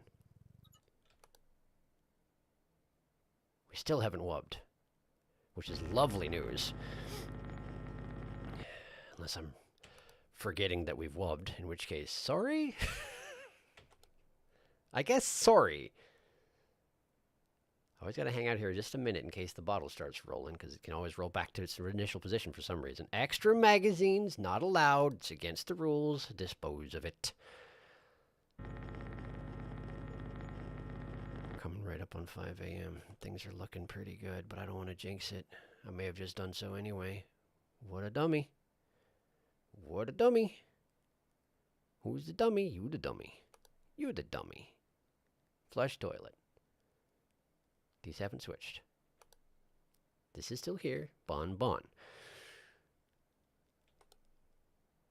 We still haven't wubbed, which is lovely news. Unless I'm forgetting that we've wubbed, in which case, sorry? I guess sorry. Always got to hang out here just a minute in case the bottle starts rolling, because it can always roll back to its initial position for some reason. Extra magazines, not allowed. It's against the rules. Dispose of it. Coming right up on 5 a.m. Things are looking pretty good, but I don't want to jinx it. I may have just done so anyway. What a dummy. What a dummy. Who's the dummy? You the dummy. You the dummy. Flush toilet. These haven't switched. This is still here. Bon bon.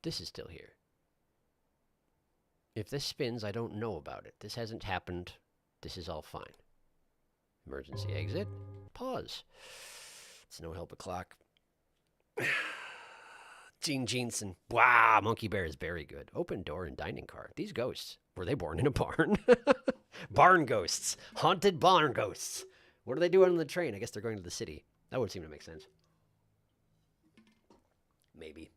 This is still here. If this spins, I don't know about it. This hasn't happened. This is all fine. Emergency exit. Pause. It's no help but clock. Gene Jensen. Wow, Monkey Bear is very good. Open door and dining car. These ghosts. Were they born in a barn? Barn ghosts. Haunted barn ghosts. What are they doing on the train? I guess they're going to the city. That would seem to make sense. Maybe.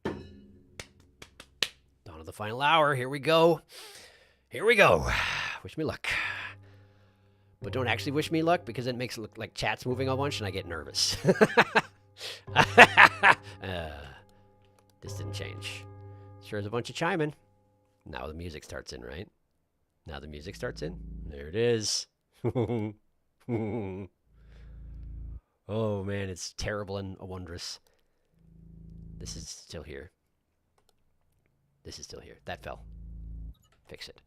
Dawn of the final hour. Here we go. Here we go. Wish me luck. But don't actually wish me luck, because it makes it look like chat's moving a bunch and I get nervous. This didn't change. Sure is a bunch of chiming. Now the music starts in, right? Now the music starts in. There it is. Oh man, it's terrible and wondrous. This is still here. This is still here. That fell. Fix it.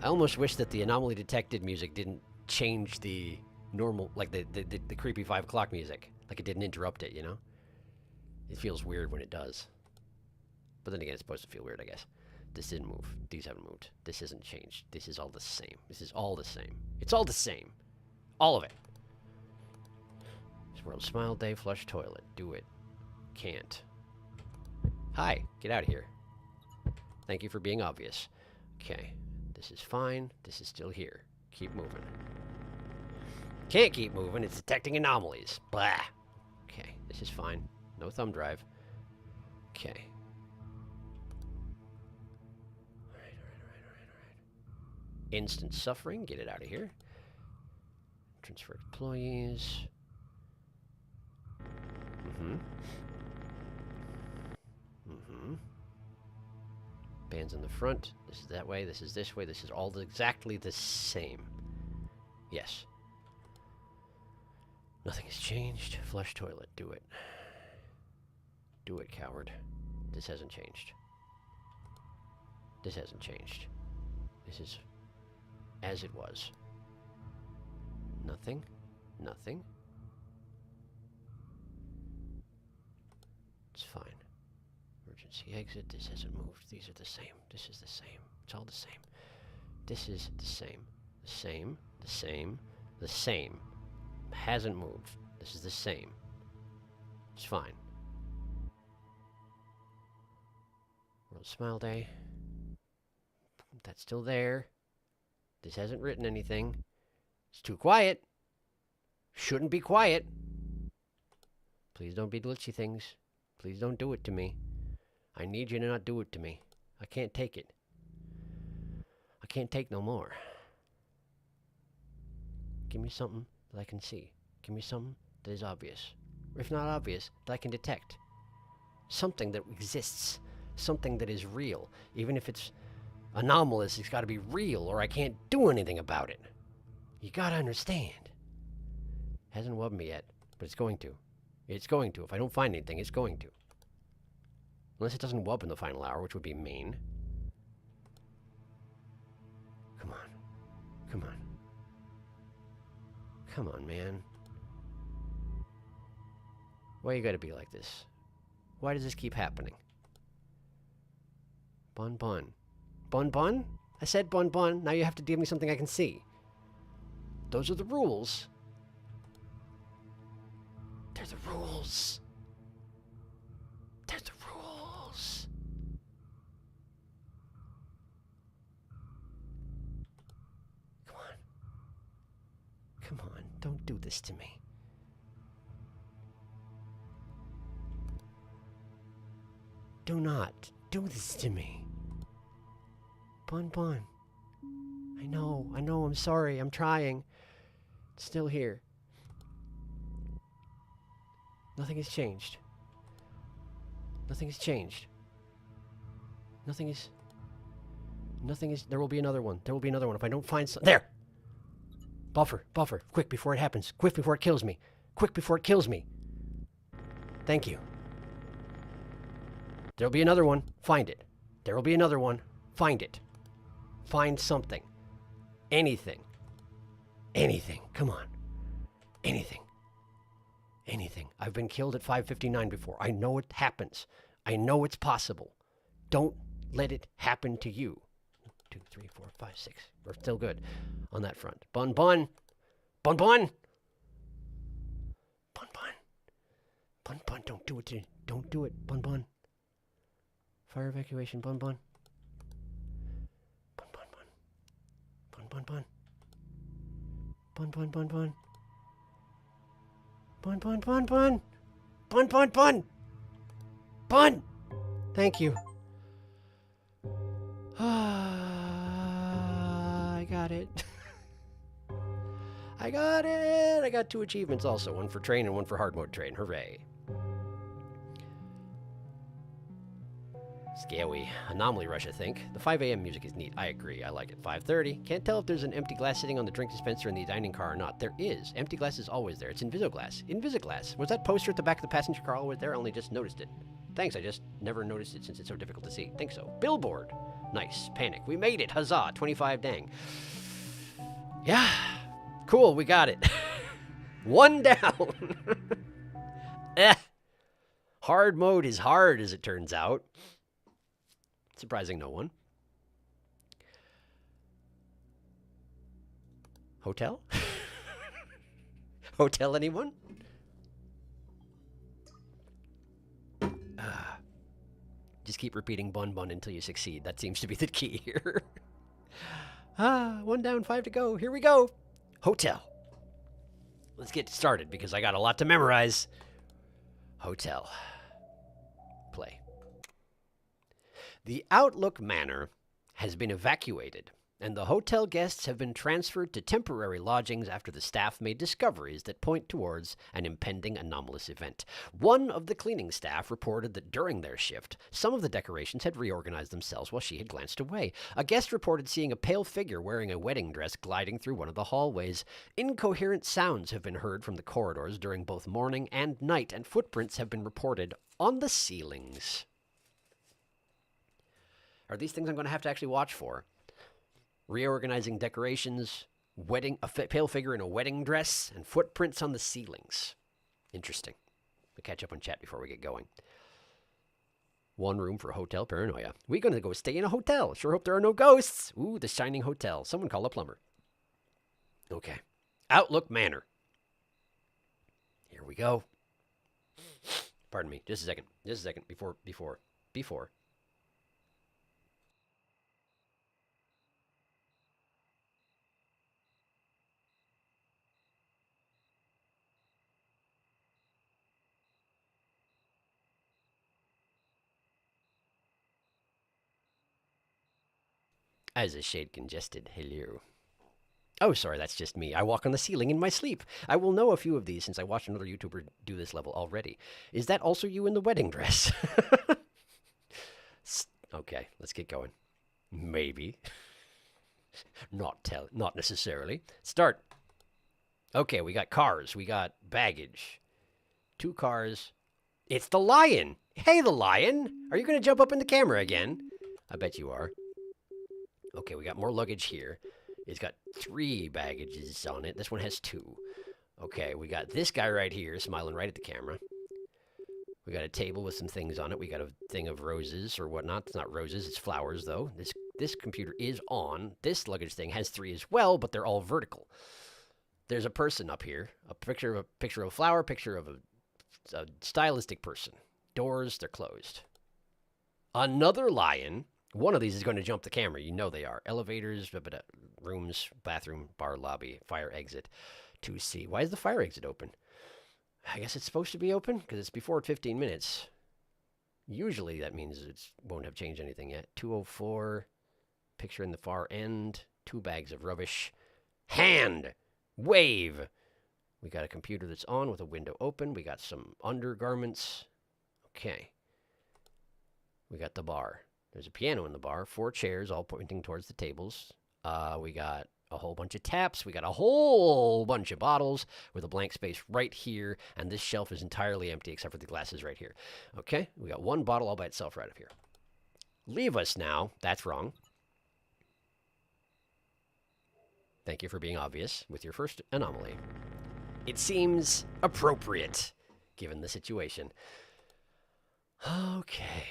I almost wish that the anomaly detected music didn't change the normal, like the creepy 5 o'clock music. Like it didn't interrupt it, you know? It feels weird when it does. But then again, it's supposed to feel weird, I guess. This didn't move. These haven't moved. This hasn't changed. This is all the same. This is all the same. It's all the same. All of it. It's World Smile Day, flush toilet. Do it. Can't. Hi, get out of here. Thank you for being obvious. Okay. This is fine. This is still here. Keep moving. Can't keep moving. It's detecting anomalies. Blah. Okay, this is fine. No thumb drive. Okay. Alright. Instant suffering. Get it out of here. Transfer employees. Bands in the front. This is that way. This is this way. This is all exactly the same. Yes. Nothing has changed. Flush toilet. Do it. Do it, coward. This hasn't changed. This hasn't changed. This is as it was. Nothing. Nothing. It's fine. Emergency exit. This hasn't moved. These are the same. This is the same. It's all the same. This is the same. The same. The same. The same. Hasn't moved. This is the same. It's fine. World Smile Day. That's still there. This hasn't written anything. It's too quiet. Shouldn't be quiet. Please don't be glitchy things. Please don't do it to me. I need you to not do it to me. I can't take it. I can't take no more. Give me something that I can see. Give me something that is obvious. Or if not obvious, that I can detect. Something that exists. Something that is real. Even if it's anomalous, it's got to be real or I can't do anything about it. You gotta understand. Hasn't wubbed me yet, but it's going to. It's going to. If I don't find anything, it's going to. Unless it doesn't wub in the final hour, which would be mean. Come on. Come on. Come on, man. Why you gotta be like this? Why does this keep happening? Bun bun. Bun bun? I said bun bun. Now you have to give me something I can see. Those are the rules. They're the rules. They're the rules. Come on. Come on. Don't do this to me. Do not do this to me. Bun bun. I know, I'm sorry, I'm trying. It's still here. Nothing has changed. Nothing has changed. Nothing is... There will be another one. There will be another one if I don't find some... There! Buffer, buffer. Quick before it happens. Quick before it kills me. Quick before it kills me. Thank you. There'll be another one. Find it. There will be another one. Find it. Find something. Anything. Anything. Come on. Anything. Anything. I've been killed at 5:59 before. I know it happens. I know it's possible. Don't let it happen to you. 2, 3, 4, 5, 6. We're still good on that front. Bun bun. Bun bun. Bun bun. Bun bun. Don't do it to... Don't do it. Bun bun. Fire evacuation. Bun bun. Bun bun bun. Bun bun bun. Bun bun bun bun. Bun bun bun bun. Bun bun bun. Bun. Thank you. I got it. I got it. I got 2 achievements also. One for train and one for hard mode train. Hooray. Scary. Anomaly rush, I think. The 5 a.m. music is neat. I agree. I like it. 5:30. Can't tell if there's an empty glass sitting on the drink dispenser in the dining car or not. There is. Empty glass is always there. It's Invisiglass. Invisiglass. Was that poster at the back of the passenger car always there? I only just noticed it. Thanks. I just never noticed it since it's so difficult to see. Think so. Billboard. Nice. Panic. We made it. Huzzah. 25 dang. Yeah. Cool. We got it. 1 down. Hard mode is hard, as it turns out. Surprising no one. Hotel? Hotel, anyone? Just keep repeating bun bun until you succeed. That seems to be the key here. 1 down, 5 to go. Here we go. Hotel. Let's get started because I got a lot to memorize. Hotel. Play. The Outlook Manor has been evacuated, and the hotel guests have been transferred to temporary lodgings after the staff made discoveries that point towards an impending anomalous event. One of the cleaning staff reported that during their shift, some of the decorations had reorganized themselves while she had glanced away. A guest reported seeing a pale figure wearing a wedding dress gliding through one of the hallways. Incoherent sounds have been heard from the corridors during both morning and night, and footprints have been reported on the ceilings. Are these things I'm going to have to actually watch for? Reorganizing decorations, a pale figure in a wedding dress, and footprints on the ceilings. Interesting. We'll catch up on chat before we get going. 1 room for hotel paranoia. We're going to go stay in a hotel. Sure hope there are no ghosts. Ooh, the Shining Hotel. Someone call a plumber. Okay. Outlook Manor. Here we go. Pardon me. Just a second. Just a second. Before. I was a shade congested. Hello. Oh, sorry, that's just me. I walk on the ceiling in my sleep. I will know a few of these since I watched another YouTuber do this level already. Is that also you in the wedding dress? Okay, let's get going. Maybe. Not necessarily. Start. Okay, we got cars. We got baggage. 2 cars. It's the lion. Hey, the lion. Are you going to jump up in the camera again? I bet you are. Okay, we got more luggage here. It's got 3 baggages on it. This one has 2. Okay, we got this guy right here smiling right at the camera. We got a table with some things on it. We got a thing of roses or whatnot. It's not roses, it's flowers, though. This computer is on. This luggage thing has 3 as well, but they're all vertical. There's a person up here. A picture of a flower, picture of a stylistic person. Doors, they're closed. Another lion. One of these is going to jump the camera. You know they are. Elevators, rooms, bathroom, bar, lobby, fire exit, 2C. Why is the fire exit open? I guess it's supposed to be open because it's before 15 minutes. Usually that means it won't have changed anything yet. 204, picture in the far end, 2 bags of rubbish. Hand! Wave! We got a computer that's on with a window open. We got some undergarments. Okay. We got the bar. There's a piano in the bar, 4 chairs all pointing towards the tables. We got a whole bunch of taps. We got a whole bunch of bottles with a blank space right here, and this shelf is entirely empty except for the glasses right here. Okay, we got 1 bottle all by itself right up here. Leave us now. That's wrong. Thank you for being obvious with your first anomaly. It seems appropriate, given the situation. Okay.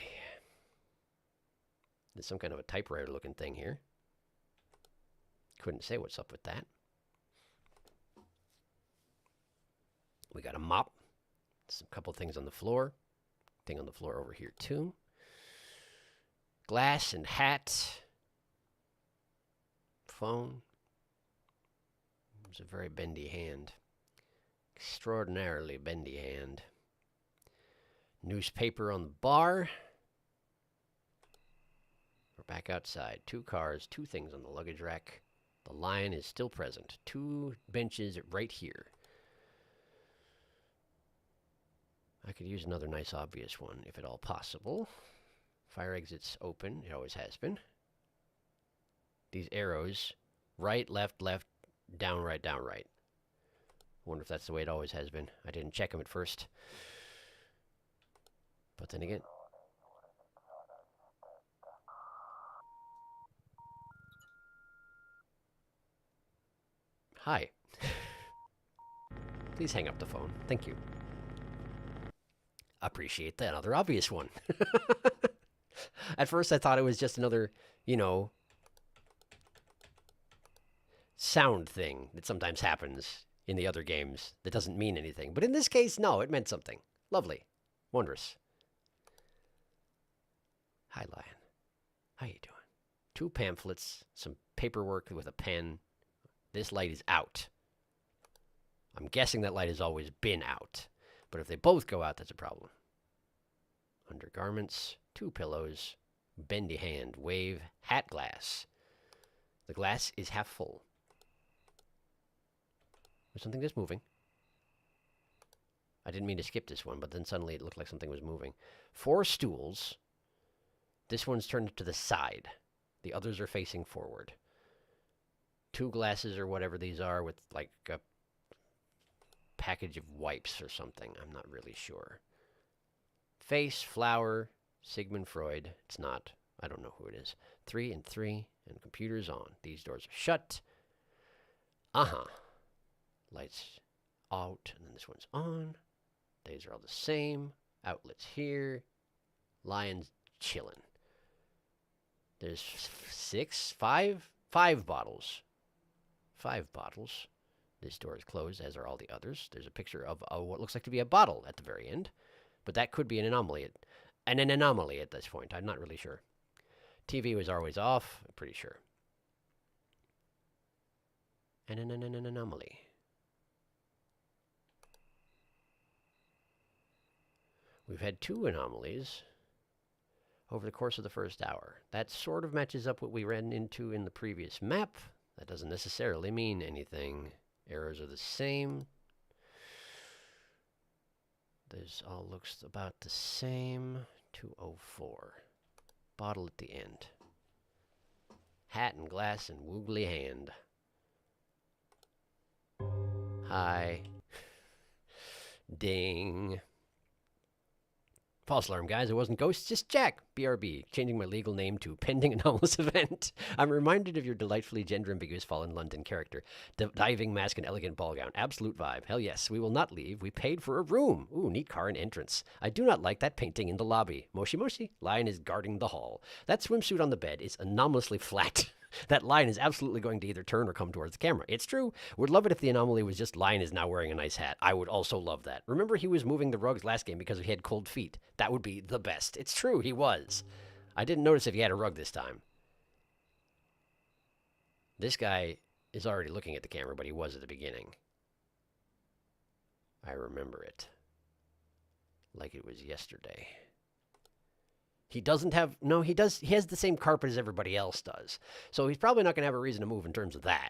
There's some kind of a typewriter-looking thing here. Couldn't say what's up with that. We got a mop. A couple things on the floor. Thing on the floor over here, too. Glass and hat. Phone. It's a very bendy hand. Extraordinarily bendy hand. Newspaper on the bar. We're back outside. 2 cars, 2 things on the luggage rack. The lion is still present. 2 benches right here. I could use another nice obvious one, if at all possible. Fire exit's open. It always has been. These arrows, right, left, down, right, down, right. Wonder if that's the way it always has been. I didn't check them at first. But then again... Hi. Please hang up the phone. Thank you. Appreciate that other obvious one. At first I thought it was just another, sound thing that sometimes happens in the other games that doesn't mean anything. But in this case, no, it meant something. Lovely. Wondrous. Hi, Lion. How you doing? 2 pamphlets, some paperwork with a pen. This light is out. I'm guessing that light has always been out. But if they both go out, that's a problem. Undergarments, 2 pillows, bendy hand, wave, hat glass. The glass is half full. There's something that's moving. I didn't mean to skip this one, but then suddenly it looked like something was moving. 4 stools. This one's turned to the side. The others are facing forward. 2 glasses or whatever these are with like a package of wipes or something. I'm not really sure. Face, flower, Sigmund Freud. It's not. I don't know who it is. 3 and 3, and computer's on. These doors are shut. Lights out, and then this one's on. These are all the same. Outlets here. Lion's chilling. There's 5 bottles. 5 bottles. This door is closed, as are all the others. There's a picture of what looks like to be a bottle at the very end. But that could be an anomaly. An anomaly at this point. I'm not really sure. TV was always off. I'm pretty sure. And an anomaly. We've had 2 anomalies over the course of the first hour. That sort of matches up what we ran into in the previous map. That doesn't necessarily mean anything. Errors are the same. This all looks about the same. 204. Bottle at the end. Hat and glass and woogly hand. Hi. Ding. False alarm, guys. It wasn't ghosts, just Jack. BRB. Changing my legal name to Pending Anomalous Event. I'm reminded of your delightfully gender-ambiguous Fallen London character. Diving mask and elegant ball gown. Absolute vibe. Hell yes. We will not leave. We paid for a room. Ooh, neat car and entrance. I do not like that painting in the lobby. Moshi Moshi. Lion is guarding the hall. That swimsuit on the bed is anomalously flat. That lion is absolutely going to either turn or come towards the camera. It's true. Would love it if the anomaly was just lion is now wearing a nice hat. I would also love that. Remember he was moving the rugs last game because he had cold feet. That would be the best. It's true, he was. I didn't notice if he had a rug this time. This guy is already looking at the camera, but he was at the beginning. I remember it. Like it was yesterday. He doesn't have, no, he does, he has the same carpet as everybody else does. So he's probably not going to have a reason to move in terms of that.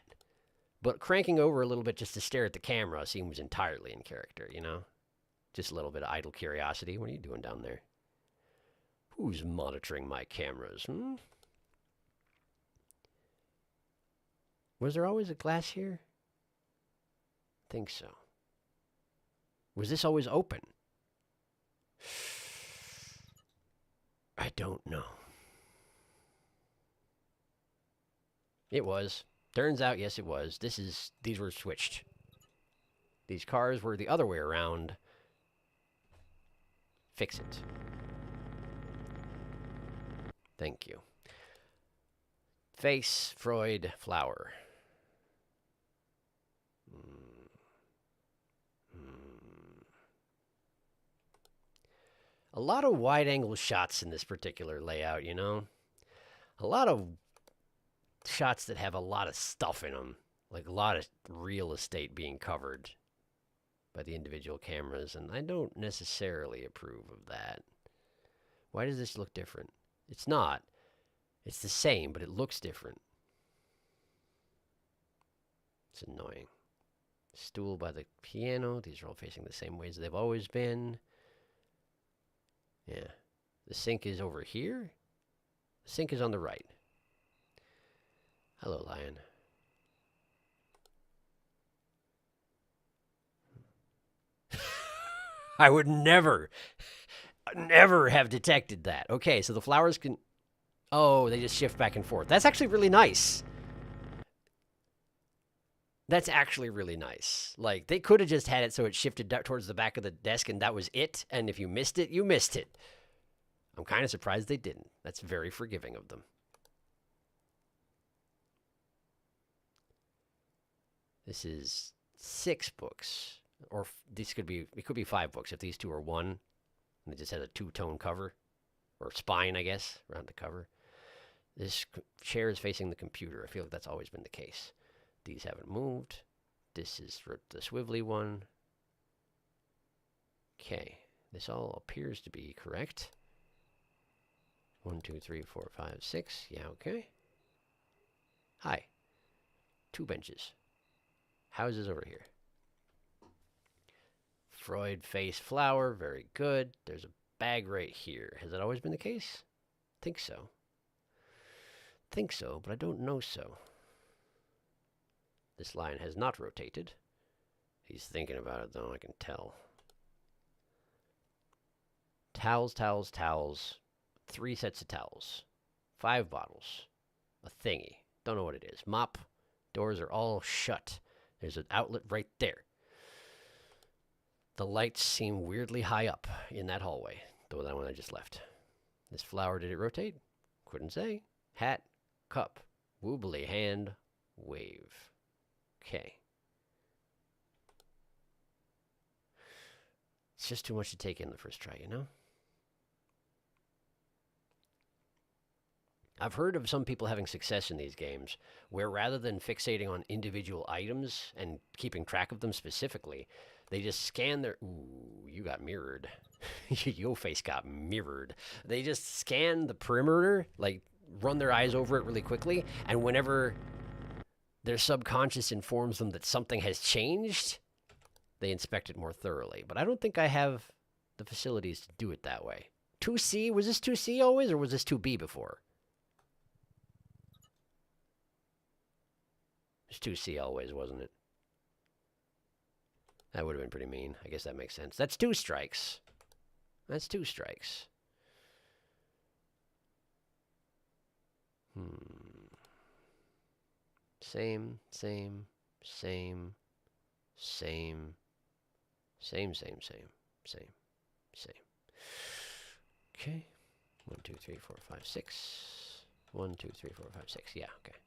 But cranking over a little bit just to stare at the camera seems entirely in character, you know? Just a little bit of idle curiosity. What are you doing down there? Who's monitoring my cameras, hmm? Was there always a glass here? I think so. Was this always open? I don't know. It was. Turns out, yes, it was. These were switched. These cars were the other way around. Fix it. Thank you. Face, Freud, flower. A lot of wide-angle shots in this particular layout, you know? A lot of shots that have a lot of stuff in them. Like a lot of real estate being covered by the individual cameras, and I don't necessarily approve of that. Why does this look different? It's not. It's the same, but it looks different. It's annoying. Stool by the piano. These are all facing the same ways they've always been. Yeah. The sink is over here. The sink is on the right. Hello, lion. I would never have detected that. Okay, so the flowers can... Oh, they just shift back and forth. That's actually really nice. That's actually really nice. Like, they could have just had it so it shifted towards the back of the desk and that was it. And if you missed it, you missed it. I'm kind of surprised they didn't. That's very forgiving of them. This is 6 books. Or this could be, it could be 5 books if these two are one. And it just has a 2-tone cover. Or spine, I guess, around the cover. This chair is facing the computer. I feel like that's always been the case. These haven't moved. This is for the swivelly one. Okay. This all appears to be correct. 1, 2, 3, 4, 5, 6. Yeah, okay. Hi. 2 benches. Houses over here. Freud face flower. Very good. There's a bag right here. Has that always been the case? Think so. Think so, but I don't know so. This line has not rotated. He's thinking about it, though, I can tell. Towels, towels, towels. 3 sets of towels. 5 bottles. A thingy. Don't know what it is. Mop. Doors are all shut. There's an outlet right there. The lights seem weirdly high up in that hallway. The one I just left. This flower, did it rotate? Couldn't say. Hat. Cup. Woobly hand. Wave. Okay. It's just too much to take in the first try, you know? I've heard of some people having success in these games where rather than fixating on individual items and keeping track of them specifically, they just scan their... Ooh, you got mirrored. Your face got mirrored. They just scan the perimeter, like run their eyes over it really quickly, and whenever their subconscious informs them that something has changed, they inspect it more thoroughly. But I don't think I have the facilities to do it that way. 2C? Was this 2C always, or was this 2B before? It's 2C always, wasn't it? That would have been pretty mean. I guess that makes sense. That's 2 strikes. That's 2 strikes. Same. Okay. 1, 2, 3, 4, 5, 6. 1, 2, 3, 4, 5, 6. Yeah, okay.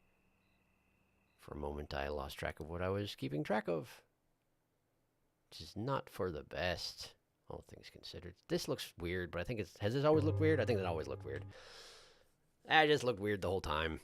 For a moment, I lost track of what I was keeping track of. Which is not for the best, all things considered. This looks weird, but I think it's... Has this always looked weird? I think it always looked weird. I just looked weird the whole time.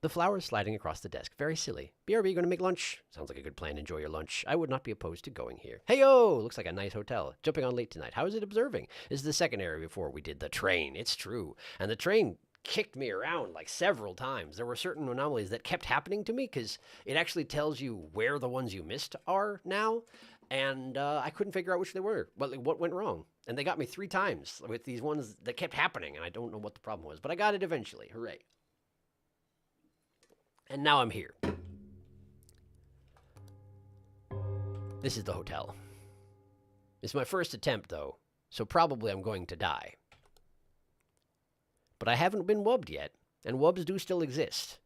The flowers sliding across the desk. Very silly. BRB, going to make lunch? Sounds like a good plan. Enjoy your lunch. I would not be opposed to going here. Hey-yo! Looks like a nice hotel. Jumping on late tonight. How is it observing? This is the second area before we did the train. It's true. And the train kicked me around like several times. There were certain anomalies that kept happening to me because it actually tells you where the ones you missed are now. And I couldn't figure out which they were. What went wrong? And they got me 3 times with these ones that kept happening. And I don't know what the problem was. But I got it eventually. Hooray. And now I'm here. This is the hotel. It's my first attempt, though, so probably I'm going to die. But I haven't been wubbed yet, and wubs do still exist.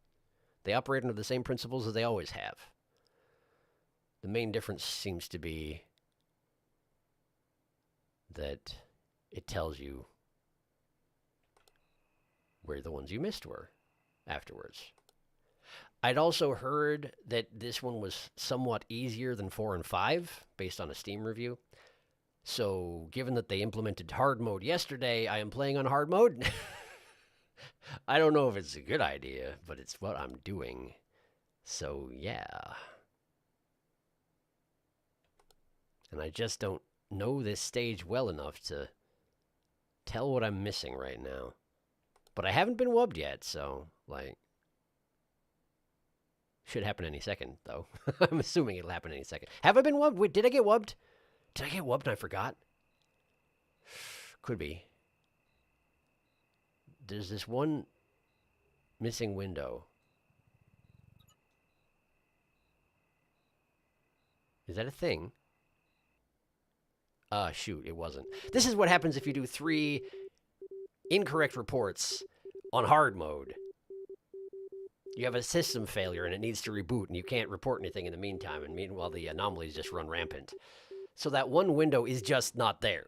They operate under the same principles as they always have. The main difference seems to be that it tells you where the ones you missed were afterwards. I'd also heard that this one was somewhat easier than 4 and 5, based on a Steam review. So, given that they implemented hard mode yesterday, I am playing on hard mode. I don't know if it's a good idea, but it's what I'm doing. So, yeah. And I just don't know this stage well enough to tell what I'm missing right now. But I haven't been wubbed yet, so, like... Should happen any second, though. I'm assuming it'll happen any second. Have I been wubbed? Wait, did I get wubbed? Did I get wubbed and I forgot? Could be. There's this one missing window. Is that a thing? Shoot, it wasn't. This is what happens if you do 3 incorrect reports on hard mode. You have a system failure and it needs to reboot and you can't report anything in the meantime, and meanwhile the anomalies just run rampant. So that one window is just not there.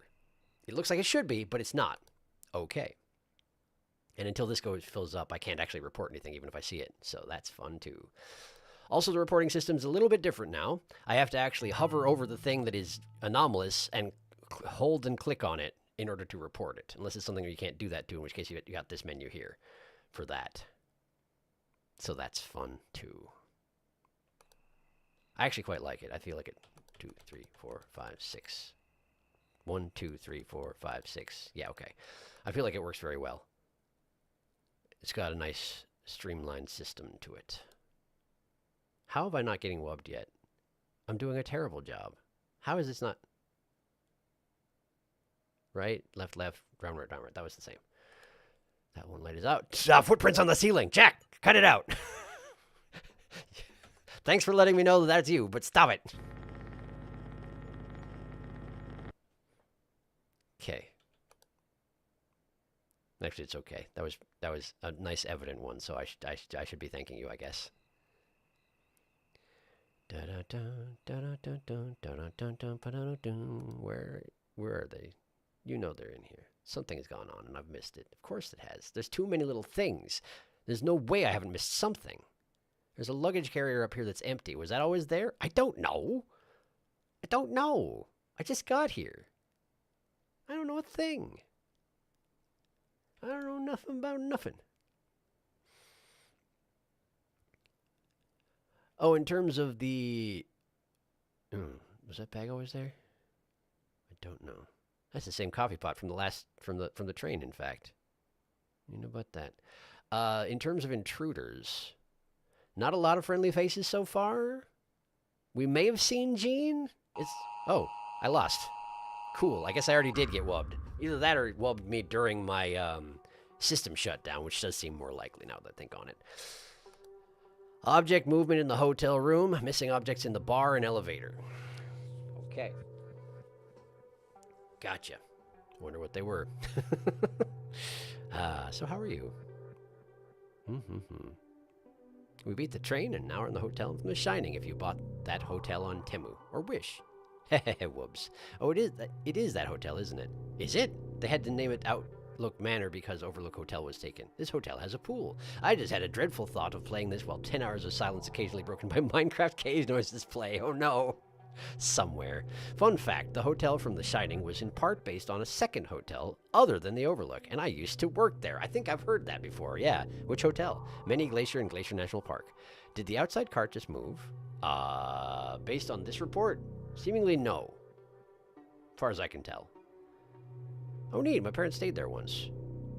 It looks like it should be, but it's not. Okay. And until this fills up, I can't actually report anything even if I see it. So that's fun too. Also, the reporting system's a little bit different now. I have to actually hover over the thing that is anomalous and hold and click on it in order to report it. Unless it's something where you can't do that to, in which case you got this menu here for that. So that's fun, too. I actually quite like it. I feel like it. 2, 3, 4, 5, 6. 1, 2, 3, 4, 5, 6. Yeah, okay. I feel like it works very well. It's got a nice streamlined system to it. How am I not getting wubbed yet? I'm doing a terrible job. How is this not... Right, left, round, right, down, right. That was the same. That one light is out. Footprints on the ceiling. Jack, cut it out. Thanks for letting me know that that's you, but stop it. Okay. Actually, it's okay. That was a nice evident one, so I should be thanking you, I guess. Where are they? You know they're in here. Something has gone on, and I've missed it. Of course it has. There's too many little things. There's no way I haven't missed something. There's a luggage carrier up here that's empty. Was that always there? I don't know. I don't know. I just got here. I don't know a thing. I don't know nothing about nothing. Oh, in terms of the... was that bag always there? I don't know. That's the same coffee pot from the train, in fact. You know about that. In terms of intruders, not a lot of friendly faces so far. We may have seen Jean. Oh, I lost. Cool. I guess I already did get wubbed. Either that or it wubbed me during my System shutdown, which does seem more likely now that I think on it. Object movement in the hotel room. Missing objects in the bar and elevator. Okay. Gotcha. Wonder what they were. So how are you? We beat the train and now we're in the hotel from The Shining if you bought that hotel on Temu. Or Wish. Whoops. Oh, it is that hotel, isn't it? Is it? They had to name it Outlook Manor because Overlook Hotel was taken. This hotel has a pool. I just had a dreadful thought of playing this while 10 hours of silence occasionally broken by Minecraft cave noise display. Oh no. Somewhere. Fun fact, the hotel from The Shining was in part based on a second hotel other than the Overlook, and I used to work there. I think I've heard that before, yeah. Which hotel? Many Glacier and Glacier National Park. Did the outside cart just move? Based on this report, seemingly no. As far as I can tell. Oh neat, my parents stayed there once.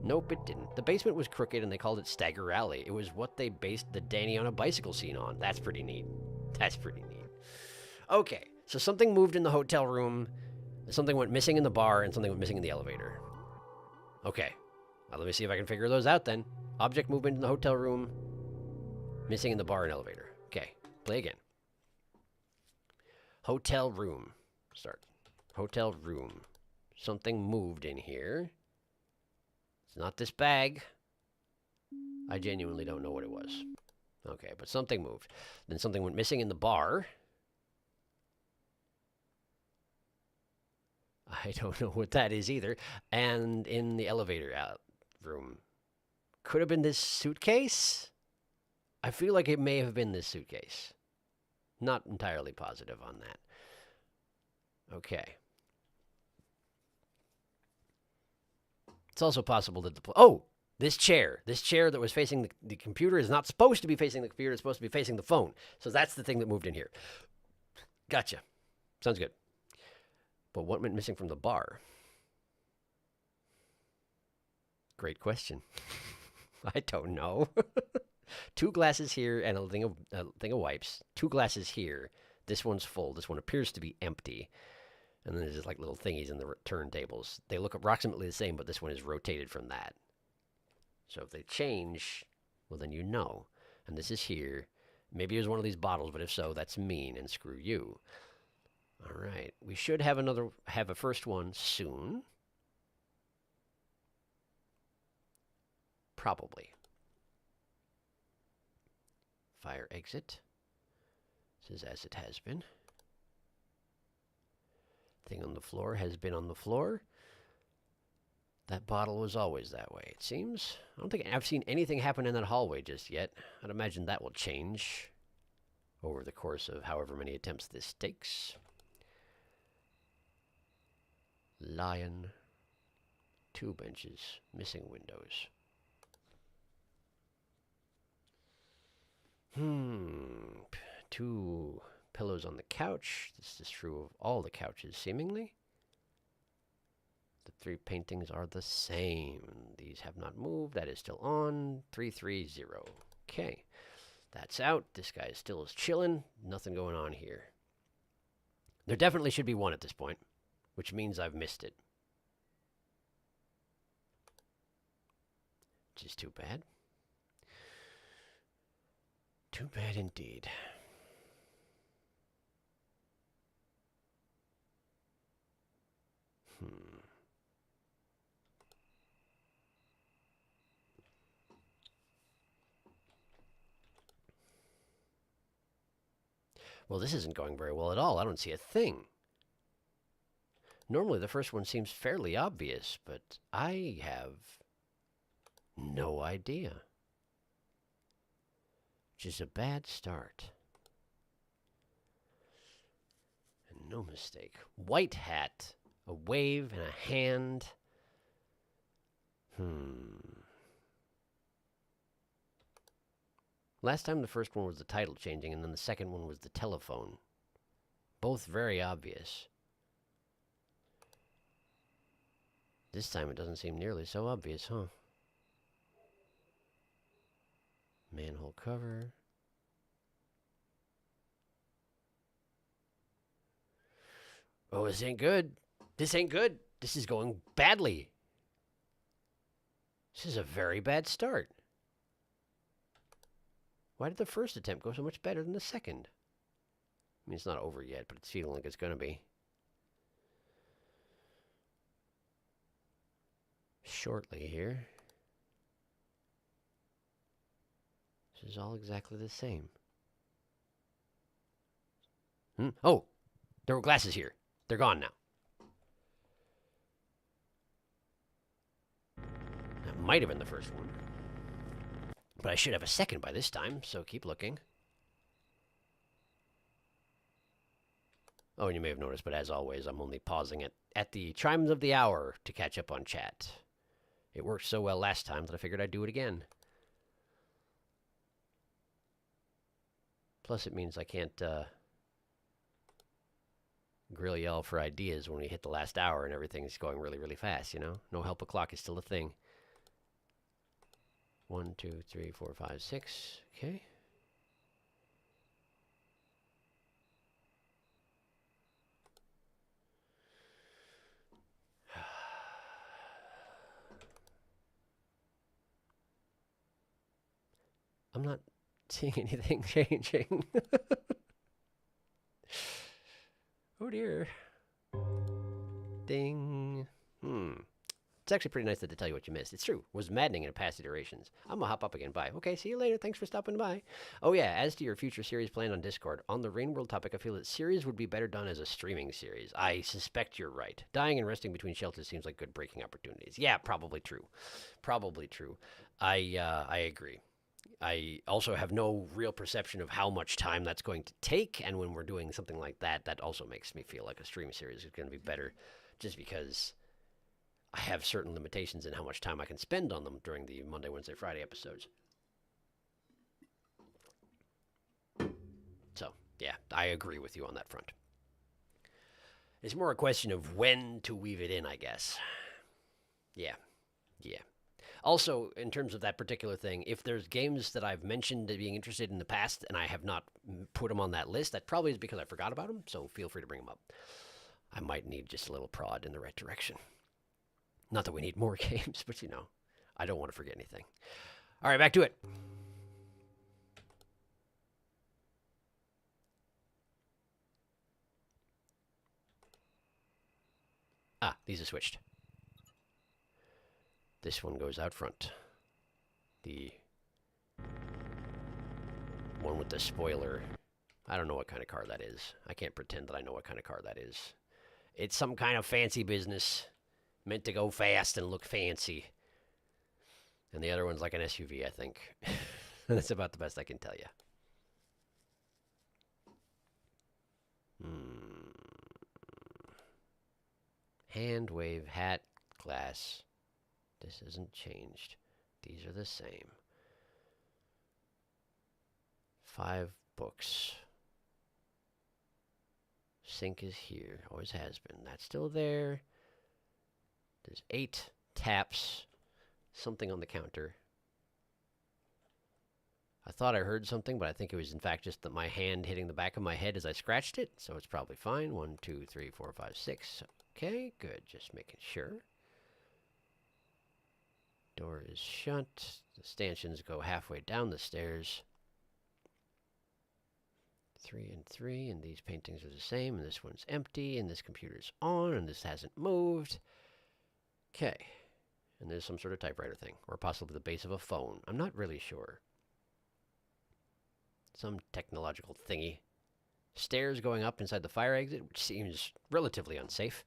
Nope, it didn't. The basement was crooked and they called it Stagger Alley. It was what they based the Danny on a bicycle scene on. That's pretty neat. That's pretty neat. Okay, so something moved in the hotel room, something went missing in the bar, and something went missing in the elevator. Okay, well, let me see if I can figure those out then. Object movement in the hotel room, missing in the bar and elevator. Okay, play again. Hotel room. Start. Hotel room. Something moved in here. It's not this bag. I genuinely don't know what it was. Okay, but something moved. Then something went missing in the bar. I don't know what that is either. And in the elevator room. Could have been this suitcase? I feel like it may have been this suitcase. Not entirely positive on that. Okay. It's also possible that this chair that was facing the computer is not supposed to be facing the computer. It's supposed to be facing the phone. So that's the thing that moved in here. Gotcha. Sounds good. But what went missing from the bar? Great question. I don't know. 2 glasses here and a thing of wipes. 2 glasses here. This one's full. This one appears to be empty. And then there's just like little thingies in the turntables. They look approximately the same, but this one is rotated from that. So if they change, well then you know. And this is here. Maybe it was one of these bottles, but if so, that's mean and screw you. All right, we should have a first one soon. Probably. Fire exit. Says as it has been. Thing on the floor has been on the floor. That bottle was always that way, it seems. I don't think I've seen anything happen in that hallway just yet. I'd imagine that will change over the course of however many attempts this takes. Lion. 2 benches. Missing windows. 2 pillows on the couch. This is true of all the couches, seemingly. The 3 paintings are the same. These have not moved. That is still on. 330. Okay. That's out. This guy still is chilling. Nothing going on here. There definitely should be 1 at this point, which means I've missed it. Which is too bad. Too bad indeed. Well, this isn't going very well at all. I don't see a thing. Normally, the first one seems fairly obvious, but I have no idea. Which is a bad start. And no mistake. White hat, a wave, and a hand. Last time the first one was the title changing, and then the second one was the telephone. Both very obvious. This time it doesn't seem nearly so obvious, huh? Manhole cover. Oh, this ain't good. This ain't good. This is going badly. This is a very bad start. Why did the first attempt go so much better than the second? I mean, it's not over yet, but it's feeling like it's going to be. Shortly here. This is all exactly the same. Oh! There were glasses here. They're gone now. That might have been the first one. But I should have a second by this time, so keep looking. Oh, and you may have noticed, but as always, I'm only pausing it at the chimes of the hour to catch up on chat. It worked so well last time that I figured I'd do it again. Plus, it means I can't grill y'all for ideas when we hit the last hour and everything's going really, really fast, you know? No help o'clock is still a thing. 1, 2, 3, 4, 5, 6. Okay. I'm not seeing anything changing. Oh dear. Ding. It's actually pretty nice to tell you what you missed. It's true. It was maddening in past iterations. I'm gonna hop up again. Bye. Okay, see you later. Thanks for stopping by. Oh yeah, as to your future series planned on Discord, on the Rain World topic, I feel that series would be better done as a streaming series. I suspect you're right. Dying and resting between shelters seems like good breaking opportunities. Yeah, probably true. Probably true. I agree. I also have no real perception of how much time that's going to take, and when we're doing something like that, that also makes me feel like a stream series is going to be better, just because I have certain limitations in how much time I can spend on them during the Monday, Wednesday, Friday episodes. So, yeah, I agree with you on that front. It's more a question of when to weave it in, I guess. Yeah. Also, in terms of that particular thing, if there's games that I've mentioned being interested in the past and I have not put them on that list, that probably is because I forgot about them, so feel free to bring them up. I might need just a little prod in the right direction. Not that we need more games, but you know, I don't want to forget anything. All right, back to it. Ah, these are switched. This one goes out front. The one with the spoiler. I don't know what kind of car that is. I can't pretend that I know what kind of car that is. It's some kind of fancy business. Meant to go fast and look fancy. And the other one's like an SUV, I think. That's about the best I can tell you. Hand, wave, hat, glass. This isn't changed. These are the same. 5 books. Sink is here. Always has been. That's still there. There's 8 taps. Something on the counter. I thought I heard something, but I think it was in fact just my hand hitting the back of my head as I scratched it. So it's probably fine. 1, 2, 3, 4, 5, 6. Okay, good. Just making sure. Door is shut. The stanchions go halfway down the stairs. 3 and 3, and these paintings are the same, and this one's empty, and this computer's on, and this hasn't moved. Okay. And there's some sort of typewriter thing, or possibly the base of a phone. I'm not really sure. Some technological thingy. Stairs going up inside the fire exit, which seems relatively unsafe.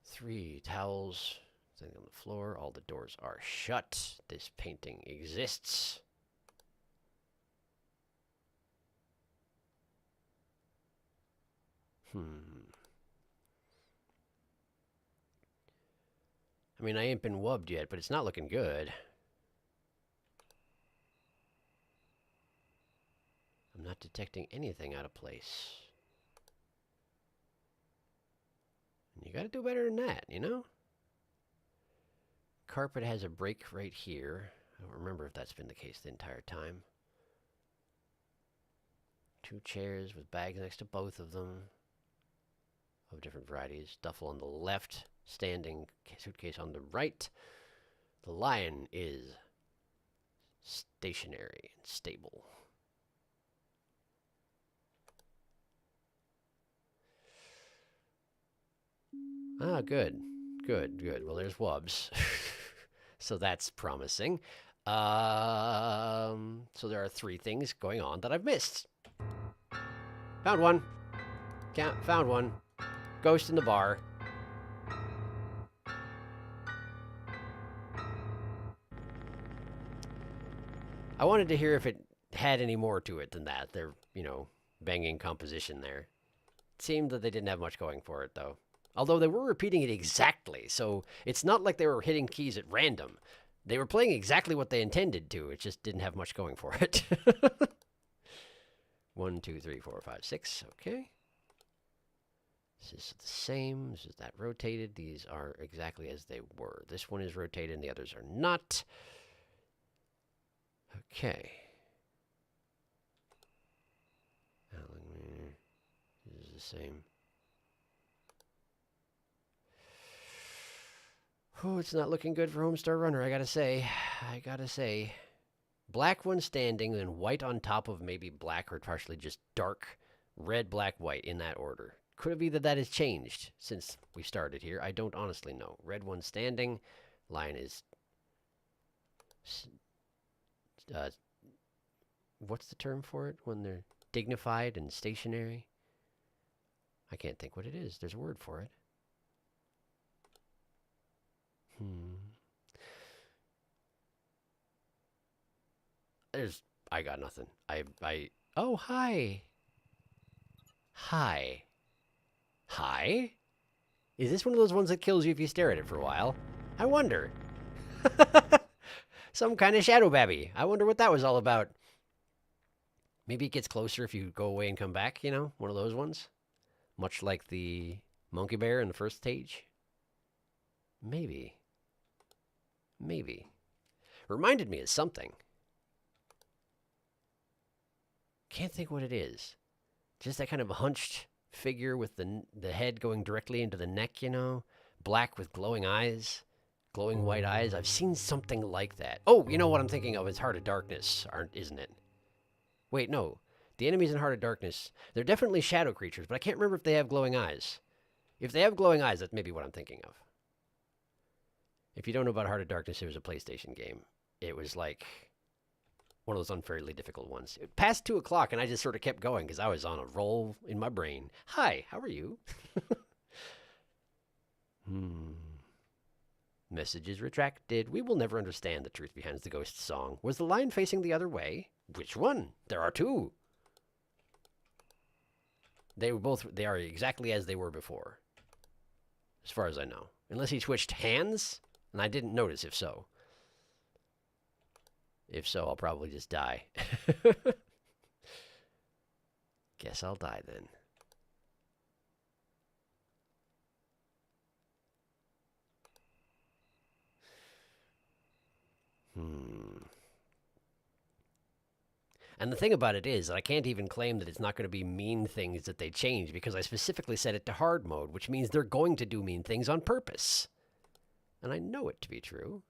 3 towels sitting on the floor. All the doors are shut. This painting exists. I mean, I ain't been wubbed yet, but it's not looking good. I'm not detecting anything out of place. You gotta do better than that, you know? Carpet has a break right here. I don't remember if that's been the case the entire time. 2 chairs with bags next to both of them. of different varieties. Duffel on the left, standing suitcase on the right. The lion is stationary and stable. Ah, good. Good, good. Well, there's Wubs. So that's promising. So there are 3 things going on that I've missed. Found one. Found one. Ghost in the bar. I wanted to hear if it had any more to it than that. Their, banging composition there. It seemed that they didn't have much going for it, though. Although they were repeating it exactly, so it's not like they were hitting keys at random. They were playing exactly what they intended to. It just didn't have much going for it. 1, 2, 3, 4, 5, 6. Okay. This is the same. This is that rotated. These are exactly as they were. This one is rotated and the others are not. Okay. This is the same. Oh, it's not looking good for Homestar Runner, I gotta say. Black one standing, then white on top of maybe black or partially just dark red, black, white in that order. Could have either that has changed since we started here. I don't honestly know. Red one standing. Lion is... what's the term for it when they're dignified and stationary? I can't think what it is. There's a word for it. I got nothing. Oh, hi. Hi. Hi? Is this one of those ones that kills you if you stare at it for a while? I wonder. Some kind of shadow babby. I wonder what that was all about. Maybe it gets closer if you go away and come back, one of those ones. Much like the monkey bear in the first stage. Maybe. Reminded me of something. Can't think what it is. Just that kind of hunched figure with the head going directly into the neck, Black with glowing eyes. Glowing white eyes. I've seen something like that. Oh, you know what I'm thinking of? It's Heart of Darkness, isn't it? Wait, no. The enemies in Heart of Darkness, they're definitely shadow creatures, but I can't remember if they have glowing eyes. If they have glowing eyes, that's maybe what I'm thinking of. If you don't know about Heart of Darkness, it was a PlayStation game. It was like one of those unfairly difficult ones. It passed 2 o'clock, and I just sort of kept going because I was on a roll in my brain. Hi, how are you? Messages retracted. We will never understand the truth behind the ghost song. Was the lion facing the other way? Which one? There are 2. They are exactly as they were before. As far as I know. Unless he switched hands, and I didn't notice if so. If so, I'll probably just die. Guess I'll die then. And the thing about it is that I can't even claim that it's not going to be mean things that they change because I specifically set it to hard mode, which means they're going to do mean things on purpose. And I know it to be true.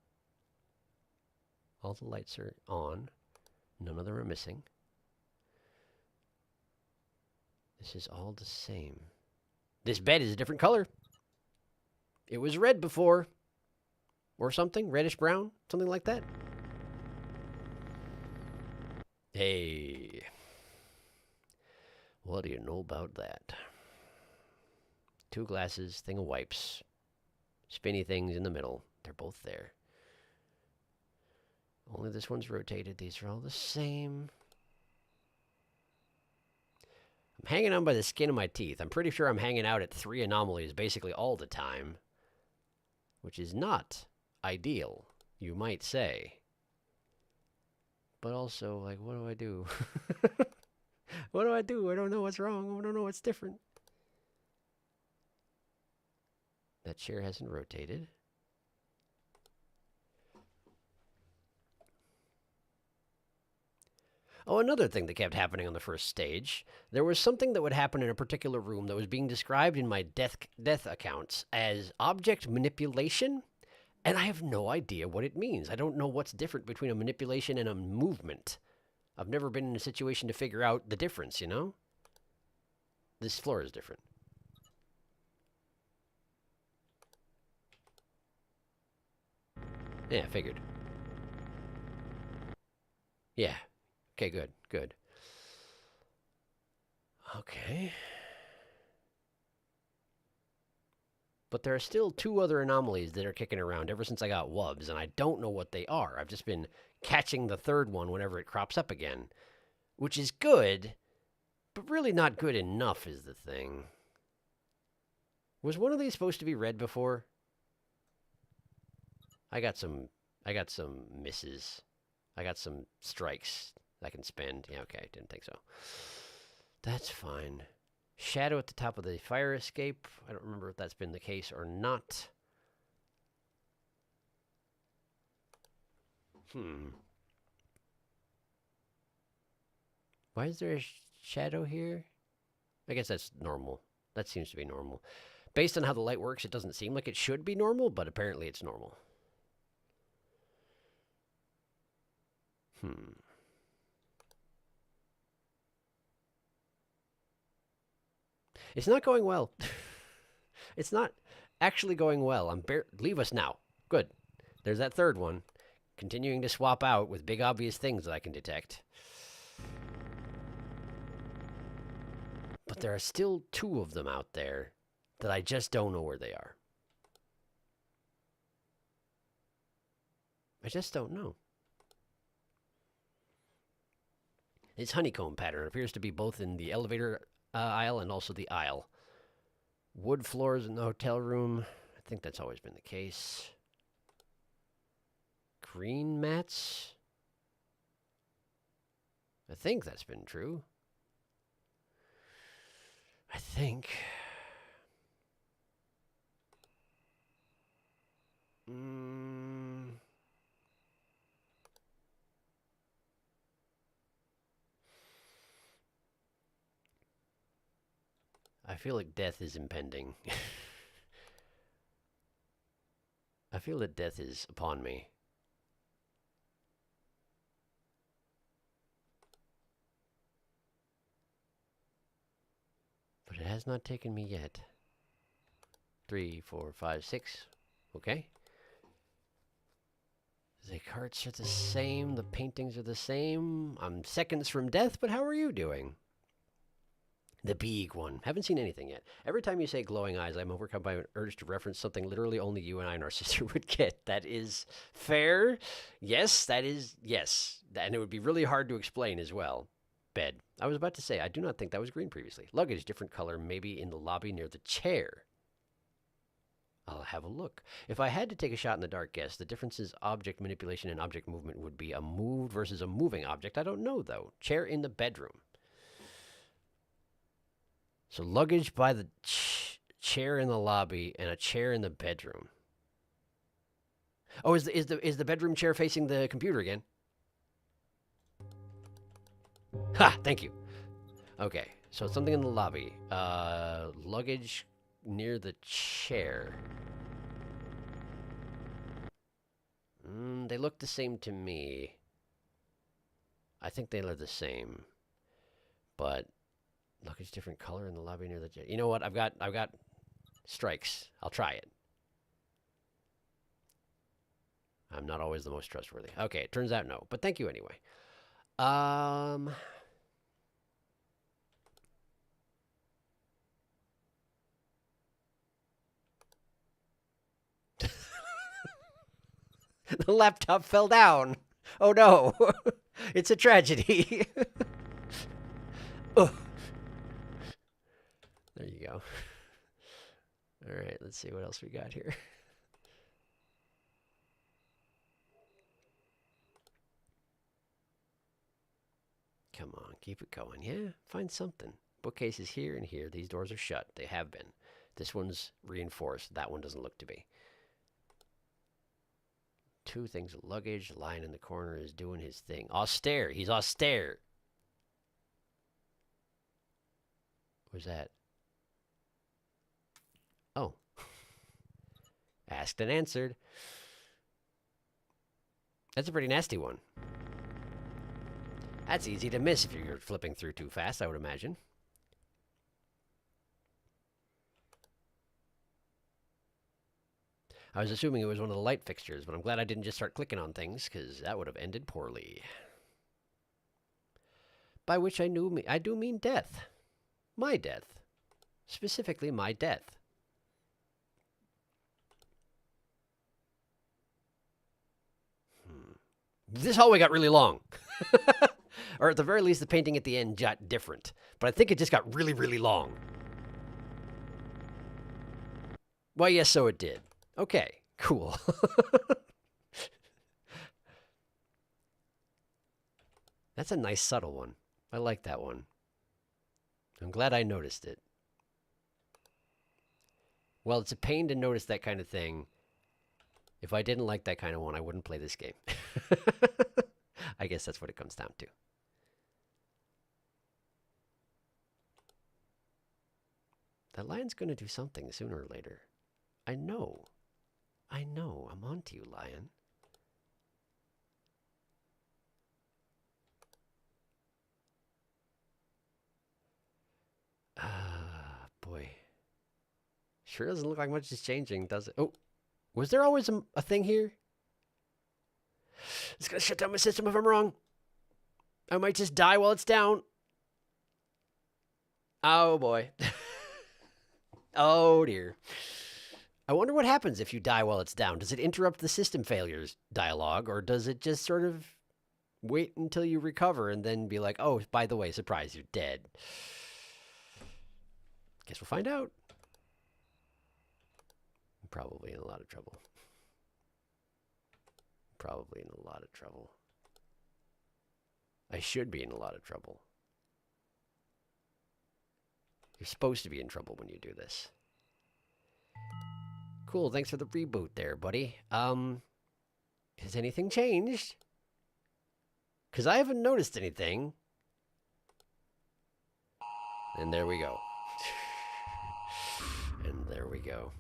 All the lights are on. None of them are missing. This is all the same. This bed is a different color. It was red before. Or something. Reddish brown. Something like that. Hey. What do you know about that? 2 glasses, thing of wipes. Spinny things in the middle. They're both there. Only this one's rotated. These are all the same. I'm hanging on by the skin of my teeth. I'm pretty sure I'm hanging out at 3 anomalies basically all the time. Which is not ideal, you might say. But also, like, what do I do? What do I do? I don't know what's wrong. I don't know what's different. That chair hasn't rotated. Oh, another thing that kept happening on the first stage. There was something that would happen in a particular room that was being described in my death accounts as object manipulation, and I have no idea what it means. I don't know what's different between a manipulation and a movement. I've never been in a situation to figure out the difference, you know? This floor is different. Yeah, I figured. Yeah. Okay, good, good. Okay. But there are still two other anomalies that are kicking around ever since I got Wubs, and I don't know what they are. I've just been catching the third one whenever it crops up again, which is good, but really not good enough is the thing. Was one of these supposed to be red before? I got some misses. I got some strikes I can spend. Yeah, okay, didn't think so. That's fine. Shadow at the top of the fire escape. I don't remember if that's been the case or not. Why is there a shadow here? I guess that's normal. That seems to be normal. Based on how the light works, it doesn't seem like it should be normal, but apparently it's normal. It's not going well. It's not actually going well. Leave us now. Good. There's that third one. Continuing to swap out with big obvious things that I can detect. But there are still two of them out there that I just don't know where they are. I just don't know. Its honeycomb pattern appears to be both in the elevator aisle and also the aisle. Wood floors in the hotel room. I think that's always been the case. Green mats. I think that's been true. I think. I feel like death is impending. I feel that death is upon me. But it has not taken me yet. 3, 4, 5, 6. Okay. The carts are the same. The paintings are the same. I'm seconds from death, but how are you doing? The big one. Haven't seen anything yet. Every time you say glowing eyes, I'm overcome by an urge to reference something literally only you and I and our sister would get. That is fair. Yes, that is, yes. And it would be really hard to explain as well. Bed. I was about to say, I do not think that was green previously. Luggage, different color, maybe in the lobby near the chair. I'll have a look. If I had to take a shot in the dark guess, the differences object manipulation and object movement would be a moved versus a moving object. I don't know, though. Chair in the bedroom. So luggage by the chair in the lobby and a chair in the bedroom. Oh, is the bedroom chair facing the computer again? Ha! Thank you. Okay, so something in the lobby. Luggage near the chair. They look the same to me. I think they look the same, but. Luggage different color in the lobby near the chair. You know what? I've got strikes. I'll try it. I'm not always the most trustworthy. Okay, it turns out no. But thank you anyway. The laptop fell down. Oh no. It's a tragedy. Ugh. There you go. All right, let's see what else we got here. Come on, keep it going. Yeah, find something. Bookcases here and here. These doors are shut. They have been. This one's reinforced. That one doesn't look to be. Two things of luggage. Lion in the corner is doing his thing. Austere. He's austere. Was that? Oh. Asked and answered. That's a pretty nasty one. That's easy to miss if you're flipping through too fast, I would imagine. I was assuming it was one of the light fixtures, but I'm glad I didn't just start clicking on things, because that would have ended poorly. By which I do mean death. My death. Specifically, my death. This hallway got really long. Or at the very least, the painting at the end got different. But I think it just got really, really long. Well, yes, so it did. Okay, cool. That's a nice, subtle one. I like that one. I'm glad I noticed it. Well, it's a pain to notice that kind of thing. If I didn't like that kind of one, I wouldn't play this game. I guess that's what it comes down to. That lion's going to do something sooner or later. I know. I know. I'm on to you, lion. Ah, boy. Sure doesn't look like much is changing, does it? Oh, was there always a thing here? It's going to shut down my system if I'm wrong. I might just die while it's down. Oh, boy. Oh, dear. I wonder what happens if you die while it's down. Does it interrupt the system failures dialogue, or does it just sort of wait until you recover and then be like, oh, by the way, surprise, you're dead? Guess we'll find out. I'm probably in a lot of trouble. Probably in a lot of trouble. I should be in a lot of trouble. You're supposed to be in trouble when you do this. Cool, thanks for the reboot there, buddy. Has anything changed? Because I haven't noticed anything. And there we go. And there we go.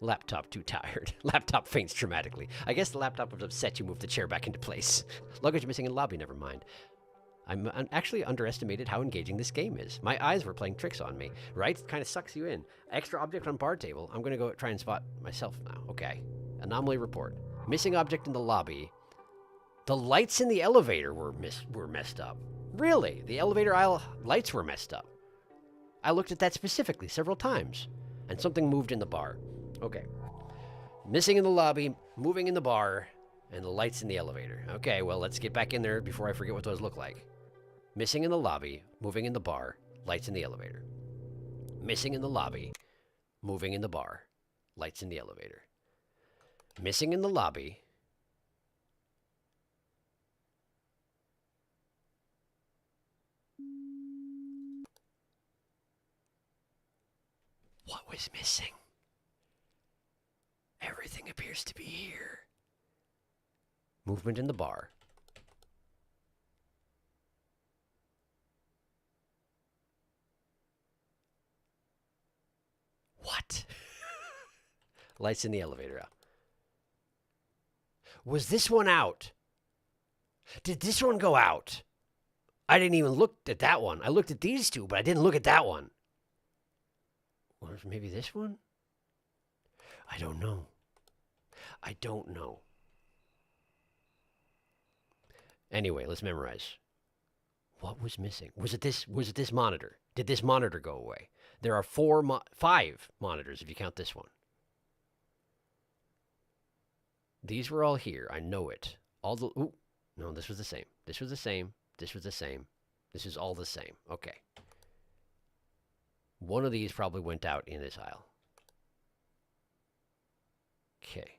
Laptop too tired. Laptop faints dramatically. I guess the laptop was upset you moved the chair back into place. Luggage missing in lobby, never mind. I'm actually underestimated how engaging this game is. My eyes were playing tricks on me, right? It kind of sucks you in. Extra object on bar table. I'm going to go try and spot myself now. Okay. Anomaly report. Missing object in the lobby. The lights in the elevator were messed up. Really? The elevator aisle lights were messed up. I looked at that specifically several times. And something moved in the bar. Okay. Missing in the lobby, moving in the bar, and the lights in the elevator. Okay, well, let's get back in there before I forget what those look like. Missing in the lobby, moving in the bar, lights in the elevator. Missing in the lobby, moving in the bar, lights in the elevator. Missing in the lobby. What was missing? Everything appears to be here. Movement in the bar. What? Lights in the elevator out. Was this one out? Did this one go out? I didn't even look at that one. I looked at these two, but I didn't look at that one. Or maybe this one? I don't know. I don't know. Anyway, let's memorize. What was missing? Was it this monitor? Did this monitor go away? There are 5 monitors if you count this one. These were all here. I know it. Ooh, no, this was the same. This was the same. This was the same. This is all the same. Okay. One of these probably went out in this aisle. Okay.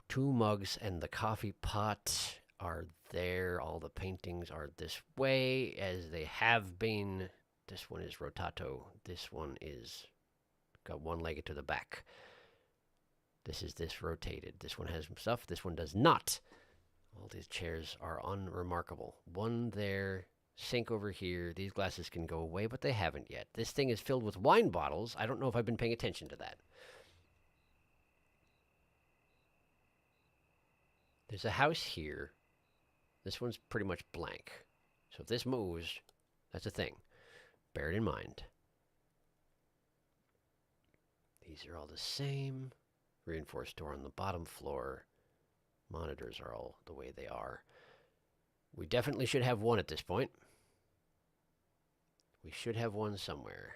Two mugs and the coffee pot are there. All the paintings are this way, as they have been. This one is rotato. This one is got one leg to the back. This is this rotated. This one has some stuff. This one does not. All these chairs are unremarkable. One there, sink over here. These glasses can go away, but they haven't yet. This thing is filled with wine bottles. I don't know if I've been paying attention to that. There's a house here. This one's pretty much blank. So if this moves, that's a thing. Bear it in mind. These are all the same. Reinforced door on the bottom floor. Monitors are all the way they are. We definitely should have one at this point. We should have one somewhere.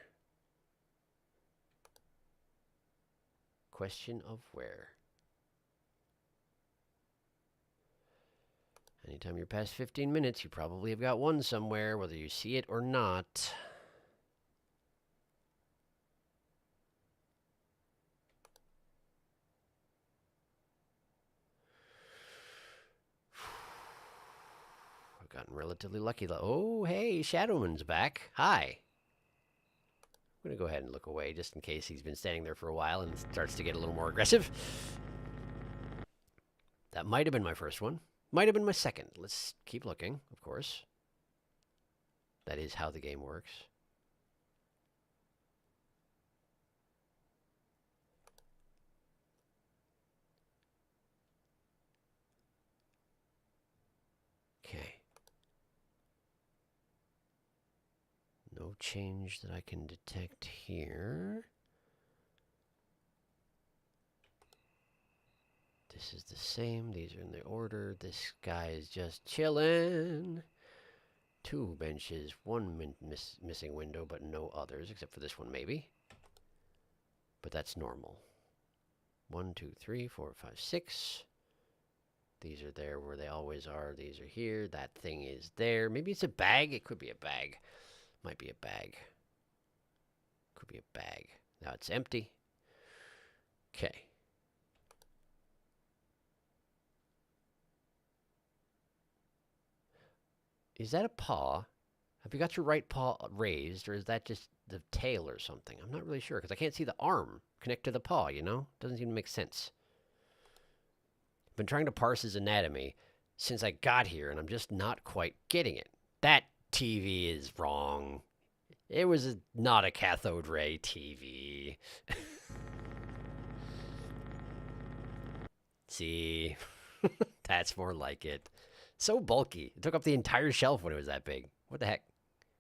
Question of where. Anytime you're past 15 minutes, you probably have got one somewhere, whether you see it or not. I've gotten relatively lucky. Oh, hey, Shadowman's back. Hi. I'm going to go ahead and look away just in case he's been standing there for a while and starts to get a little more aggressive. That might have been my first one. Might have been my second. Let's keep looking, of course. That is how the game works. Okay. No change that I can detect here. This is the same. These are in the order. This guy is just chilling. 2 benches, 1 missing window, but no others, except for this one maybe. But that's normal. 1, 2, 3, 4, 5, 6. These are there where they always are. These are here. That thing is there. Maybe it's a bag. It could be a bag. Might be a bag. Could be a bag. Now it's empty. Okay. Is that a paw? Have you got your right paw raised, or is that just the tail or something? I'm not really sure, because I can't see the arm connect to the paw, you know? Doesn't seem to make sense. I've been trying to parse his anatomy since I got here, and I'm just not quite getting it. That TV is wrong. It was not a cathode ray TV. See? That's more like it. So bulky. It took up the entire shelf when it was that big. What the heck?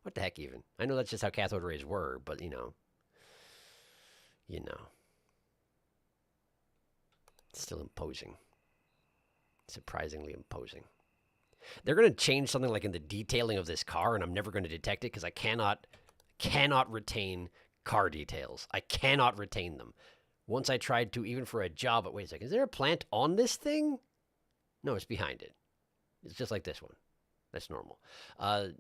What the heck even? I know that's just how cathode rays were, but you know. It's still imposing. Surprisingly imposing. They're going to change something like in the detailing of this car, and I'm never going to detect it because I cannot retain car details. I cannot retain them. Once I tried to, even for a job, but wait a second, is there a plant on this thing? No, it's behind it. It's just like this one. That's normal. I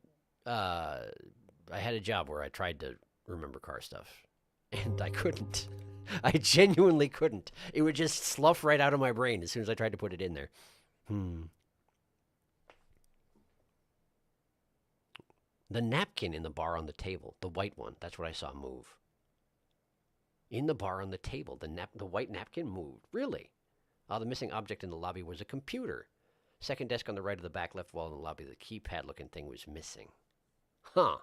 had a job where I tried to remember car stuff, and I couldn't. I genuinely couldn't. It would just slough right out of my brain as soon as I tried to put it in there. The napkin in the bar on the table, the white one, that's what I saw move. In the bar on the table, the white napkin moved. Really? The missing object in the lobby was a computer. Second desk on the right of the back left wall in the lobby, the keypad-looking thing was missing. Huh.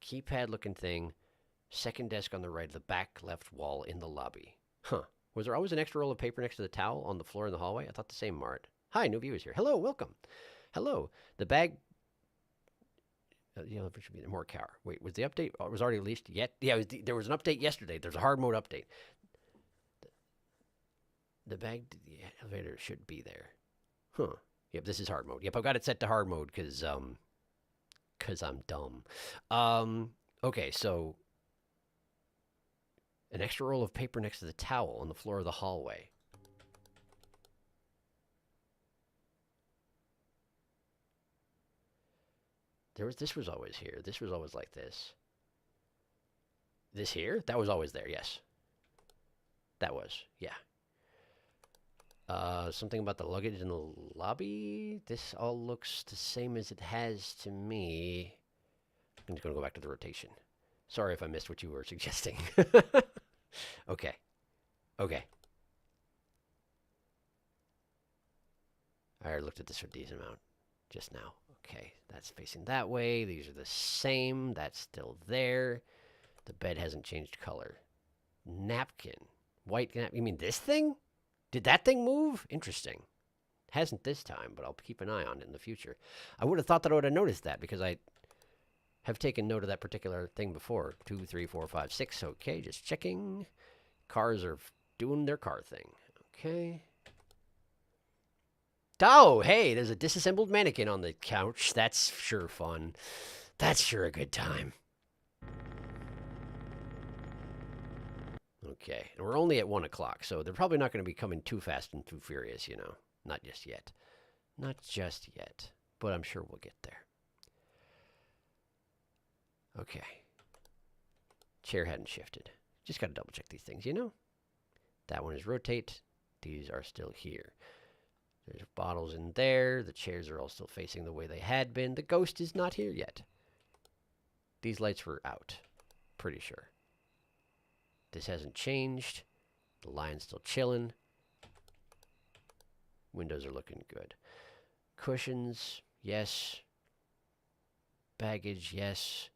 Keypad-looking thing, second desk on the right of the back left wall in the lobby. Huh. Was there always an extra roll of paper next to the towel on the floor in the hallway? I thought the same, Mart. Hi, new viewers here. Hello, welcome. Hello. The bag... there should be more car. Wait, was the update was already released yet? Yeah, there was an update yesterday. There's a hard mode update. The bag, the elevator should be there. Huh. Yep, this is hard mode. Yep, I've got it set to hard mode because I'm dumb. Okay, so an extra roll of paper next to the towel on the floor of the hallway. This was always here. This was always like this. This here? That was always there, yes. That was, yeah. Something about the luggage in the lobby. This all looks the same as it has to me. I'm just going to go back to the rotation. Sorry if I missed what you were suggesting. Okay. Okay. I already looked at this for a decent amount just now. Okay, that's facing that way. These are the same. That's still there. The bed hasn't changed color. Napkin. White napkin. You mean this thing? Did that thing move? Interesting. Hasn't this time, but I'll keep an eye on it in the future. I would have thought that I would have noticed that because I have taken note of that particular thing before. 2, 3, 4, 5, 6. Okay, just checking. Cars are doing their car thing. Okay. Oh, hey, there's a disassembled mannequin on the couch. That's sure fun. That's sure a good time. Okay, and we're only at 1 o'clock, so they're probably not going to be coming too fast and too furious, you know. Not just yet. Not just yet, but I'm sure we'll get there. Okay. Chair hadn't shifted. Just got to double check these things, you know. That one is rotate. These are still here. There's bottles in there. The chairs are all still facing the way they had been. The ghost is not here yet. These lights were out. Pretty sure. This hasn't changed. The lion's still chilling. Windows are looking good. Cushions, yes. Baggage, yes.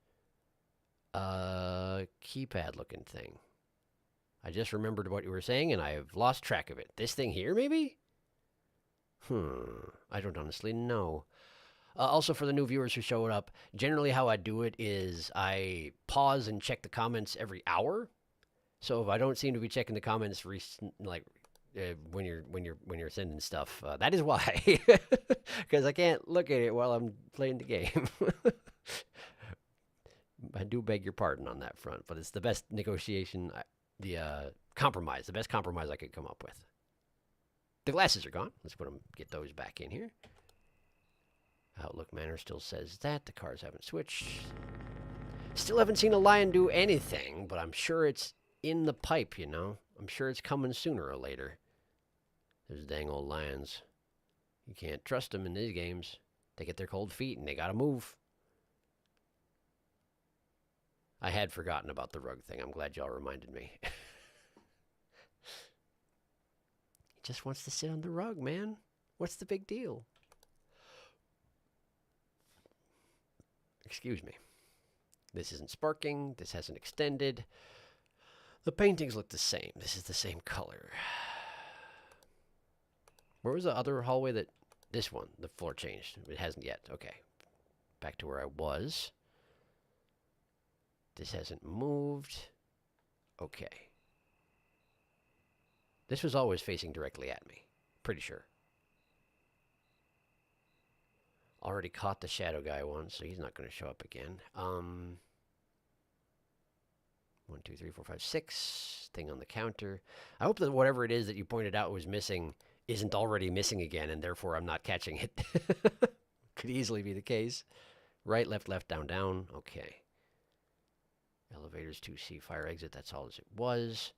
Keypad looking thing. I just remembered what you were saying and I have lost track of it. This thing here, maybe? I don't honestly know. Also, for the new viewers who showed up, generally how I do it is I pause and check the comments every hour. So if I don't seem to be checking the comments when you're sending stuff, that is why, because I can't look at it while I'm playing the game. I do beg your pardon on that front, but it's the best negotiation, the best compromise I could come up with. The glasses are gone. Let's get those back in here. Outlook Manor still says that. The cars haven't switched. Still haven't seen a lion do anything, but I'm sure it's in the pipe, you know. I'm sure it's coming sooner or later. Those dang old lions. You can't trust them in these games. They get their cold feet and they gotta move. I had forgotten about the rug thing. I'm glad y'all reminded me. He just wants to sit on the rug, man. What's the big deal? Excuse me. This isn't sparking. This hasn't extended. The paintings look the same. This is the same color. Where was the other hallway that... This one. The floor changed. It hasn't yet. Okay. Back to where I was. This hasn't moved. Okay. This was always facing directly at me. Pretty sure. Already caught the shadow guy once, so he's not going to show up again. 1, 2, 3, 4, 5, 6. Thing on the counter. I hope that whatever it is that you pointed out was missing isn't already missing again, and therefore I'm not catching it. Could easily be the case. Right, left, left, down, down. Okay. Elevators 2C, fire exit. That's all as it was.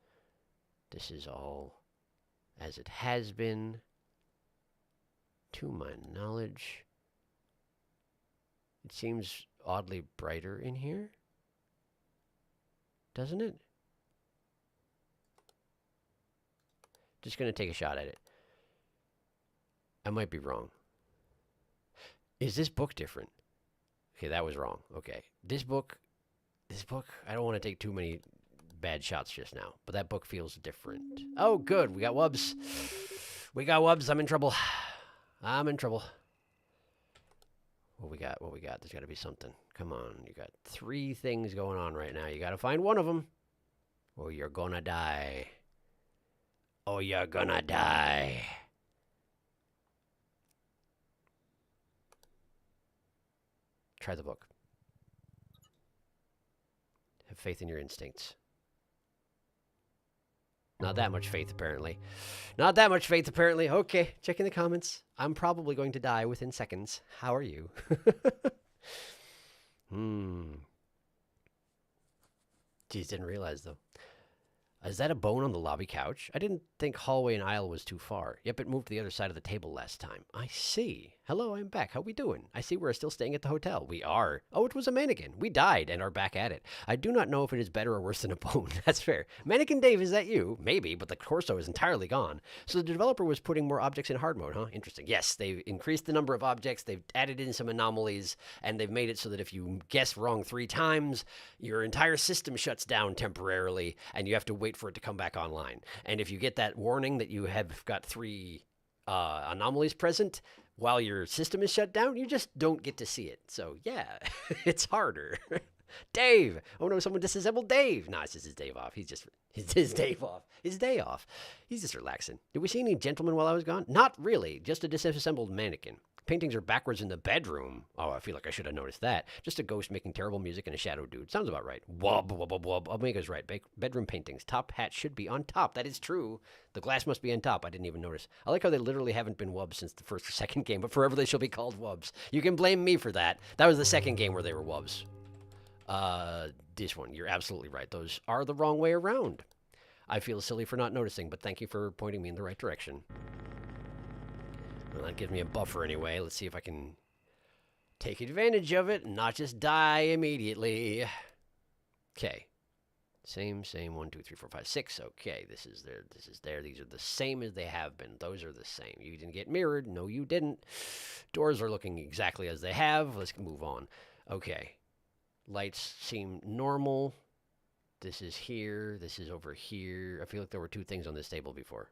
This is all as it has been. To my knowledge. It seems oddly brighter in here. Doesn't it? Just going to take a shot at it. I might be wrong. Is this book different? Okay, that was wrong. Okay. This book, I don't want to take too many bad shots just now, but that book feels different. Oh, good. We got wubs. We got wubs. I'm in trouble. I'm in trouble. What we got? What we got? There's got to be something. Come on. You got 3 things going on right now. You got to find one of them, or you're gonna die. Oh, you're gonna die. Try the book. Have faith in your instincts. Not that much faith, apparently. Not that much faith, apparently. Okay, checking the comments. I'm probably going to die within seconds. How are you? Geez, didn't realize, though. Is that a bone on the lobby couch? I didn't think hallway and aisle was too far. Yep, it moved to the other side of the table last time. I see. Hello, I'm back. How we doing? I see we're still staying at the hotel. We are. Oh, it was a mannequin. We died and are back at it. I do not know if it is better or worse than a bone. That's fair. Mannequin Dave, is that you? Maybe, but the torso is entirely gone. So the developer was putting more objects in hard mode, huh? Interesting. Yes, they've increased the number of objects. They've added in some anomalies, and they've made it so that if you guess wrong 3 times, your entire system shuts down temporarily, and you have to wait for it to come back online. And if you get that warning that you have got 3 anomalies present while your system is shut down, you just don't get to see it. So yeah, it's harder. Dave! Oh no, someone disassembled Dave! Nah, it's just his day off. His day off. His day off. He's just relaxing. Did we see any gentlemen while I was gone? Not really. Just a disassembled mannequin. Paintings are backwards in the bedroom. Oh, I feel like I should have noticed that. Just a ghost making terrible music and a shadow dude. Sounds about right. Wub, wub, wub, wub. Omega's right. Bedroom paintings. Top hat should be on top. That is true. The glass must be on top. I didn't even notice. I like how they literally haven't been wubs since the first or second game, but forever they shall be called wubs. You can blame me for that. That was the second game where they were wubs. This one, you're absolutely right. Those are the wrong way around. I feel silly for not noticing, but thank you for pointing me in the right direction. Well, that gives me a buffer anyway. Let's see if I can take advantage of it and not just die immediately. Okay. Same. 1, 2, 3, 4, 5, 6. Okay, this is there. This is there. These are the same as they have been. Those are the same. You didn't get mirrored. No, you didn't. Doors are looking exactly as they have. Let's move on. Okay. Lights seem normal. This is here. This is over here. I feel like there were 2 things on this table before.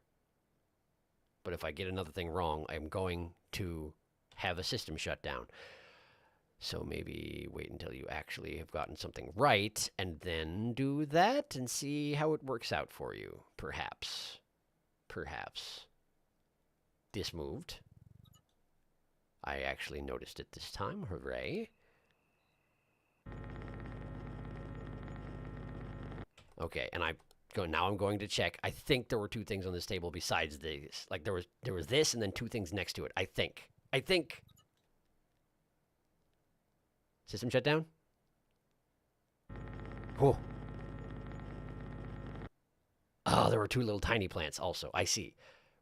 But if I get another thing wrong, I'm going to have a system shut down. So maybe wait until you actually have gotten something right and then do that and see how it works out for you. Perhaps. This moved. I actually noticed it this time. Hooray. Okay, and now I'm going to check. I think there were 2 things on this table besides this. Like there was this and then 2 things next to it. I think. System shut down? Whoa. Oh, there were 2 little tiny plants also. I see.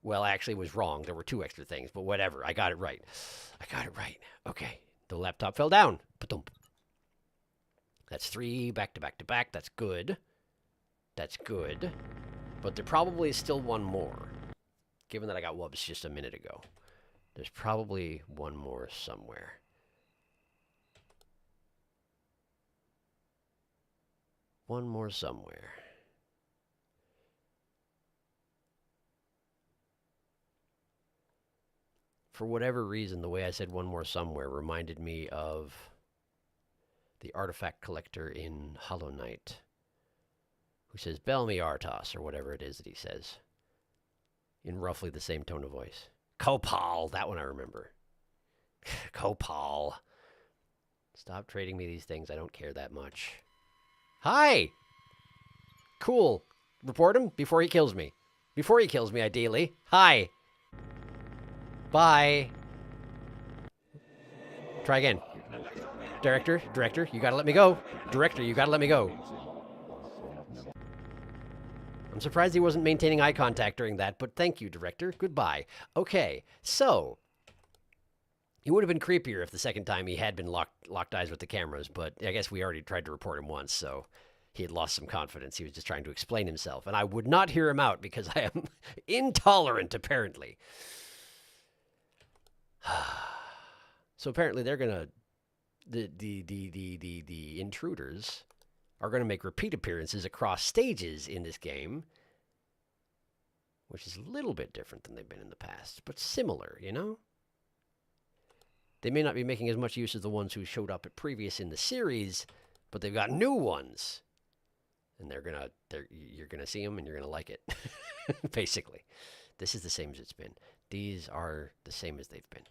Well, I actually was wrong. There were 2 extra things, but whatever. I got it right. Okay. The laptop fell down. Ba-dum. That's 3 back to back to back. That's good. But there probably is still 1 more. Given that I got wubs just a minute ago. There's probably 1 more somewhere. For whatever reason, the way I said 1 more somewhere reminded me of the artifact collector in Hollow Knight, who says, "Bell me Artos," or whatever it is that he says, in roughly the same tone of voice. Copal, that one I remember. Copal. Stop trading me these things. I don't care that much. Hi! Cool. Report him before he kills me. Ideally. Hi! Bye! Try again. Director, you gotta let me go. I'm surprised he wasn't maintaining eye contact during that, but thank you, Director. Goodbye. Okay, so it would have been creepier if the second time he had been locked eyes with the cameras, but I guess we already tried to report him once, so he had lost some confidence. He was just trying to explain himself, and I would not hear him out because I am intolerant, apparently. So apparently they're gonna the intruders are going to make repeat appearances across stages in this game, which is a little bit different than they've been in the past, but similar, you know? They may not be making as much use of the ones who showed up at previous in the series, but they've got new ones. And you're going to see them and you're going to like it. Basically. This is the same as it's been. These are the same as they've been.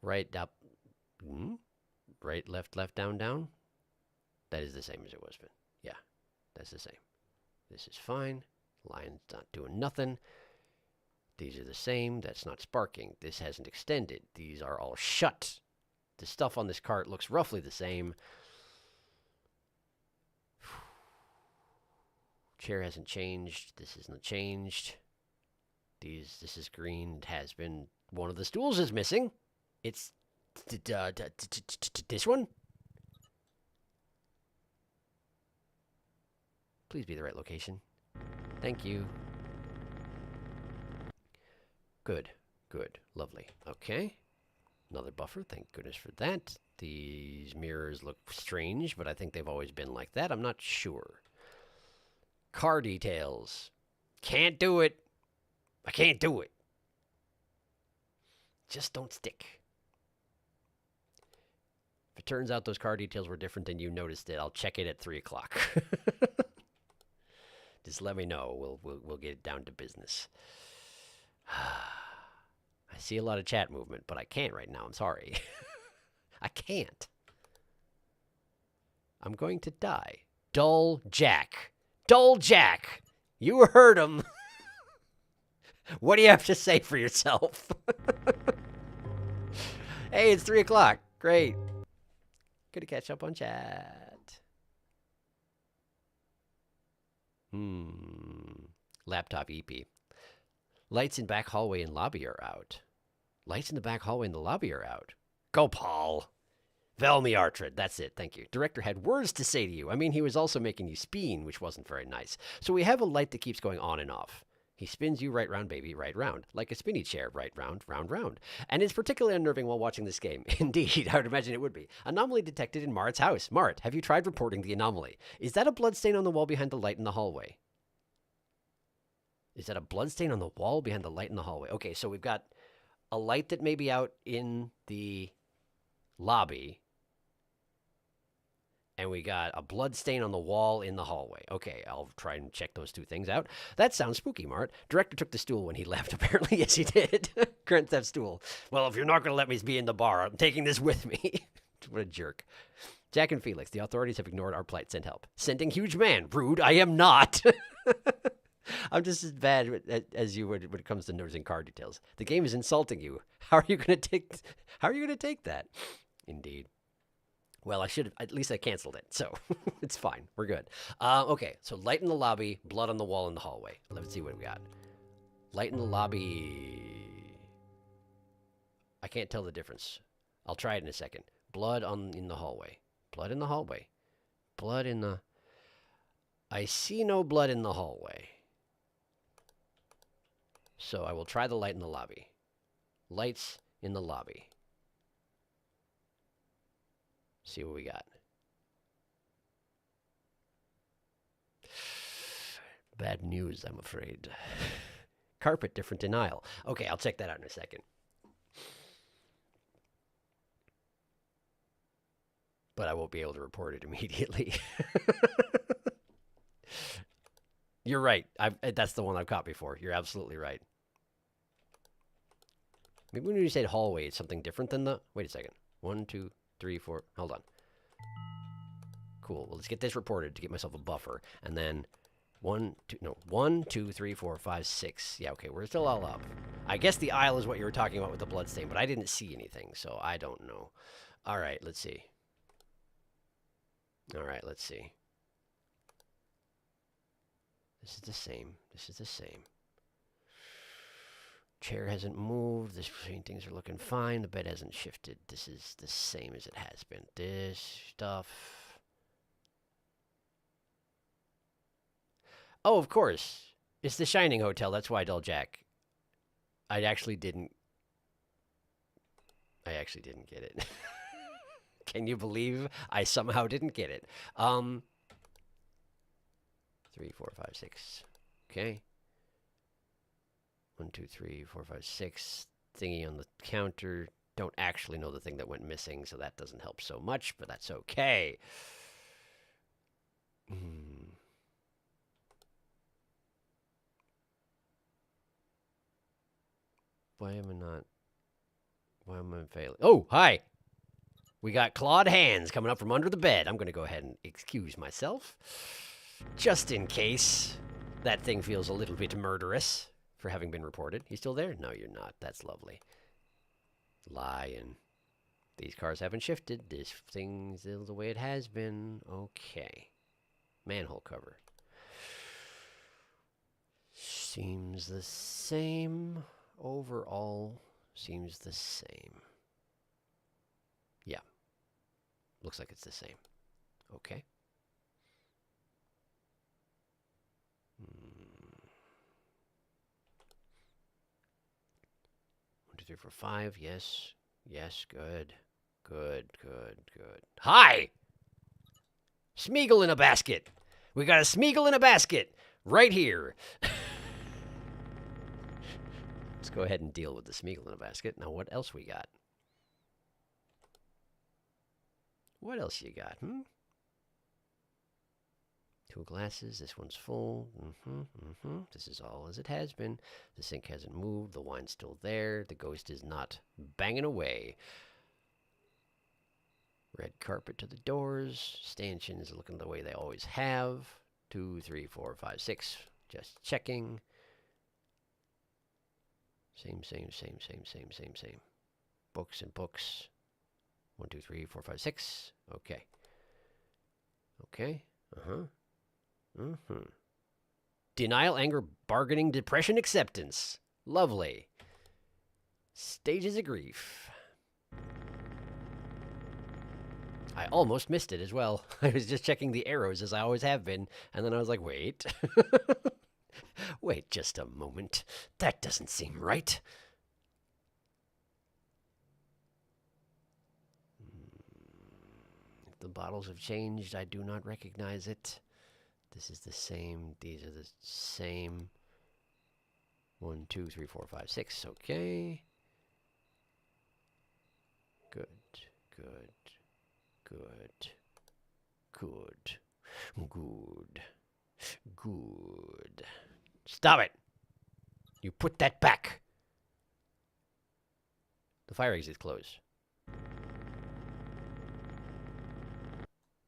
Right up. Right, left, down. That is the same as it was been. Yeah, that's the same. This is fine. Line's not doing nothing. These are the same. That's not sparking. This hasn't extended. These are all shut. The stuff on this cart looks roughly the same. Chair hasn't changed. This isn't changed. This is green. It has been. One of the stools is missing. It's this one. Please be the right location. Thank you. Good. Good. Lovely. Okay. Another buffer. Thank goodness for that. These mirrors look strange, but I think they've always been like that. I'm not sure. Car details. Can't do it. I can't do it. Just don't stick. If it turns out those car details were different than you noticed it, I'll check it at 3 o'clock. Just let me know. We'll get down to business. I see a lot of chat movement, but I can't right now. I'm sorry. I can't. I'm going to die. Dull Jack. Dull Jack. You heard him. What do you have to say for yourself? Hey, it's 3 o'clock. Great. Good to catch up on chat. Laptop EP. Lights in back hallway and lobby are out. Lights in the back hallway and the lobby are out. Go, Paul. Velmi Artred. That's it. Thank you. Director had words to say to you. I mean, he was also making you spin, which wasn't very nice. So we have a light that keeps going on and off. He spins you right round, baby, right round. Like a spinny chair, right round, round, round. And it's particularly unnerving while watching this game. Indeed, I would imagine it would be. Anomaly detected in Mart's house. Mart, have you tried reporting the anomaly? Is that a bloodstain on the wall behind the light in the hallway? Is that a bloodstain on the wall behind the light in the hallway? Okay, so we've got a light that may be out in the lobby. And we got a blood stain on the wall in the hallway. Okay, I'll try and check those two things out. That sounds spooky, Mart. Director took the stool when he left, apparently. Yes, he did. Grand Theft stool. Well, if you're not going to let me be in the bar, I'm taking this with me. What a jerk. Jack and Felix, the authorities have ignored our plight. Send help. Sending huge man. Rude. I am not. I'm just as bad as you would when it comes to noticing car details. The game is insulting you. How are you going to take that? Indeed. Well, I should have, at least I canceled it, so it's fine. We're good. Okay, so light in the lobby, blood on the wall in the hallway. Let's see what we got. Light in the lobby. I can't tell the difference. I'll try it in a second. Blood in the hallway. Blood in the hallway. Blood in the... I see no blood in the hallway. So I will try the light in the lobby. Lights in the lobby. See what we got. Bad news, I'm afraid. Carpet, different denial. Okay, I'll check that out in a second. But I won't be able to report it immediately. You're right. That's the one I've caught before. You're absolutely right. Maybe when you said hallway, it's something different than the... Wait a second. 1, 2, 3, 4. Hold on. Cool. Well, let's get this reported to get myself a buffer. And then 1, 2, 3, 4, 5, 6. Yeah, okay. We're still all up. I guess the aisle is what you were talking about with the bloodstain, but I didn't see anything, so I don't know. All right, let's see. All right, let's see. This is the same. This is the same. Chair hasn't moved. The paintings are looking fine. The bed hasn't shifted. This is the same as it has been. This stuff. Oh, of course. It's the Shining Hotel. That's why Dull Jack. I actually didn't get it. Can you believe I somehow didn't get it? 3, 4, 5, 6. Okay. 1, 2, 3, 4, 5, 6. Thingy on the counter. Don't actually know the thing that went missing, so that doesn't help so much, but that's okay. Why am I failing? Oh, hi! We got clawed hands coming up from under the bed. I'm going to go ahead and excuse myself. Just in case that thing feels a little bit murderous for having been reported. You still there? No, you're not. That's lovely. Lying. These cars haven't shifted. This thing's the way it has been. Okay. Manhole cover. Seems the same. Overall, seems the same. Yeah. Looks like it's the same. Okay. 1, 2, 3, 4, 5. Yes. Yes. Good. Good. Good. Good. Hi! Smeagol in a basket. We got a Smeagol in a basket right here. Let's go ahead and deal with the Smeagol in a basket. Now, what else we got? What else you got, 2 glasses. This one's full. This is all as it has been. The sink hasn't moved. The wine's still there. The ghost is not banging away. Red carpet to the doors. Stanchions looking the way they always have. 2, 3, 4, 5, 6. Just checking. Same. Books and books. 1, 2, 3, 4, 5, 6. Okay. Okay. Denial, anger, bargaining, depression, acceptance. Lovely. Stages of grief. I almost missed it as well. I was just checking the arrows as I always have been, and then I was like, wait. Wait just a moment. That doesn't seem right. If the bottles have changed, I do not recognize it. This is the same. These are the same. 1, 2, 3, 4, 5, 6. Okay. Good. Stop it! You put that back! The fire exit's closed.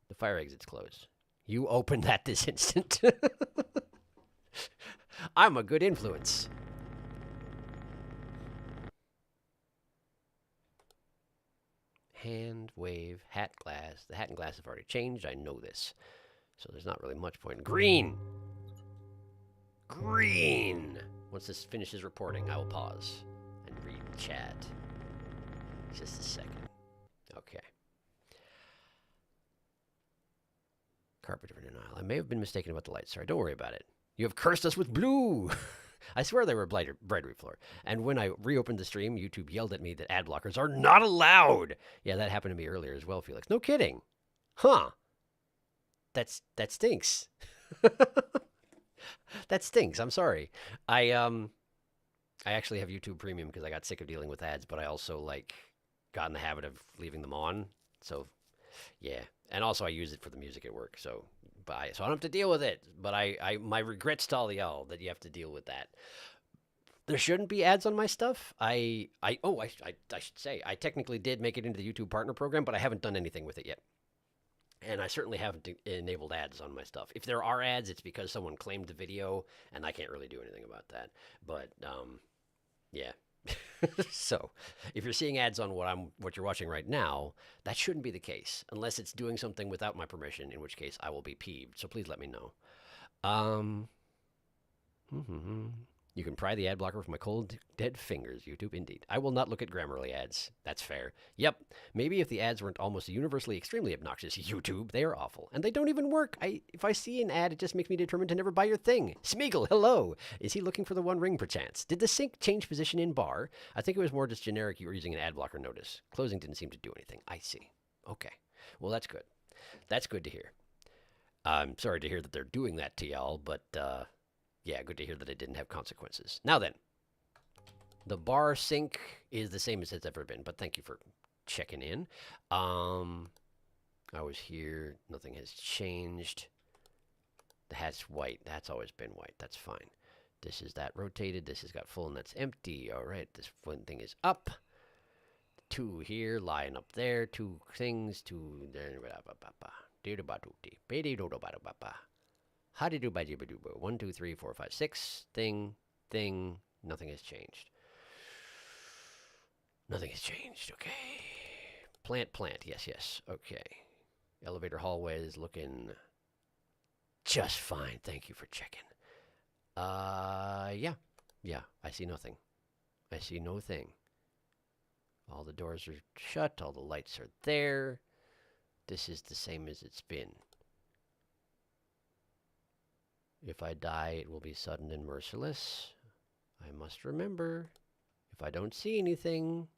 The fire exit's closed. You opened that this instant. I'm a good influence. Hand, wave, hat, glass. The hat and glass have already changed. I know this. So there's not really much point. Green! Green! Once this finishes reporting, I will pause and read chat. Just a second. Okay. Carpenter for denial. I may have been mistaken about the light. Sorry, don't worry about it. You have cursed us with blue! I swear they were brighter floor. And when I reopened the stream, YouTube yelled at me that ad blockers are not allowed. Yeah, that happened to me earlier as well, Felix. No kidding. Huh. That stinks. That stinks. I'm sorry. I actually have YouTube Premium because I got sick of dealing with ads, but I also got in the habit of leaving them on. So, yeah. And also I use it for the music at work. So I don't have to deal with it. But my regrets to all y'all that you have to deal with that. There shouldn't be ads on my stuff. I should say I technically did make it into the YouTube Partner Program, but I haven't done anything with it yet. And I certainly haven't enabled ads on my stuff. If there are ads, it's because someone claimed the video, and I can't really do anything about that. But yeah. So, if you're seeing ads on what you're watching right now, that shouldn't be the case, unless it's doing something without my permission, in which case I will be peeved. So please let me know. You can pry the ad blocker with my cold, dead fingers, YouTube. Indeed. I will not look at Grammarly ads. That's fair. Yep. Maybe if the ads weren't almost universally extremely obnoxious, YouTube, they are awful. And they don't even work. If I see an ad, it just makes me determined to never buy your thing. Smeagol, hello. Is he looking for the One Ring, perchance? Did the sink change position in bar? I think it was more just generic you were using an ad blocker notice. Closing didn't seem to do anything. I see. Okay. Well, that's good. That's good to hear. I'm sorry to hear that they're doing that to y'all, but, yeah, good to hear that it didn't have consequences. Now then, the bar sink is the same as it's ever been, but thank you for checking in. I was here. Nothing has changed. The hat's white. That's always been white. That's fine. This is that rotated. This has got full and that's empty. All right, this one thing is up. 2 here, lying up there. 2 things. 2 there. 1, 2, 3, 4, 5, 6. Thing. Nothing has changed. Nothing has changed. Okay. Plant. Yes. Okay. Elevator hallways looking just fine. Thank you for checking. Yeah. Yeah, I see nothing. I see no thing. All the doors are shut, all the lights are there. This is the same as it's been. If I die, it will be sudden and merciless. I must remember, if I don't see anything,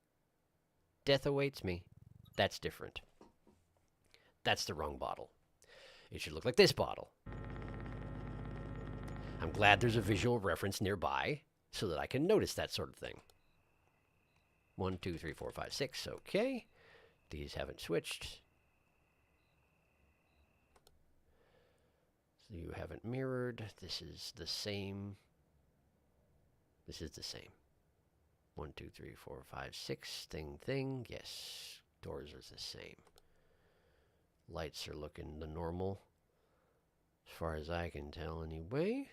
death awaits me. That's different. That's the wrong bottle. It should look like this bottle. I'm glad there's a visual reference nearby so that I can notice that sort of thing. 1, 2, 3, 4, 5, 6. Okay. These haven't switched. So you haven't mirrored. This is the same. This is the same. 1, 2, 3, 4, 5, 6. Thing. Yes. Doors are the same. Lights are looking the normal. As far as I can tell, anyway.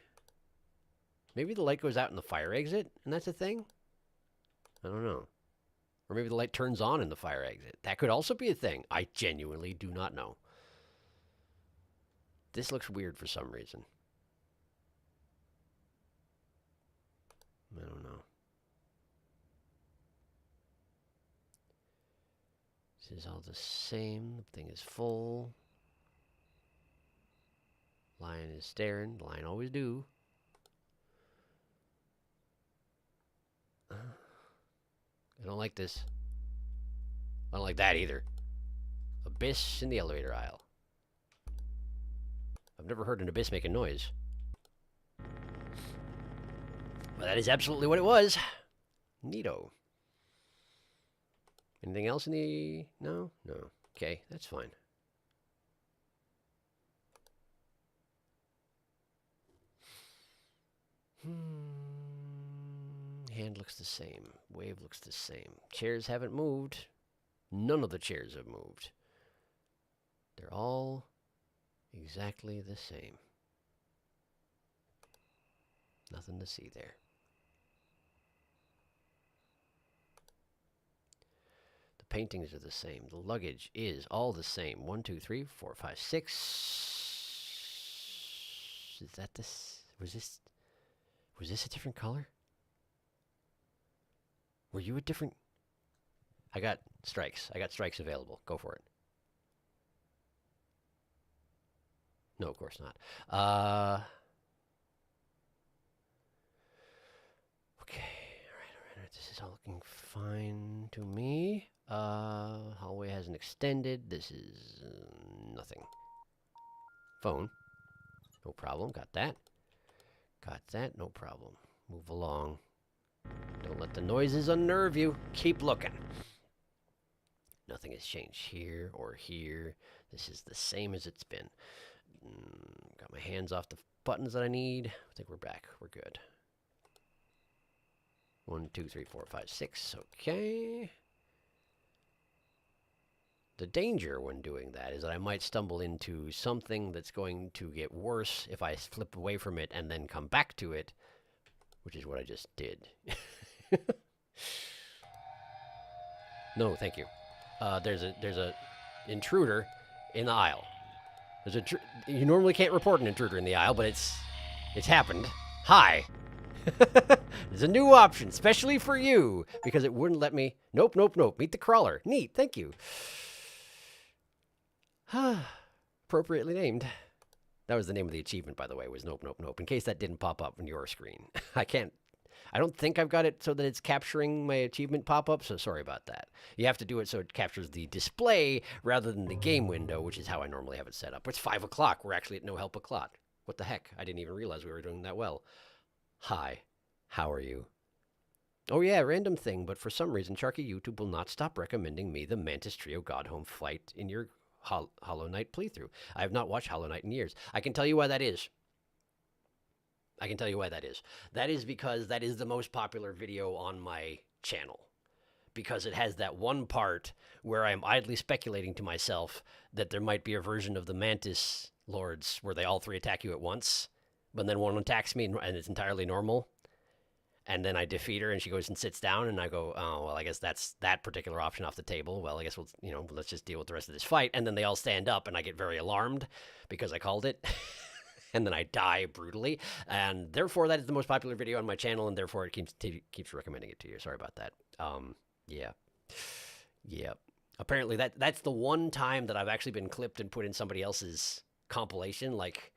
Maybe the light goes out in the fire exit, and that's a thing? I don't know. Or maybe the light turns on in the fire exit. That could also be a thing. I genuinely do not know. This looks weird for some reason. I don't know. This is all the same. The thing is full. Lion is staring. The lion always do. I don't like this. I don't like that either. Abyss in the elevator aisle. I've never heard an abyss make a noise. But that is absolutely what it was. Neato. Anything else in the... No? No. Okay, that's fine. Hand looks the same. Wave looks the same. Chairs haven't moved. None of the chairs have moved. They're all exactly the same. Nothing to see there. The paintings are the same. The luggage is all the same. 1, 2, 3, 4, 5, 6. Is that this? Was this a different color? Were you a different... I got strikes. I got strikes available. Go for it. No, of course not. Okay. All right. This is all looking fine to me. Hallway hasn't extended. This is nothing. Phone. No problem. Got that. Got that. No problem. Move along. Don't let the noises unnerve you. Keep looking. Nothing has changed here or here. This is the same as it's been. Got my hands off the buttons that I need. I think we're back. We're good. 1, 2, 3, 4, 5, 6. Okay. The danger when doing that is that I might stumble into something that's going to get worse if I flip away from it and then come back to it, which is what I just did. No, thank you. There's a intruder in the aisle. You normally can't report an intruder in the aisle, but it's happened. Hi. There's a new option, especially for you, because it wouldn't let me. Nope. Meet the crawler. Neat. Thank you. Appropriately named. That was the name of the achievement, by the way, was nope. In case that didn't pop up on your screen. I don't think I've got it so that it's capturing my achievement pop-up, so sorry about that. You have to do it so it captures the display rather than the game window, which is how I normally have it set up. It's 5 o'clock. We're actually at no help o'clock. What the heck? I didn't even realize we were doing that well. Hi. How are you? Oh yeah, random thing, but for some reason, Sharky YouTube will not stop recommending me the Mantis Trio God Home Flight in your Hollow Knight playthrough. I have not watched Hollow Knight in years. I can tell you why that is. That is because that is the most popular video on my channel. Because it has that one part where I'm idly speculating to myself that there might be a version of the Mantis Lords where they all three attack you at once, but then one attacks me and it's entirely normal. And then I defeat her and she goes and sits down and I go, oh, well, I guess that's that particular option off the table. Well, I guess let's just deal with the rest of this fight. And then they all stand up and I get very alarmed because I called it. and then I die brutally. And therefore, that is the most popular video on my channel, and therefore it keeps recommending it to you. Sorry about that. Yeah. Yeah. Apparently, that's the one time that I've actually been clipped and put in somebody else's compilation. Like,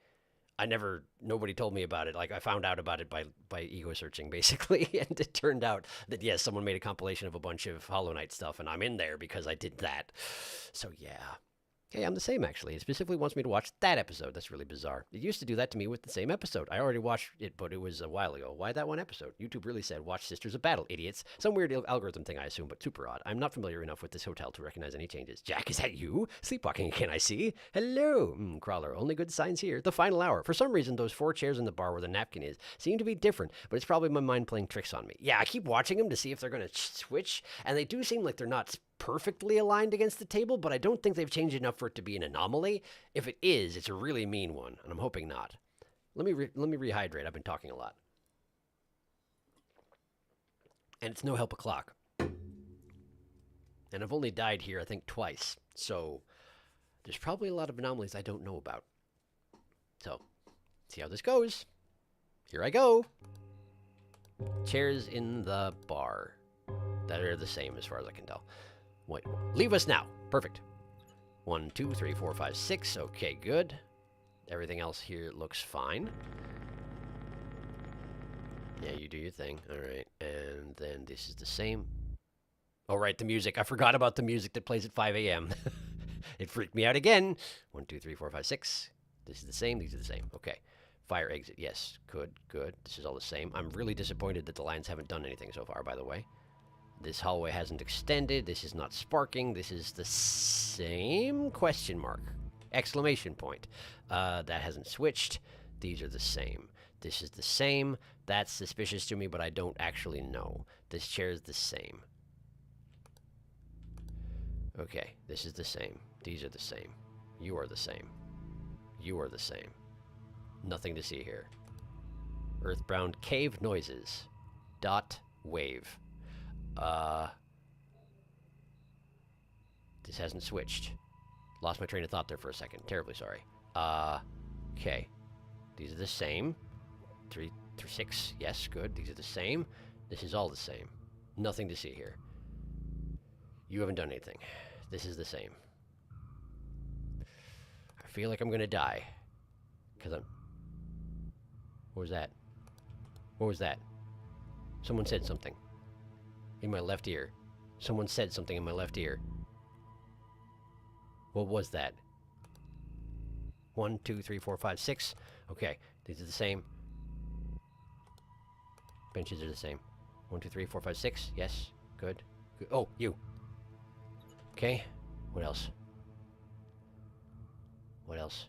nobody told me about it. Like, I found out about it by ego searching, basically. And it turned out that, yes, someone made a compilation of a bunch of Hollow Knight stuff, and I'm in there because I did that. So, yeah. Hey, I'm the same, actually. It specifically wants me to watch that episode. That's really bizarre. It used to do that to me with the same episode. I already watched it, but it was a while ago. Why that one episode? YouTube really said, watch Sisters of Battle, idiots. Some weird algorithm thing, I assume, but super odd. I'm not familiar enough with this hotel to recognize any changes. Jack, is that you? Sleepwalking again, I see. Hello. Crawler, only good signs here. The final hour. For some reason, those 4 chairs in the bar where the napkin is seem to be different, but it's probably my mind playing tricks on me. Yeah, I keep watching them to see if they're going to switch, and they do seem like they're not perfectly aligned against the table, but I don't think they've changed enough for it to be an anomaly. If it is, it's a really mean one, and I'm hoping not. Let me rehydrate. I've been talking a lot. And it's no help a clock. And I've only died here, I think, twice. So there's probably a lot of anomalies I don't know about. So, see how this goes. Here I go. Chairs in the bar that are the same as far as I can tell. Wait, leave us now. Perfect. 1, 2, 3, 4, 5, 6. Okay, good. Everything else here looks fine. Yeah, you do your thing. All right, and then this is the same. Oh, right, the music. I forgot about the music that plays at 5 a.m. It freaked me out again. 1, 2, 3, 4, 5, 6. This is the same. These are the same. Okay. Fire exit. Yes. Good, good. This is all the same. I'm really disappointed that the lions haven't done anything so far, by the way. This hallway hasn't extended. This is not sparking. This is the same question mark. Exclamation point. That hasn't switched. These are the same. This is the same. That's suspicious to me, but I don't actually know. This chair is the same. Okay, this is the same. These are the same. You are the same. You are the same. Nothing to see here. Earthbound cave noises. Dot wave. This hasn't switched. Lost my train of thought there for a second. Terribly sorry. Okay. These are the same. 3 through 6. Yes, good. These are the same. This is all the same. Nothing to see here. You haven't done anything. This is the same. I feel like I'm gonna die. Because I'm... What was that? What was that? Someone said something. In my left ear. Someone said something in my left ear. What was that? 1, 2, 3, 4, 5, 6. Okay, these are the same. Benches are the same. 1, 2, 3, 4, 5, 6. Yes, good. Good. Oh, you. Okay, what else? What else?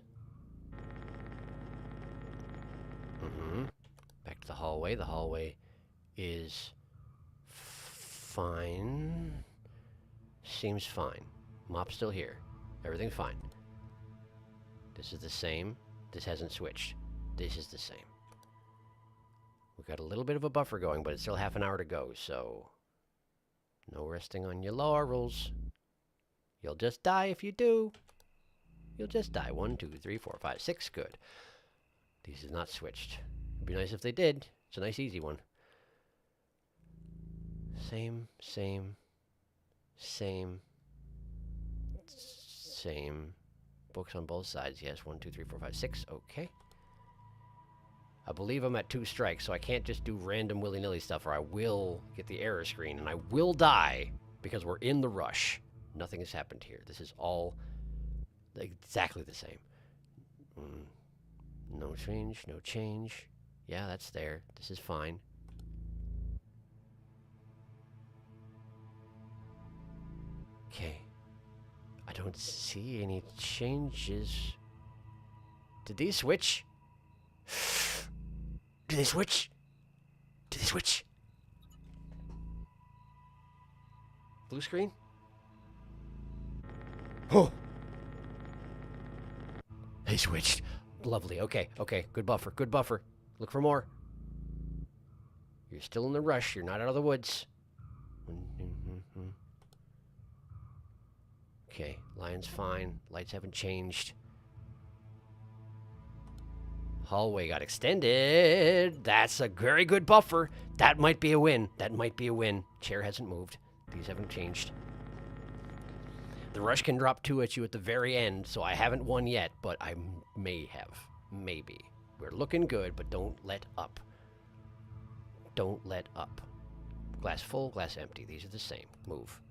Back to the hallway. The hallway is fine. Seems fine. Mop's still here. Everything's fine. This is the same. This hasn't switched. This is the same. We've got a little bit of a buffer going, but it's still half an hour to go, so... No resting on your laurels. You'll just die if you do. You'll just die. 1, 2, 3, 4, 5, 6. Good. This is not switched. It'd be nice if they did. It's a nice, easy one. Same, same, same, same. Books on both sides. Yes, 1, 2, 3, 4, 5, 6. Okay. I believe I'm at 2 strikes, so I can't just do random willy-nilly stuff, or I will get the error screen, and I will die because we're in the rush. Nothing has happened here. This is all exactly the same. No change, no change. Yeah, that's there. This is fine. Okay. I don't see any changes. Did these switch? Did they switch? Did they switch? Blue screen? Oh! They switched. Lovely. Okay, okay. Good buffer. Good buffer. Look for more. You're still in the rush. You're not out of the woods. Okay. Lion's fine. Lights haven't changed. Hallway got extended. That's a very good buffer. That might be a win. That might be a win. Chair hasn't moved. These haven't changed. The rush can drop 2 at you at the very end, so I haven't won yet, but I may have. Maybe. We're looking good, but don't let up. Don't let up. Glass full, glass empty. These are the same. Move.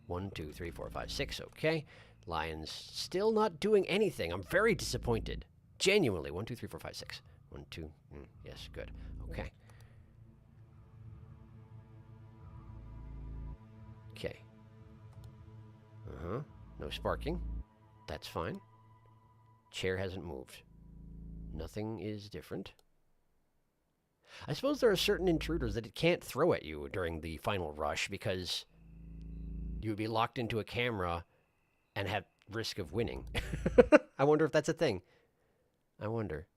1, 2, 3, 4, 5, 6. Okay. Lion's still not doing anything. I'm very disappointed. Genuinely. 1, 2, 3, 4, 5, 6. 1, 2. Yes, good. Okay. Okay. No sparking. That's fine. Chair hasn't moved. Nothing is different. I suppose there are certain intruders that it can't throw at you during the final rush because you would be locked into a camera and have risk of winning. I wonder if that's a thing. I wonder.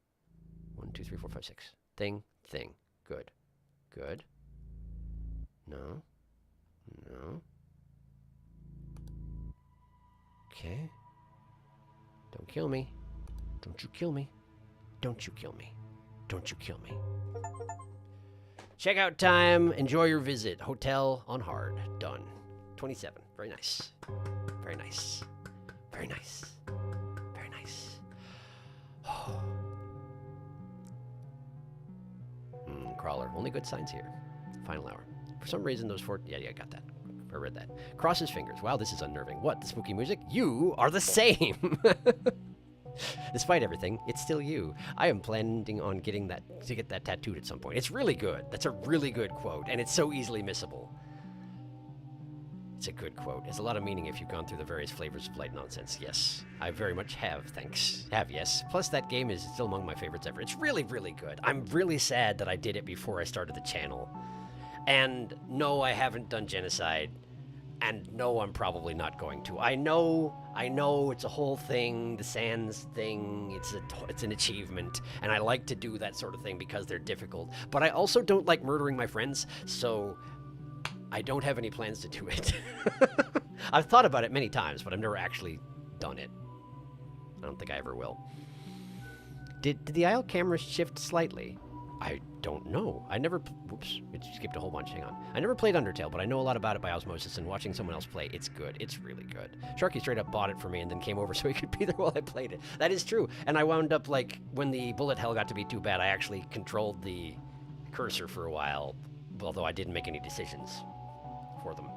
1, 2, 3, 4, 5, 6. Thing. Good. Good. No. No. Okay. Don't kill me. Don't you kill me. Don't you kill me. Don't you kill me. Checkout time. Enjoy your visit. Hotel on hard. Done. 27. Very nice. Very nice. Very nice. Very nice. Crawler. Only good signs here. Final hour. For some reason, those 4... Yeah, got that. I read that. Cross his fingers. Wow, this is unnerving. What? The spooky music? You are the same! Despite everything, it's still you. I am planning on getting that tattooed at some point. It's really good. That's a really good quote, and it's so easily missable. It's a good quote. It's a lot of meaning if you've gone through the various flavors of light nonsense. Yes, I very much have, thanks. Yes. Plus, that game is still among my favorites ever. It's really, really good. I'm really sad that I did it before I started the channel. And no, I haven't done genocide. And no, I'm probably not going to. I know, it's a whole thing, the Sans thing, it's an achievement, and I like to do that sort of thing because they're difficult. But I also don't like murdering my friends, so I don't have any plans to do it. I've thought about it many times, but I've never actually done it. I don't think I ever will. Did the aisle camera shift slightly? I don't know. I never... Whoops. It skipped a whole bunch. Hang on. I never played Undertale, but I know a lot about it by osmosis, and watching someone else play, it's good. It's really good. Sharky straight up bought it for me and then came over so he could be there while I played it. That is true. And I wound up, like, when the bullet hell got to be too bad, I actually controlled the cursor for a while, although I didn't make any decisions for them.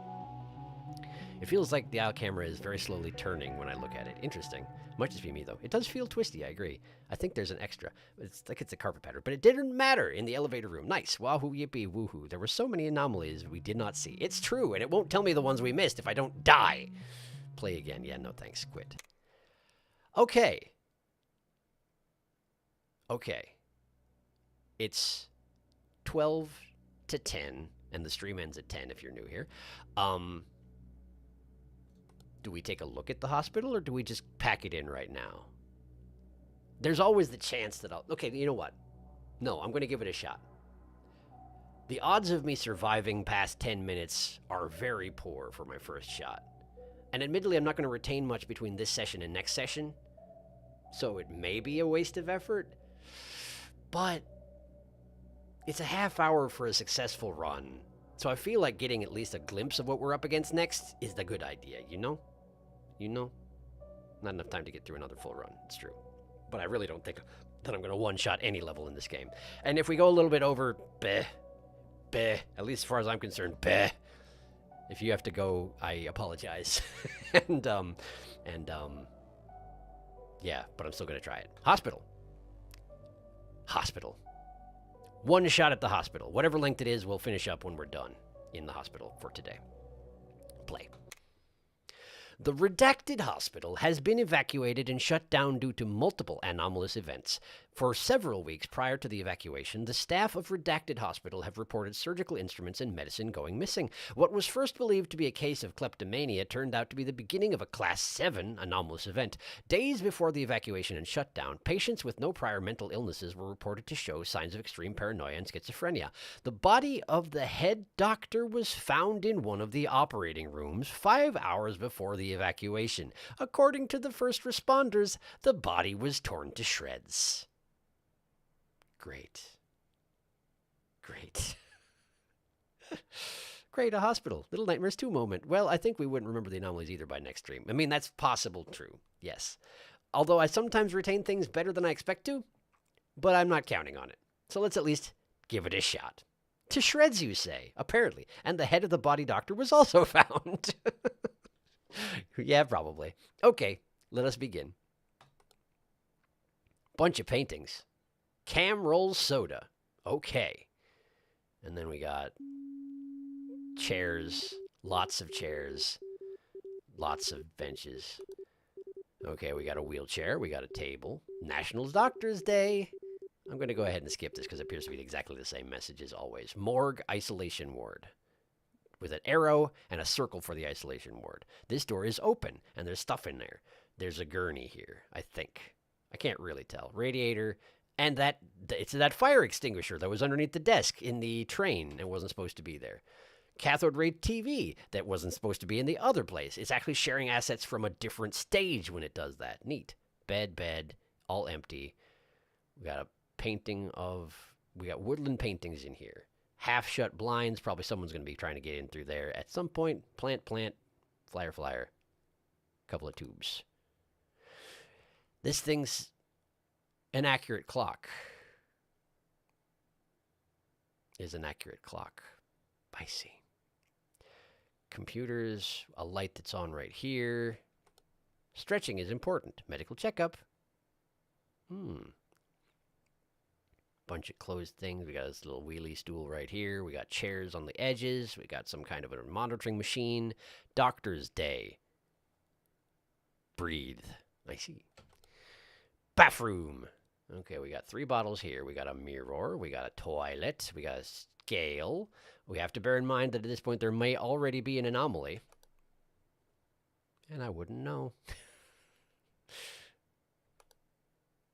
It feels like the aisle camera is very slowly turning when I look at it. Interesting. Might just be me, though. It does feel twisty, I agree. I think there's an extra. It's like it's a carpet pattern. But it didn't matter in the elevator room. Nice. Wahoo, yippee, woohoo. There were so many anomalies we did not see. It's true, and it won't tell me the ones we missed if I don't die. Play again. Yeah, no thanks. Quit. Okay. Okay. It's 12 to 10, and the stream ends at 10 if you're new here. Do we take a look at the hospital, or do we just pack it in right now? There's always the chance that I'll... Okay, you know what? No, I'm going to give it a shot. The odds of me surviving past 10 minutes are very poor for my first shot. And admittedly, I'm not going to retain much between this session and next session, so it may be a waste of effort. But it's a half hour for a successful run. So I feel like getting at least a glimpse of what we're up against next is the good idea, you know? You know? Not enough time to get through another full run, it's true. But I really don't think that I'm going to one-shot any level in this game. And if we go a little bit over, at least as far as I'm concerned, if you have to go, I apologize. Yeah, but I'm still going to try it. Hospital. One shot at the hospital. Whatever length it is, we'll finish up when we're done in the hospital for today. Play. The redacted hospital has been evacuated and shut down due to multiple anomalous events. For several weeks prior to the evacuation, the staff of redacted hospital have reported surgical instruments and medicine going missing. What was first believed to be a case of kleptomania turned out to be the beginning of a Class 7 anomalous event. Days before the evacuation and shutdown, patients with no prior mental illnesses were reported to show signs of extreme paranoia and schizophrenia. The body of the head doctor was found in one of the operating rooms 5 hours before the evacuation. According to the first responders, the body was torn to shreds. Great. Great. Great, a hospital. Little Nightmares 2 moment. Well, I think we wouldn't remember the anomalies either by next stream. I mean, that's possible true. Yes. Although I sometimes retain things better than I expect to, but I'm not counting on it. So let's at least give it a shot. To shreds, you say, apparently. And the head of the body doctor was also found. Yeah, probably. Okay, let us begin. Bunch of paintings. Cam rolls soda. Okay. And then we got chairs, lots of chairs, lots of benches. Okay, we got a wheelchair, we got a table. National Doctor's Day. I'm going to go ahead and skip this because it appears to be exactly the same message as always. Morgue isolation ward. With an arrow and a circle for the isolation ward. This door is open, and there's stuff in there. There's a gurney here, I think. I can't really tell. Radiator, and it's that fire extinguisher that was underneath the desk in the train and wasn't supposed to be there. Cathode ray TV that wasn't supposed to be in the other place. It's actually sharing assets from a different stage when it does that. Neat. Bed, all empty. We got a painting we got woodland paintings in here. Half-shut blinds. Probably someone's going to be trying to get in through there at some point. Plant, flyer. Couple of tubes. This thing's an accurate clock. Is an accurate clock. I see. Computers, a light that's on right here. Stretching is important. Medical checkup. Bunch of closed things. We got this little wheelie stool right here. We got chairs on the edges. We got some kind of a monitoring machine. Doctor's Day. Breathe. I see. Bathroom. Okay, we got 3 bottles here. We got a mirror. We got a toilet. We got a scale. We have to bear in mind that at this point there may already be an anomaly. And I wouldn't know.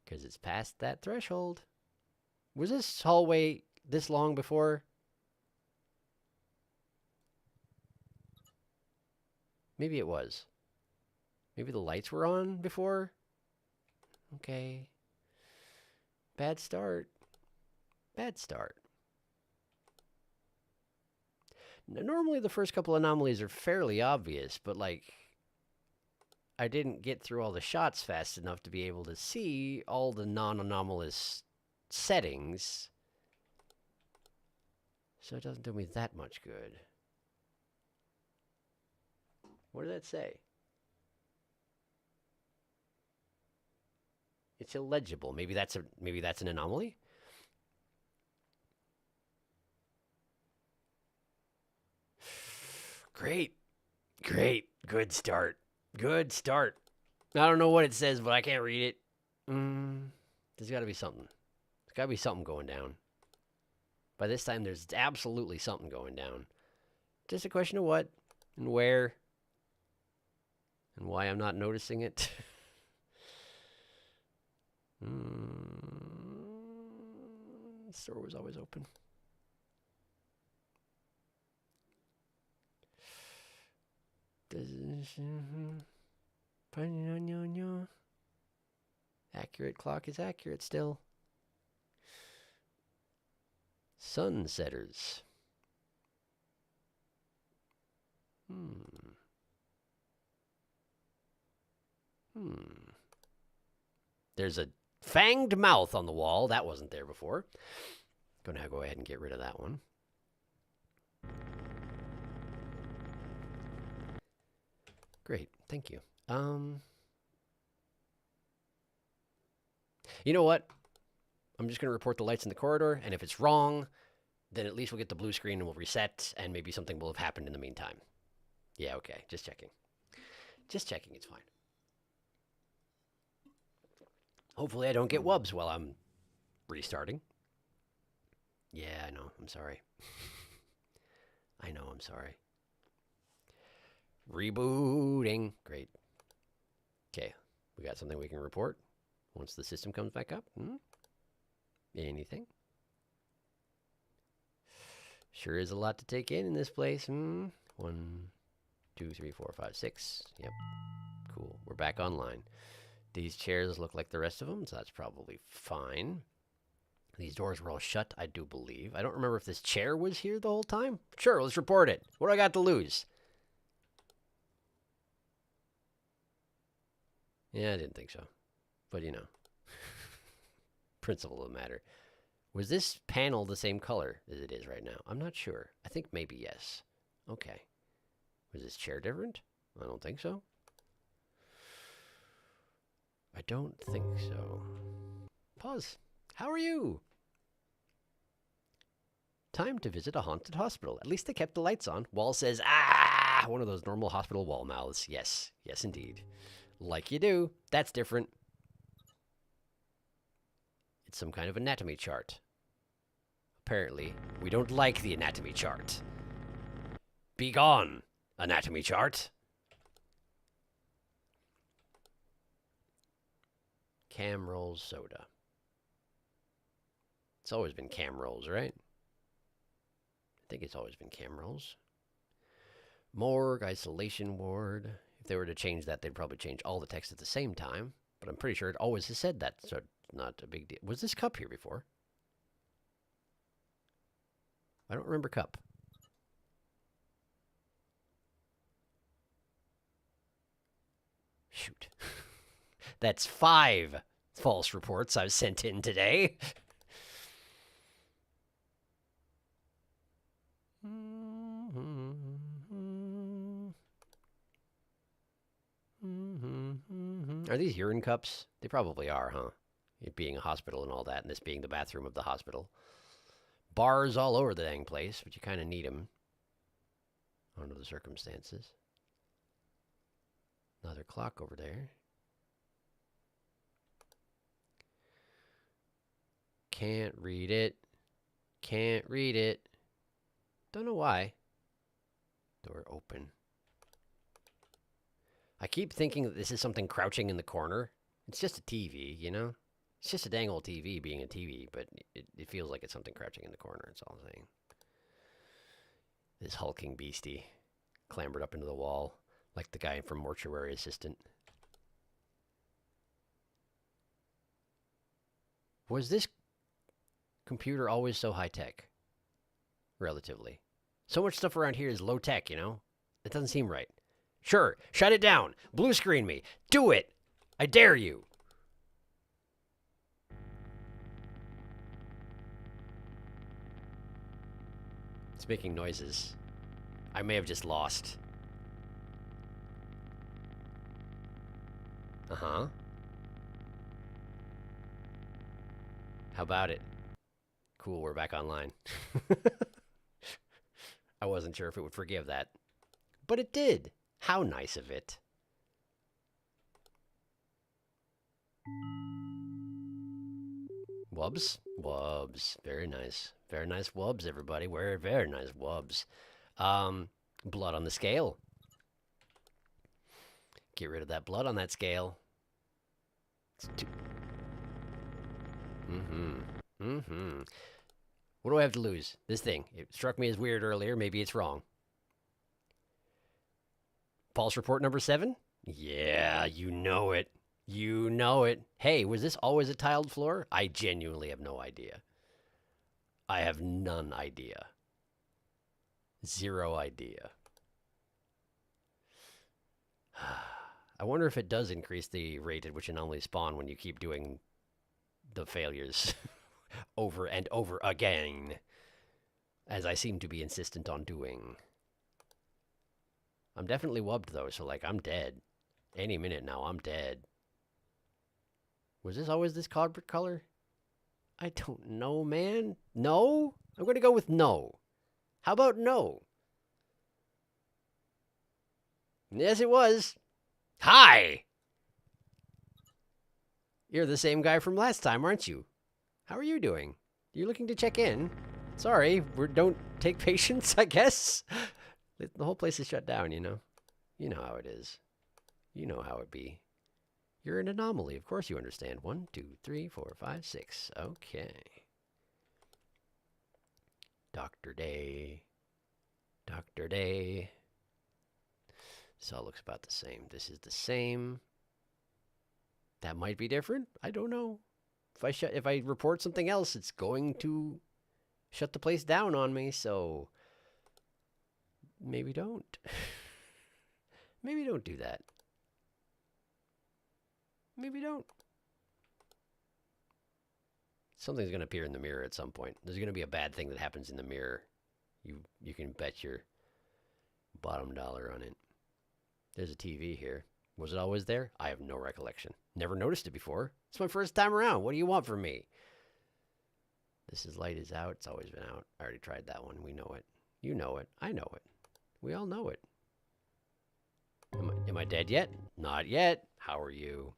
Because it's past that threshold. Was this hallway this long before? Maybe it was. Maybe the lights were on before? Okay. Bad start. Bad start. Normally the first couple anomalies are fairly obvious, but like I didn't get through all the shots fast enough to be able to see all the non-anomalous settings. So it doesn't do me that much good. What did that say? It's illegible. Maybe that's an anomaly? Great. Good start. I don't know what it says, but I can't read it. There's got to be something. There's got to be something going down. By this time, there's absolutely something going down. Just a question of what and where and why I'm not noticing it. The store was always open. Accurate clock is accurate still. Sunsetters. There's a fanged mouth on the wall. That wasn't there before. Gonna go ahead and get rid of that one. Great, thank you. You know what? I'm just going to report the lights in the corridor, and if it's wrong, then at least we'll get the blue screen and we'll reset, and maybe something will have happened in the meantime. Yeah, okay, just checking. Just checking, it's fine. Hopefully I don't get wubs while I'm restarting. Yeah, I know, I'm sorry. I know, I'm sorry. Rebooting. Great. Okay, we got something we can report once the system comes back up. Anything? Sure is a lot to take in this place. 1, 2, 3, 4, 5, 6. Yep. Cool. We're back online. These chairs look like the rest of them, so that's probably fine. These doors were all shut, I do believe. I don't remember if this chair was here the whole time. Sure, let's report it. What do I got to lose? Yeah, I didn't think so. But, you know, principle of the matter. Was this panel the same color as it is right now? I'm not sure. I think maybe yes. Okay. Was this chair different? I don't think so. I don't think so. Pause. How are you? Time to visit a haunted hospital. At least they kept the lights on. Wall says, ah! One of those normal hospital wall mouths. Yes. Yes, indeed. Like you do. That's different. It's some kind of anatomy chart. Apparently, we don't like the anatomy chart. Be gone, anatomy chart. Cam rolls soda. It's always been cam rolls, right? I think it's always been cam rolls. Morgue, isolation ward. If they were to change that, they'd probably change all the text at the same time. But I'm pretty sure it always has said that, so it's not a big deal. Was this cup here before? I don't remember cup. Shoot. That's 5 false reports I've sent in today. Are these urine cups? They probably are, huh? It being a hospital and all that, and this being the bathroom of the hospital. Bars all over the dang place, but you kind of need them under the circumstances. Another clock over there. Can't read it. Can't read it. Don't know why. Door open. I keep thinking that this is something crouching in the corner. It's just a TV, you know? It's just a dang old TV being a TV, but it feels like it's something crouching in the corner, that's all I'm saying. This hulking beastie clambered up into the wall like the guy from Mortuary Assistant. Was this computer always so high-tech? Relatively. So much stuff around here is low-tech, you know? It doesn't seem right. Sure, shut it down. Blue screen me. Do it. I dare you. It's making noises. I may have just lost. Uh-huh. How about it? Cool, we're back online. I wasn't sure if it would forgive that. But it did. How nice of it. Wubs? Wubs. Very nice. Very nice wubs, everybody. Very nice wubs. Blood on the scale. Get rid of that blood on that scale. It's too... What do I have to lose? This thing. It struck me as weird earlier. Maybe it's wrong. False report number 7? Yeah, you know it. You know it. Hey, was this always a tiled floor? I genuinely have no idea. I have none idea. Zero idea. I wonder if it does increase the rate at which anomalies spawn when you keep doing the failures over and over again, as I seem to be insistent on doing. I'm definitely wubbed, though, so, like, I'm dead. Any minute now, I'm dead. Was this always this color? I don't know, man. No? I'm going to go with no. How about no? Yes, it was. Hi! You're the same guy from last time, aren't you? How are you doing? You're looking to check in? Sorry, we don't take patients, I guess. The whole place is shut down, you know? You know how it is. You know how it be. You're an anomaly. Of course you understand. 1, 2, 3, 4, 5, 6. Okay. Dr. Day. Dr. Day. This all looks about the same. This is the same. That might be different. I don't know. if I report something else, it's going to shut the place down on me. So maybe don't. Maybe don't do that. Maybe don't. Something's going to appear in the mirror at some point. There's going to be a bad thing that happens in the mirror. You can bet your bottom dollar on it. There's a TV here. Was it always there? I have no recollection. Never noticed it before. It's my first time around. What do you want from me? Light is out. It's always been out. I already tried that one. We know it. You know it. I know it. We all know it. Am I dead yet? Not yet. How are you?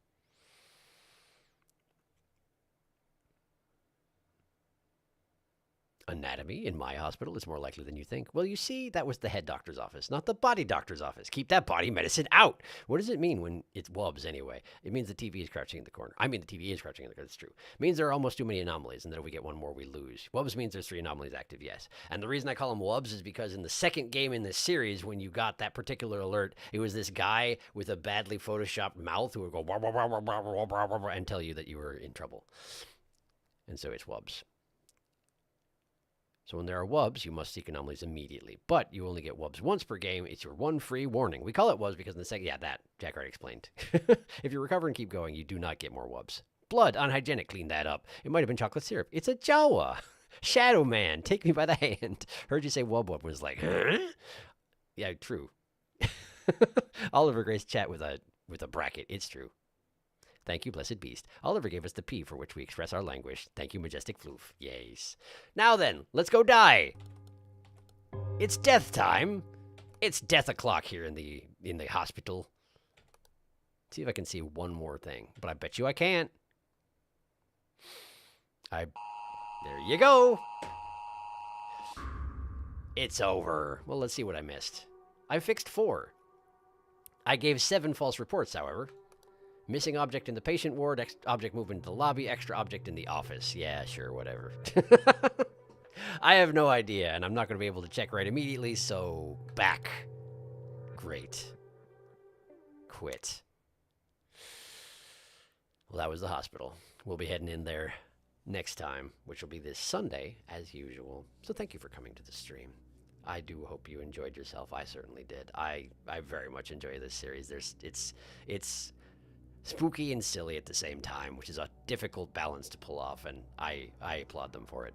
Anatomy in my hospital is more likely than you think. Well, you see, that was the head doctor's office, not the body doctor's office. Keep that body medicine out. What does it mean when it's wubs anyway? It means the TV is crouching in the corner. I mean, the TV is crouching in the corner. It's true. It means there are almost too many anomalies, and that if we get one more, we lose. Wubs means there's 3 anomalies active, yes. And the reason I call them wubs is because in the second game in this series, when you got that particular alert, it was this guy with a badly photoshopped mouth who would go wah, wah, wah, wah, wah, wah, wah, wah, and tell you that you were in trouble. And so it's wubs. So when there are wubs, you must seek anomalies immediately. But you only get wubs once per game. It's your one free warning. We call it wubs because in the second... Yeah, that Jack already explained. If you recover and keep going, you do not get more wubs. Blood, unhygienic, clean that up. It might have been chocolate syrup. It's a Jawa. Shadow Man, take me by the hand. Heard you say wub wub. Was like, huh? Yeah, true. Oliver Grace chat with a bracket. It's true. Thank you, blessed beast. Oliver gave us the P for which we express our language. Thank you, majestic floof. Yes. Now then, let's go die. It's death time. It's death o'clock here in the hospital. See if I can see one more thing, but I bet you I can't. There you go. It's over. Well, let's see what I missed. I fixed 4. I gave 7 false reports, however. Missing object in the patient ward, object movement in the lobby, extra object in the office. Yeah, sure, whatever. I have no idea, and I'm not going to be able to check right immediately, so back. Great. Quit. Well, that was the hospital. We'll be heading in there next time, which will be this Sunday, as usual. So thank you for coming to the stream. I do hope you enjoyed yourself. I certainly did. I very much enjoy this series. It's spooky and silly at the same time, which is a difficult balance to pull off, and I applaud them for it.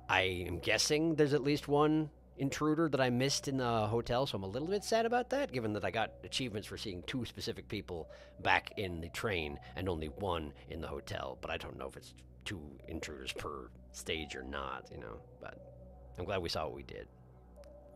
I am guessing there's at least one intruder that I missed in the hotel, so I'm a little bit sad about that, given that I got achievements for seeing 2 specific people back in the train and only 1 in the hotel, but I don't know if it's 2 intruders per stage or not, but I'm glad we saw what we did.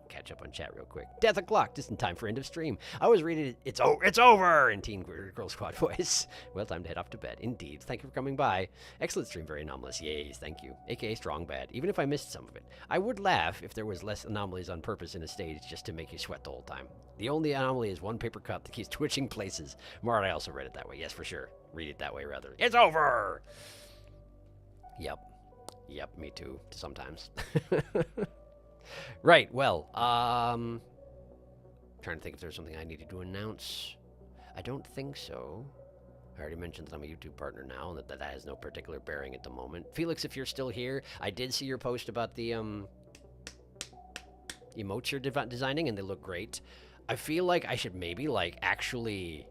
Catch up on chat real quick. Death o'clock, just in time for end of stream. I was reading it. It's over in Teen Girl Squad voice. Well, time to head off to bed. Indeed. Thank you for coming by. Excellent stream, very anomalous. Yes, thank you. AKA strong bad. Even if I missed some of it. I would laugh if there was less anomalies on purpose in a stage just to make you sweat the whole time. The only anomaly is 1 paper cup that keeps twitching places. Mart, I also read it that way. Yes, for sure. Read it that way, rather. It's over! Yep, me too, sometimes. Right, well, trying to think if there's something I needed to announce. I don't think so. I already mentioned that I'm a YouTube partner now, and that has no particular bearing at the moment. Felix, if you're still here, I did see your post about the emotes you're designing, and they look great. I feel like I should maybe, actually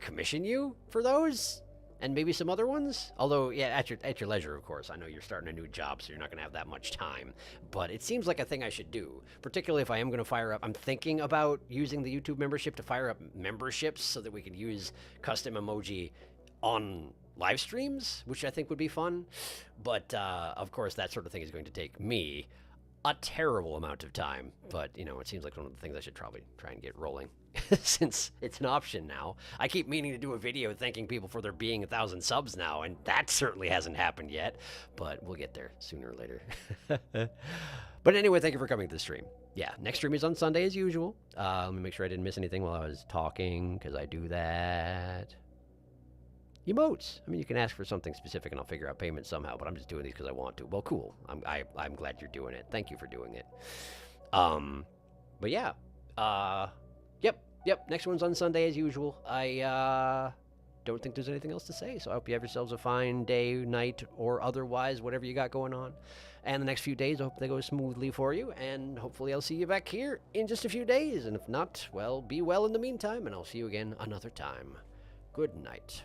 commission you for those. And maybe some other ones? Although, yeah, at your leisure, of course. I know you're starting a new job, so you're not going to have that much time. But it seems like a thing I should do, particularly if I am going to fire up. I'm thinking about using the YouTube membership to fire up memberships so that we can use custom emoji on live streams, which I think would be fun. But, of course, that sort of thing is going to take me a terrible amount of time. But, it seems like one of the things I should probably try and get rolling. Since it's an option now. I keep meaning to do a video thanking people for there being 1,000 subs now, and that certainly hasn't happened yet, but we'll get there sooner or later. But anyway, thank you for coming to the stream. Yeah, next stream is on Sunday as usual. Let me make sure I didn't miss anything while I was talking, because I do that. Emotes. I mean, you can ask for something specific and I'll figure out payment somehow, but I'm just doing these because I want to. Well, cool. I'm glad you're doing it. Thank you for doing it. But yeah. Yep, next one's on Sunday as usual. I don't think there's anything else to say. So I hope you have yourselves a fine day, night, or otherwise, whatever you got going on. And the next few days, I hope they go smoothly for you. And hopefully I'll see you back here in just a few days. And if not, well, be well in the meantime, and I'll see you again another time. Good night.